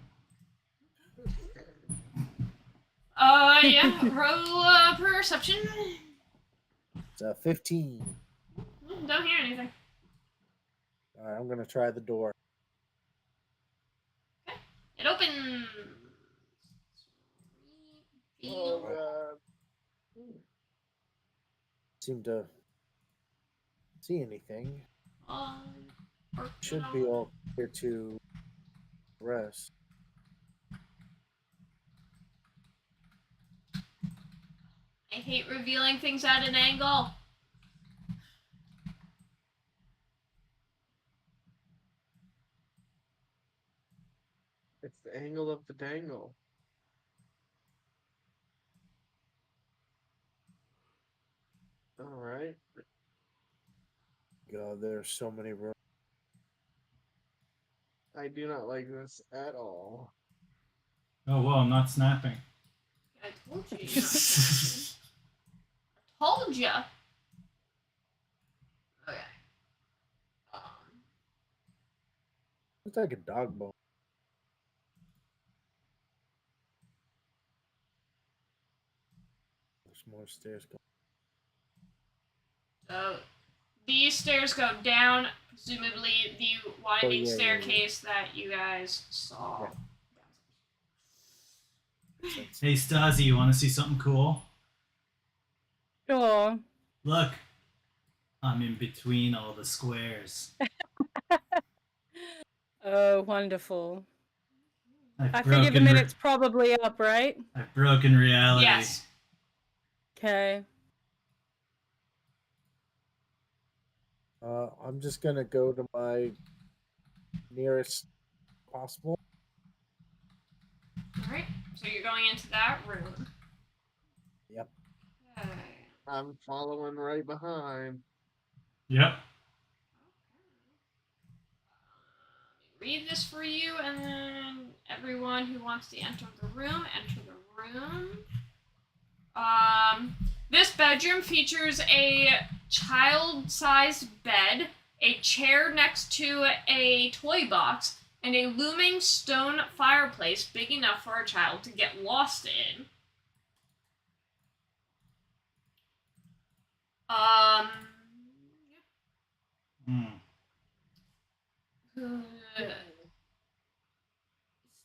Yeah. Roll perception. It's 15. Don't hear anything. All right. I'm gonna try the door. It opens. Oh, God. Seem to see anything. Or- Should be all clear to rest. I hate revealing things at an angle. It's the angle of the dangle. Alright. God, there's so many rooms. I do not like this at all. Oh, whoa, I'm not snapping. I told you. You're not supposed to. I told ya. Okay. It's like a dog bone. There's more stairs going. So these stairs go down, presumably the winding yeah. staircase that you guys saw. Hey, Stasi, you want to see something cool? Sure. Look, I'm in between all the squares. Oh, wonderful. I've I figure the broken minute's probably up, right? I've broken reality. Yes. Okay. I'm just gonna go to my nearest possible. Alright, so you're going into that room. Yep. Okay. I'm following right behind. Yep. Read this for you, and then everyone who wants to enter the room, enter the room. This bedroom features a child-sized bed, a chair next to a toy box, and a looming stone fireplace big enough for a child to get lost in.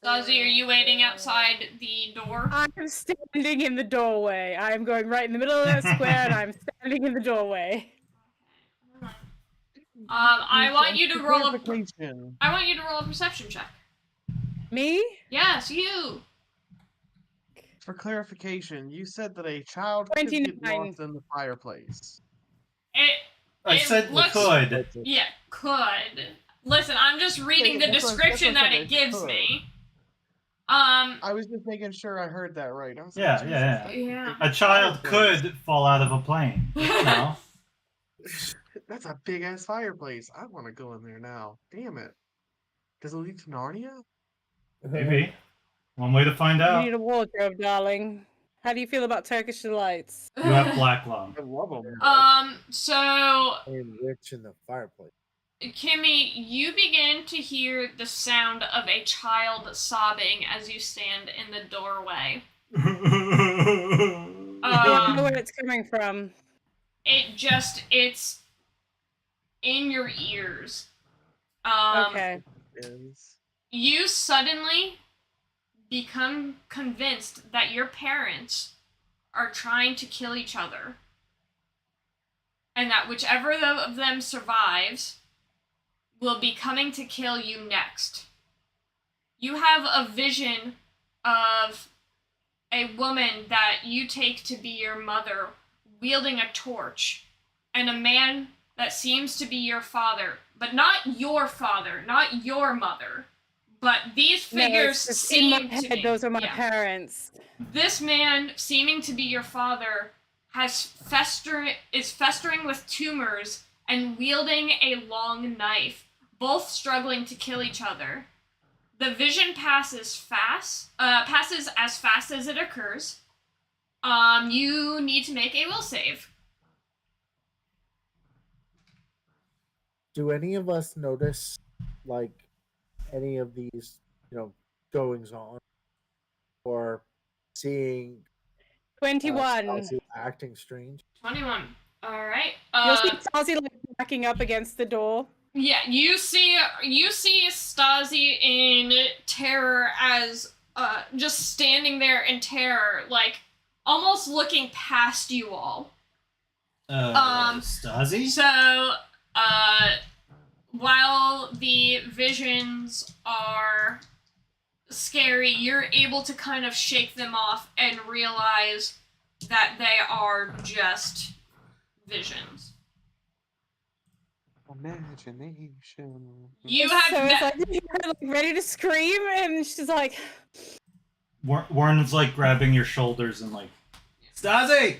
Stazzy, are you waiting outside the door? I'm standing in the doorway. I'm going right in the middle of that square, and I'm standing in the doorway. I want you to roll a. Clarification. I want you to roll a perception check. Me? Yes, you. For clarification, you said that a child could get 29. lost in the fireplace. It I said we looks- could. Yeah, could. Listen, I'm just reading the That's what- description that's what that I it gives could. me. I was just making sure I heard that right. I was Yeah, like, yeah, Jesus, yeah. that's Yeah. A child fireplace. could fall out of a plane. No. That's a big ass fireplace. I want to go in there now. Damn it. Does it lead to Narnia? Maybe. One way to find You out. need a wardrobe, darling. How do you feel about Turkish delights? You have black lung. I love them. So I'm rich in the fireplace. Kimmy, you begin to hear the sound of a child sobbing as you stand in the doorway. I don't know where it's coming from. It's in your ears. Okay. You suddenly become convinced that your parents are trying to kill each other. And that whichever of them survives will be coming to kill you next. You have a vision of a woman that you take to be your mother wielding a torch, and a man that seems to be your father, but not your father, not your mother. But these figures no, it's seem in my to head. be. Those are my Yeah. parents. This man, seeming to be your father, is festering with tumors and wielding a long knife, both struggling to kill each other. The vision passes as fast as it occurs. You need to make a will save. Do any of us notice, like, any of these, goings on, or seeing 21. Stassi acting strange? 21. All right. You'll see Stassi like backing up against the door. Yeah, you see Stasi in terror as just standing there in terror, like almost looking past you all. Stasi? So, while the visions are scary, you're able to kind of shake them off and realize that they are just visions. Imagination. You So have it's like, you're like ready to scream, and she's like, Warren's like grabbing your shoulders and like, Stasi!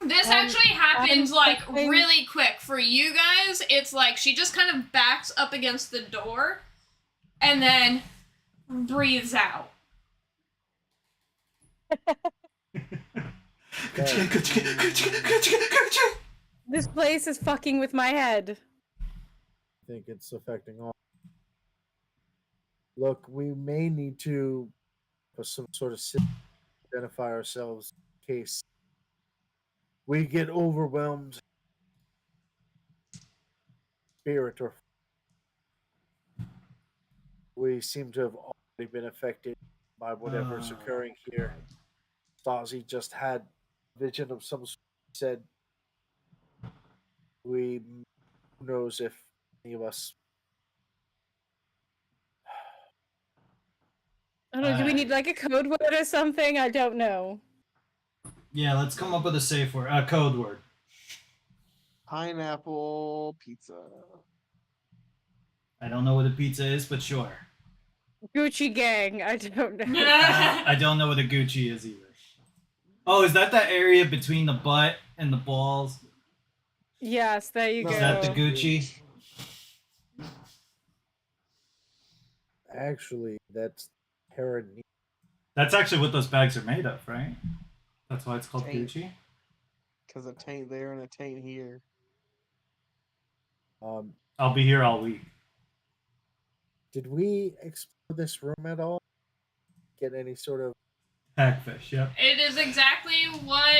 This actually happens like something- really quick for you guys. It's like she just kind of backs up against the door and then breathes out. this place is fucking with my head. I think it's affecting all. Look, we may need to put some sort of system to identify ourselves in case we get overwhelmed. Spirit, or we seem to have already been affected by whatever's occurring here. Stasi just had a vision of some sort. Said, who knows if any of us. I don't know, do we need like a code word or something? I don't know. Yeah, let's come up with a code word. Pineapple pizza. I don't know what a pizza is, but sure. Gucci gang, I don't know. I don't know what a Gucci is either. Oh, is that area between the butt and the balls? Yes, there you No. go. Is that the Gucci? Actually, that's heron. That's actually what those bags are made of, right? That's why it's called Taint. Gucci? Because it taint there and it taint here. I'll be here all week. Did we explore this room at all? Get any sort of Hagfish, yep. It is exactly what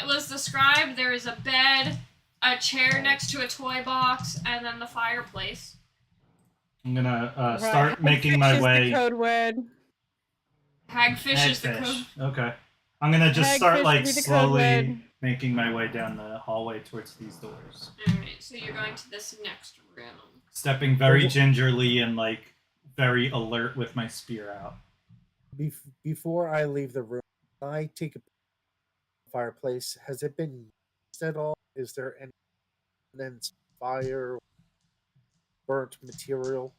it was described. There is a bed, a chair next to a toy box, and then the fireplace. I'm gonna Right, start making hagfish my is the way. code word. Hagfish is the code. Hagfish. Okay. I'm gonna just start Hagfish like would be the code slowly word. making my way down the hallway towards these doors. Alright, so you're going to this next room. Stepping very gingerly and like very alert with my spear out. before I leave the room? Can I take a fireplace? Has it been used at all? Is there any fire? burnt material?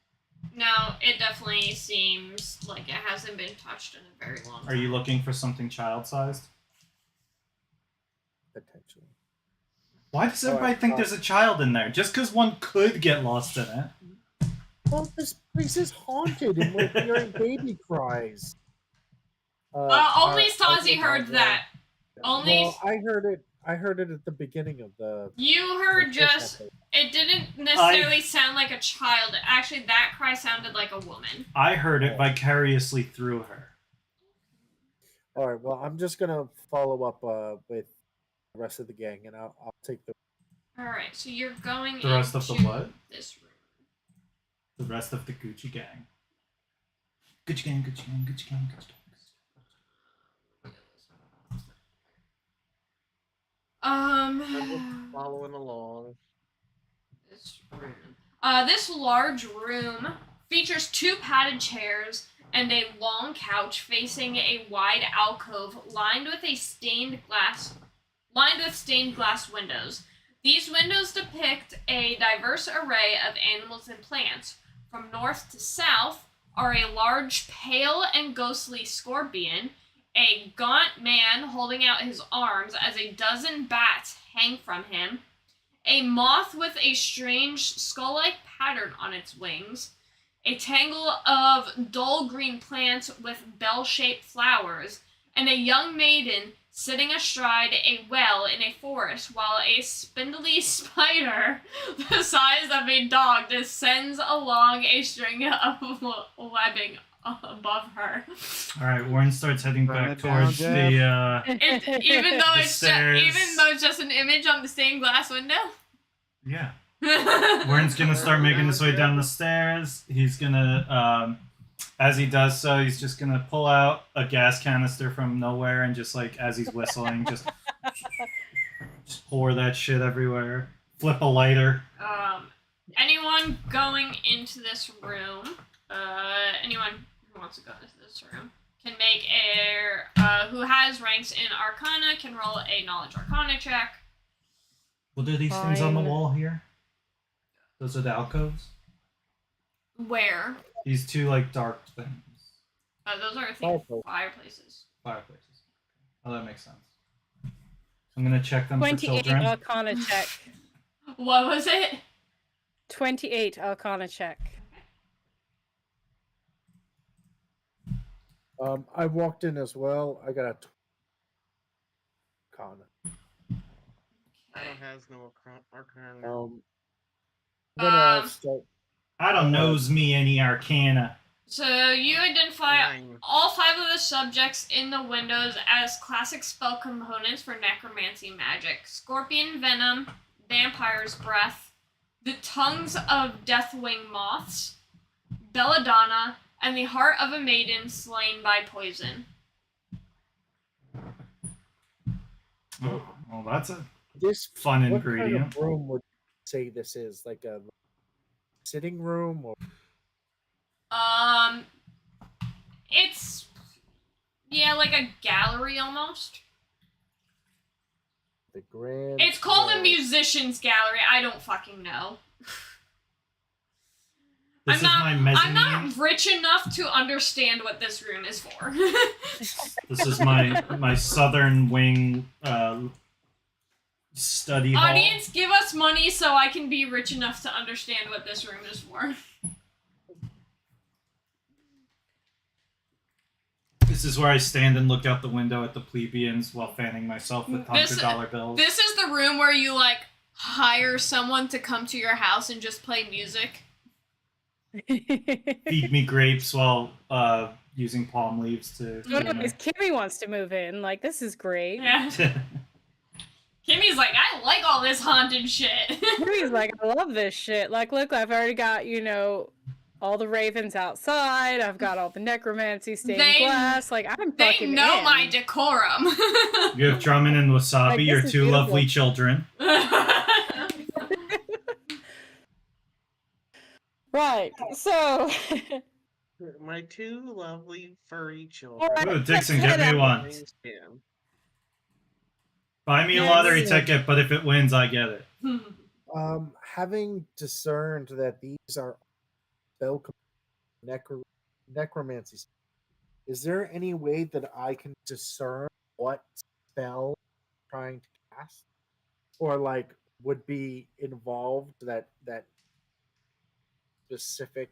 No, it definitely seems like it hasn't been touched in a very long time. Are you looking for something child-sized? Potentially. Why does everybody think there's a child in there? Just because one could get lost in it. Well, this place is haunted, and we're hearing baby cries. Only I Stasi don't heard know. that. Only Well, I heard it. I heard it at the beginning of the. you heard just. It didn't necessarily sound like a child. Actually, that cry sounded like a woman. I heard it vicariously through her. All right. Well, I'm just gonna follow up with the rest of the gang, and I'll take the. All right, so you're going The rest of the into what? this room. The rest of the Gucci gang. Gucci gang, Gucci gang, Gucci gang, Gucci gang. I'm just following along. This room. This large room features 2 padded chairs and a long couch facing a wide alcove lined with stained glass windows. These windows depict a diverse array of animals and plants. From north to south are a large, pale and ghostly scorpion, a gaunt man holding out his arms as a dozen bats hang from him, a moth with a strange skull-like pattern on its wings, a tangle of dull green plants with bell-shaped flowers, and a young maiden sitting astride a well in a forest while a spindly spider the size of a dog descends along a string of webbing above her. All right, Warren starts heading Burn back it down, towards Jeff. Even though The it's stairs. even though it's just an image on the stained glass window. Yeah. Warren's gonna start making his way down the stairs. He's gonna, as he does so, he's just gonna pull out a gas canister from nowhere and just like as he's whistling, just pour that shit everywhere. Flip a lighter. Anyone going into this room? Anyone who wants to go into this room can make who has ranks in Arcana can roll a Knowledge Arcana check. What are these things on the Fine. wall here? Those are the alcoves? Where? These 2 like dark things. Those are I think Fireplace. fireplaces. Fireplaces. Oh, that makes sense. I'm gonna check them for 28 children. Arcana check. What was it? 28 Arcana check. I walked in as well. I got a. Arcana. I don't has no arcana. I'm gonna Um, start. I don't knows me any arcana. So you identify 9. all 5 of the subjects in the windows as classic spell components for necromancy magic: scorpion venom, vampire's breath, the tongues of deathwing moths, belladonna, and the heart of a maiden slain by poison. Oh, well, that's a This fun what ingredient. kind of room would you say this is? Like a sitting room or? It's like a gallery almost. The grand. It's called a floor. musician's gallery. I don't fucking know. This is my mezzanine. I'm not rich enough to understand what this room is for. This is my southern wing study hall. Audience, give us money so I can be rich enough to understand what this room is for. This is where I stand and look out the window at the plebeians while fanning myself with $100 bills. This is the room where you hire someone to come to your house and just play music. Feed me grapes while using palm leaves to. Oh, no, because Kimmy wants to move in. Like, this is great. Yeah. Kimmy's like, I like all this haunted shit. Kimmy's like, I love this shit. Like, look, I've already got, all the ravens outside. I've got all the necromancy stained glass. Like, I'm They fucking know in. my decorum. You have Drummond and Wasabi, Like, this your is 2 beautiful. lovely children. Right. So, My 2 lovely furry children. Alright. Ooh, Dixon, get me one. Wingspan. Buy me a Yes. lottery ticket, but if it wins, I get it. Having discerned that these are spell necromancy, is there any way that I can discern what spell I'm trying to cast, or like would be involved that specific?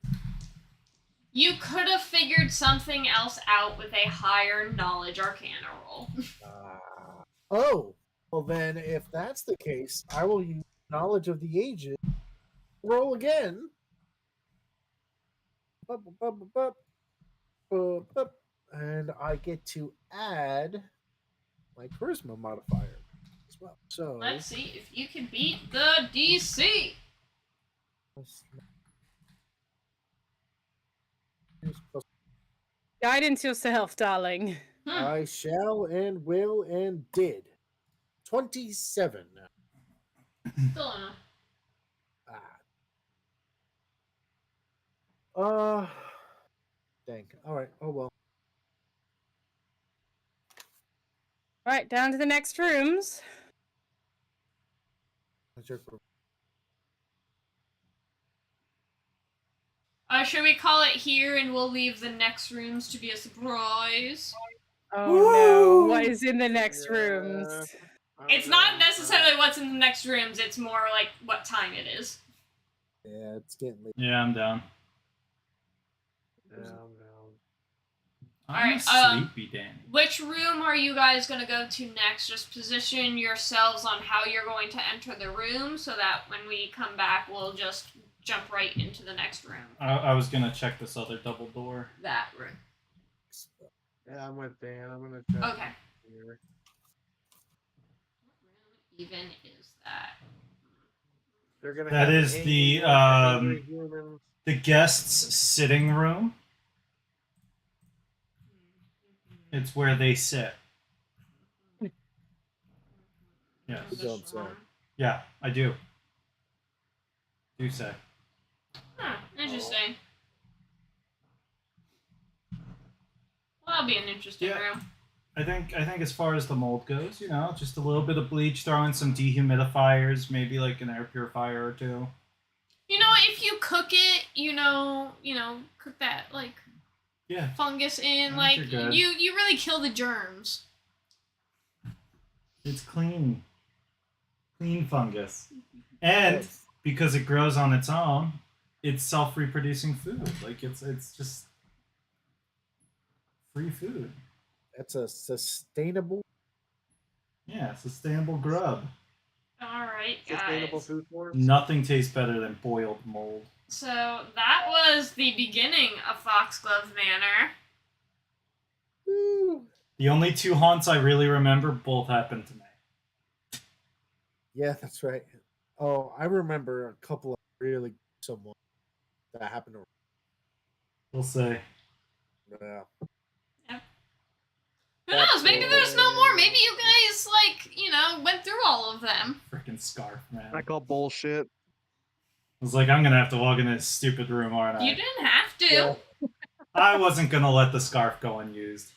You could have figured something else out with a higher knowledge arcana roll. Oh, well then, if that's the case, I will use knowledge of the ages. Roll again. Bup, bup, bup, bup, bup, bup, and I get to add my charisma modifier as well. So Let's see if you can beat the DC. Guidance yourself, darling. I shall and will and did. 27. Still enough. Dang. All right. Oh well. All right, down to the next rooms. Should we call it here and we'll leave the next rooms to be a surprise? Oh no, what is in the next rooms? It's not necessarily what's in the next rooms, it's more like what time it is. Yeah, it's getting late. Yeah, I'm down. Yeah, I'm Alright, sleepy, Danny. Which room are you guys going to go to next? Just position yourselves on how you're going to enter the room so that when we come back, we'll just jump right into the next room. I was gonna check this other double door. That room. Yeah, I'm with Dan. I'm gonna check. Okay. Here. What room even is that? They're gonna That have is an the angry humans. the guests' sitting room. It's where they sit. Yes. Good job, sir. Yeah, I do. Do say. Huh, interesting. Well, that'll be an interesting Yeah. room. I think as far as the mold goes, just a little bit of bleach, throw in some dehumidifiers, maybe like an air purifier or two. If you cook it, cook that like Yeah. fungus in, I like think you're good. you really kill the germs. It's clean. Clean fungus. And Yes. because it grows on its own, it's self-reproducing food. Like it's just free food. That's a sustainable. Yeah, sustainable grub. All right, Sustainable guys. food forms. Nothing tastes better than boiled mold. So that was the beginning of Foxglove Manor. Woo. The only two haunts I really remember both happened to me. Yeah, that's right. Oh, I remember a couple of really someone that happened to. We'll say. Yeah. Who knows? Maybe there's no more. Maybe you guys went through all of them. Freaking scarf, man. I call bullshit. I was like, I'm gonna have to walk in this stupid room, aren't I? You didn't have to. Yeah. I wasn't gonna let the scarf go unused.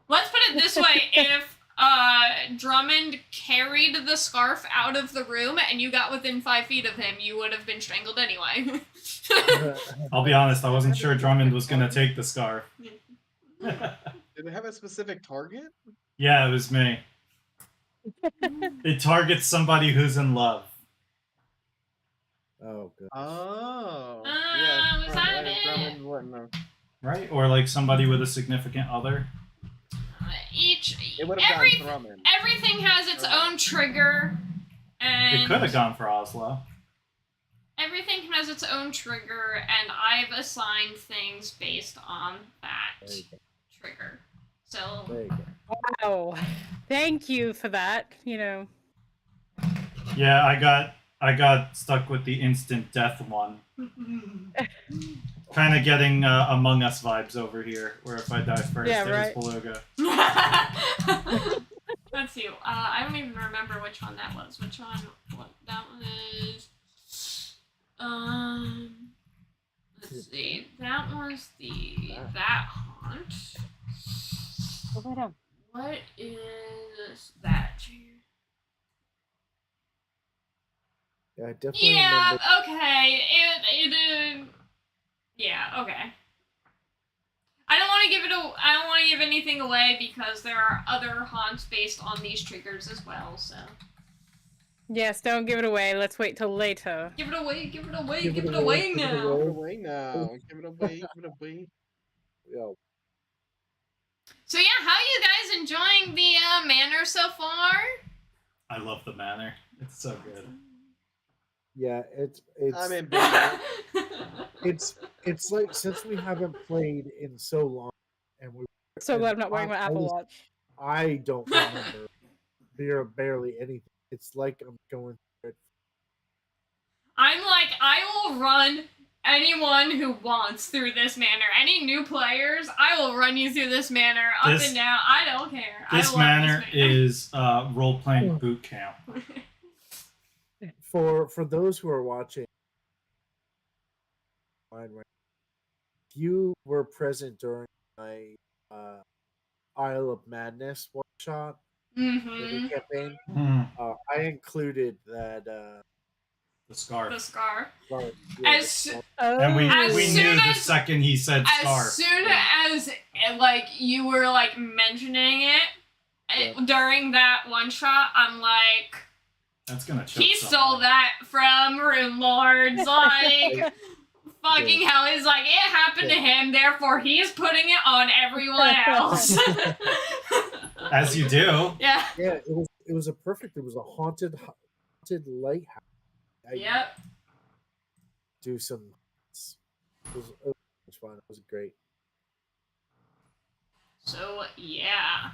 Let's put it this way: if Drummond carried the scarf out of the room and you got within 5 feet of him, you would have been strangled anyway. I'll be honest, I wasn't sure Drummond was gonna take the scarf. Did it have a specific target? Yeah, it was me. It targets somebody who's in love. Oh, good. Oh. was that it? Drummond wouldn't have. Right? Or like somebody with a significant other. It would have gone Drummond. Everything has its own trigger, and It could have gone for Oslo. everything has its own trigger, and I've assigned things based on that There you go. trigger. So There you go. Wow. Thank you for that. Yeah, I got stuck with the instant death one. Kind of getting Among Us vibes over here, where if I die first, Yeah, there's right. Beluga. let's see. I don't even remember which one that was. Which one? What that was? Let's see. That was that haunt. What is that? Yeah, I definitely Yeah, remember. okay. Yeah, okay. I don't want to give it I don't want to give anything away because there are other haunts based on these triggers as well. So Yes, don't give it away. Let's wait till later. give it away, give it away, Give give it it away, away give it now. Give it away. away now. Give it away. Give it away. Yo, So yeah, how are you guys enjoying the manor so far? I love the manor. It's so good. yeah, I'm ambivalent. it's like since we haven't played in so long, and we So and glad I'm not wearing my I Apple was- Watch. I don't remember barely anything. It's like I'm going through it. I'm like, I will run anyone who wants through this manor. Any new players, I will run you through this manor up This- and down. I don't care. This I love manor this manor. is role-playing boot camp. For those who are watching, you were present during my Isle of Madness one shot Mm-hmm. campaign. Mm, I included that. the The scarf. scar. Sorry, As the soo- Oh. And we As knew soon the as- second he said scarf. As soon as like you were like mentioning it during that one shot, I'm like, That's gonna choke he someone. stole that from Runelords. Like, fucking hell, is like it happened to him, therefore he's putting it on everyone else. As you do. Yeah. Yeah, it was a perfect. It was a haunted lighthouse. I Yep. do some. It was fun. It was great. So yeah,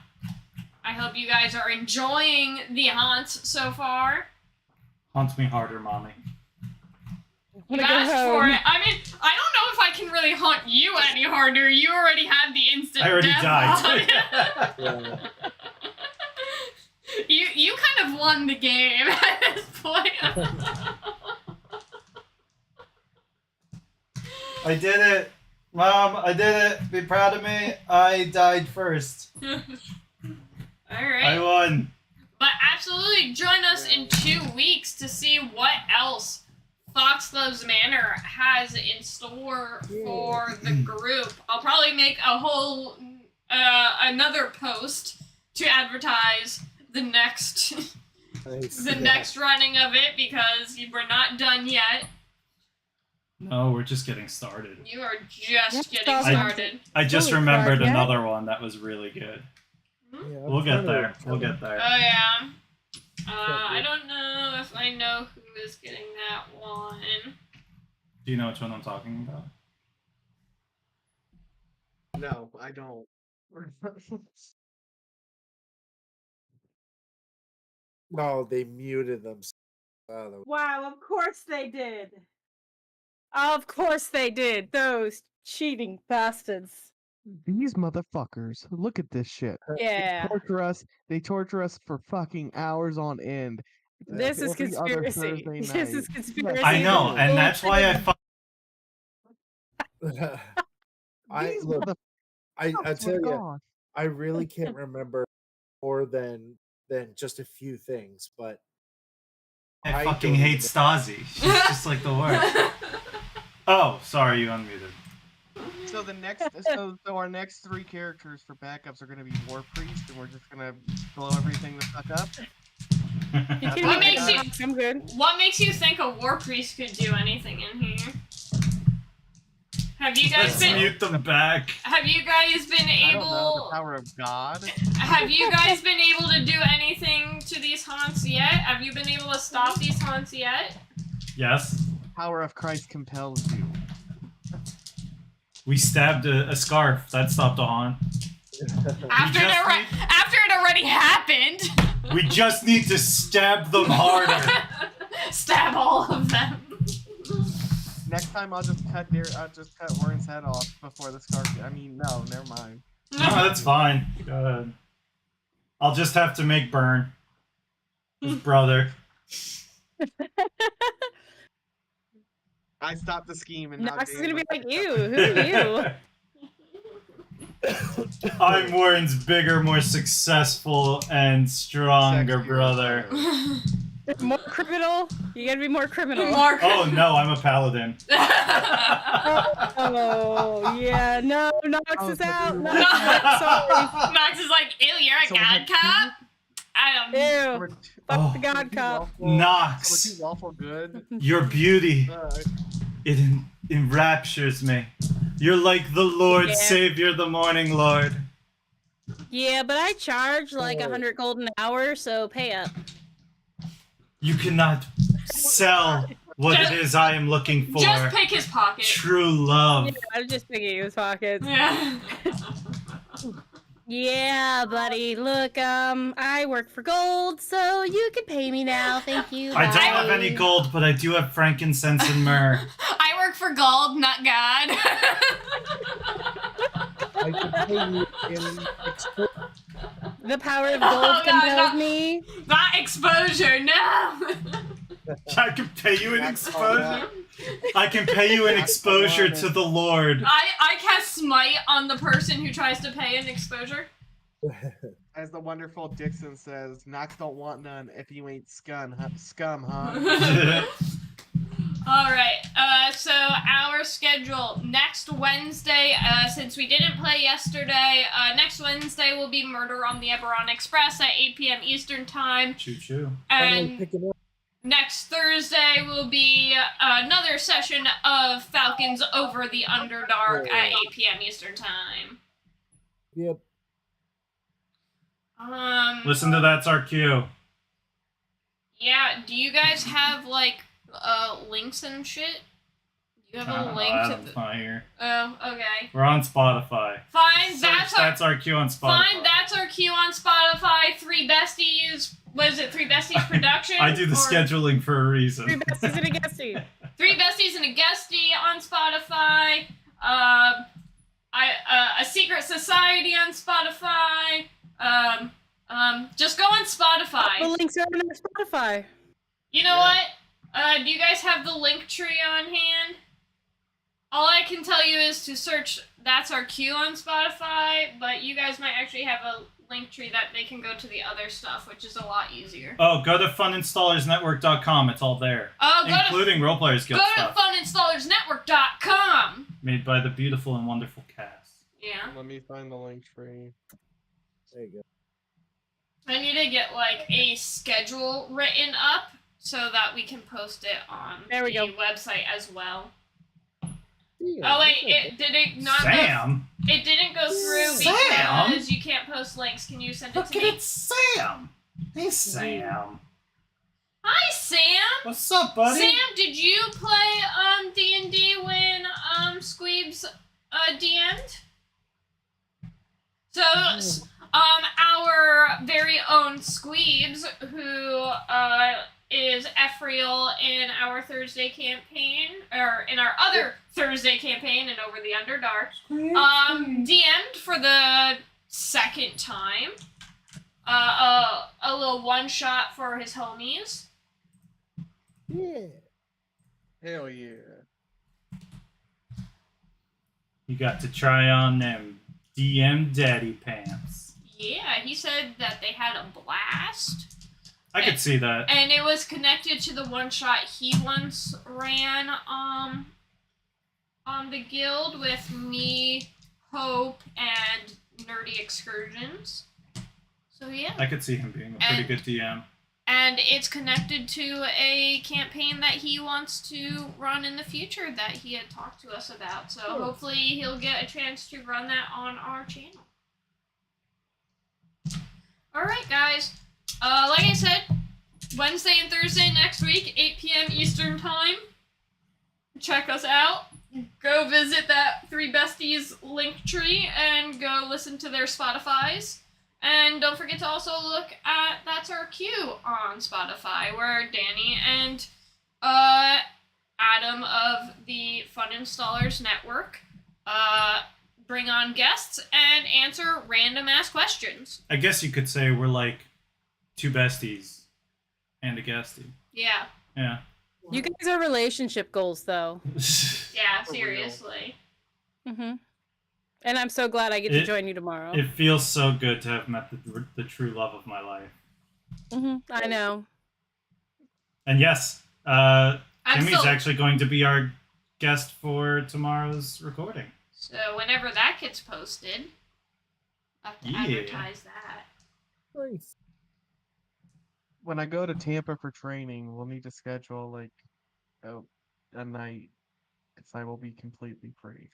I hope you guys are enjoying the haunts so far. Haunt me harder, mommy. You Wanna go asked for home. it. I mean, I don't know if I can really haunt you any harder. You already had the instant I already death died. Yeah. you kind of won the game at this point. I did it. Mom, I did it. Be proud of me. I died first. Alright. I won. But absolutely join us in 2 weeks to see what else Foxglove's Manor has in store for the group. I'll probably make a whole another post to advertise the next Nice. the next running of it because we're not done yet. No, we're just getting started. You are just getting I- started. I just Holy remembered crap, yeah. another one that was really good. Yeah, I'm We'll get trying to- there. We'll get there. Oh yeah. I don't know if I know who is getting that one. Do you know which one I'm talking about? No, I don't. No, they muted them. Wow, of course they did. Of course they did. Those cheating bastards. These motherfuckers. Look at this shit. Yeah. They torture us for fucking hours on end. This is Every other conspiracy. Thursday This is night. conspiracy. I know, and that's why I. These Look. I motherfuckers, tell you, God. I really can't remember more than just a few things, but I I fucking don't hate even- Stasi. She's just like the worst. Oh, sorry, you unmuted. So the next, so our next 3 characters for backups are gonna be War Priest, and we're just gonna blow everything the fuck up. You can What make makes it you- up, I'm good. What makes you think a war priest could do anything in here? Have you guys Let's been mute them back. have you guys been I don't know, the able power of God. have you guys been able to do anything to these haunts yet? Have you been able to stop these haunts yet? Yes, Power of Christ compels you. we stabbed a scarf. That stopped a haunt. After it already happened. We just need to stab them harder. Stab all of them. Next time I'll just cut Warren's head off before the scarf. I mean, no, never mind. No, that's fine. Go ahead. I'll just have to make Burn his brother. I stopped the scheme and now Nox is Dan gonna be wants like, to- ew, who are you? I'm Warren's bigger, more successful, and stronger Sexier brother. More criminal? You gotta be more criminal. More. Oh no, I'm a paladin. Oh, yeah. No, Nox Oh, is so out. you Nox want- is out. Sorry. Max is like, ew, you're a So we god have cop. I don't. Ew. We're Fuck Oh. the god cop. Nox. So we're too lawful good. Your beauty, Uh, it enraptures me. You're like the Lord Yeah. Savior, the Morning Lord. Yeah, but I charge like Oh. 100 gold an hour, so pay up. You cannot sell what it is I am looking for. Just pick his pocket. True love. Yeah, I'm just picking his pockets. Yeah. Yeah, buddy. Look, I work for gold, so you can pay me now. Thank you. I don't have bye. any gold, but I do have frankincense and myrrh. I work for gold, not God. I can pay you in extra. The power of Oh, gold God, compels no. me. Not exposure, no. I can pay you an exposure. I can pay you an exposure to the Lord. I cast smite on the person who tries to pay an exposure. as the wonderful Dixon says, Knox don't want none if you ain't scum, huh? All right. So our schedule next Wednesday, since we didn't play yesterday, next Wednesday will be Murder on the Eberron Express at 8 p.m. Eastern Time, Choo choo. Finally and picking up. next Thursday will be another session of Falcons Over the Underdark at 8 p.m. Eastern Time. Yep. Listen to That's Our Cue. Yeah. Do you guys have like links and shit? Do you have a link to Adam's the? not here. Oh, okay. We're on Spotify. Fine. Search That's Our Cue on Spotify. Fine, that's our cue on Spotify. Three Besties. Was it Three Besties Production? I do the Or scheduling for a Three reason. besties and a guestie. Three Besties and a Guestie on Spotify. A Secret Society on Spotify. Just go on The Spotify. links are on our Spotify. You know Yeah. what? Do you guys have the link tree on hand? All I can tell you is to search That's Our Cue on Spotify, but you guys might actually have a link tree that they can go to the other stuff, which is a lot easier. Oh, go to funinstallersnetwork.com. It's all there. Oh, Including Role Players Guild go stuff. to funinstallersnetwork.com. Made by the beautiful and wonderful cast. Yeah. Let me find the link tree. There you go. I need to get like a schedule written up so that we can post it on There we the go. website as well. Yeah, Oh wait, okay. it didn't not go, Sam? it didn't go through Sam? because you can't post links. Can you send it Look to at me? it, Sam. Hey, Sam. Hi, Sam. What's up, buddy? Sam, did you play D&D when Squeebs DM'd? So our very own Squeebs, who is Ephriel in our Thursday campaign, or in our other Thursday campaign in Over the Underdark, DM'd for the second time. A little one shot for his homies. Yeah. Hell yeah. You got to try on them DM daddy pants. Yeah, he said that they had a blast. I could see that. And it was connected to the one shot he once ran on the guild with me, Hope, and Nerdy Excursions. So yeah. I could see him being a pretty good DM. And it's connected to a campaign that he wants to run in the future that he had talked to us about. So Cool. hopefully he'll get a chance to run that on our channel. Alright guys. Like I said, Wednesday and Thursday next week, 8 p.m. Eastern Time. Check us out. Go visit that Three Besties link tree and go listen to their Spotifys. And don't forget to also look at That's Our Cue on Spotify, where Danny and Adam of the Fun Installers Network bring on guests and answer random ass questions. I guess you could say we're like two besties and a guestie. Yeah. Yeah. You guys are relationship goals, though. Yeah, For real. seriously. Mm-hmm. And I'm so glad I get to It- join you tomorrow. It feels so good to have met the true love of my life. Mm-hmm. I know. And yes, I'm Timmy's still. actually going to be our guest for tomorrow's recording. So whenever that gets posted, I have to Yeah. advertise that. Nice. When I go to Tampa for training, we'll need to schedule like a night because I will be completely free.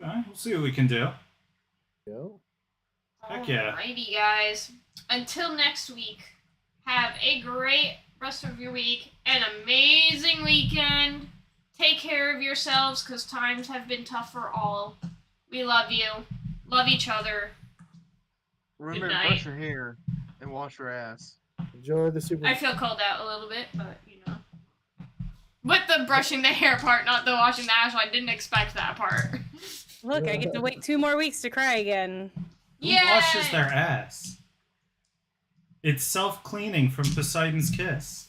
Okay, we'll see what we can do. Go. Heck yeah. Alrighty, guys. Until next week, have a great rest of your week, an amazing weekend. Take care of yourselves, because times have been tough for all. We love you. Love each other. Remember Good to night. brush your hair and wash your ass. Enjoy the Super. I feel called out a little bit, but you know. With the brushing the hair part, not the washing the ass, I didn't expect that part. Look, I get to wait 2 more weeks to cry again. Who washes their ass? It's self-cleaning from Poseidon's Kiss.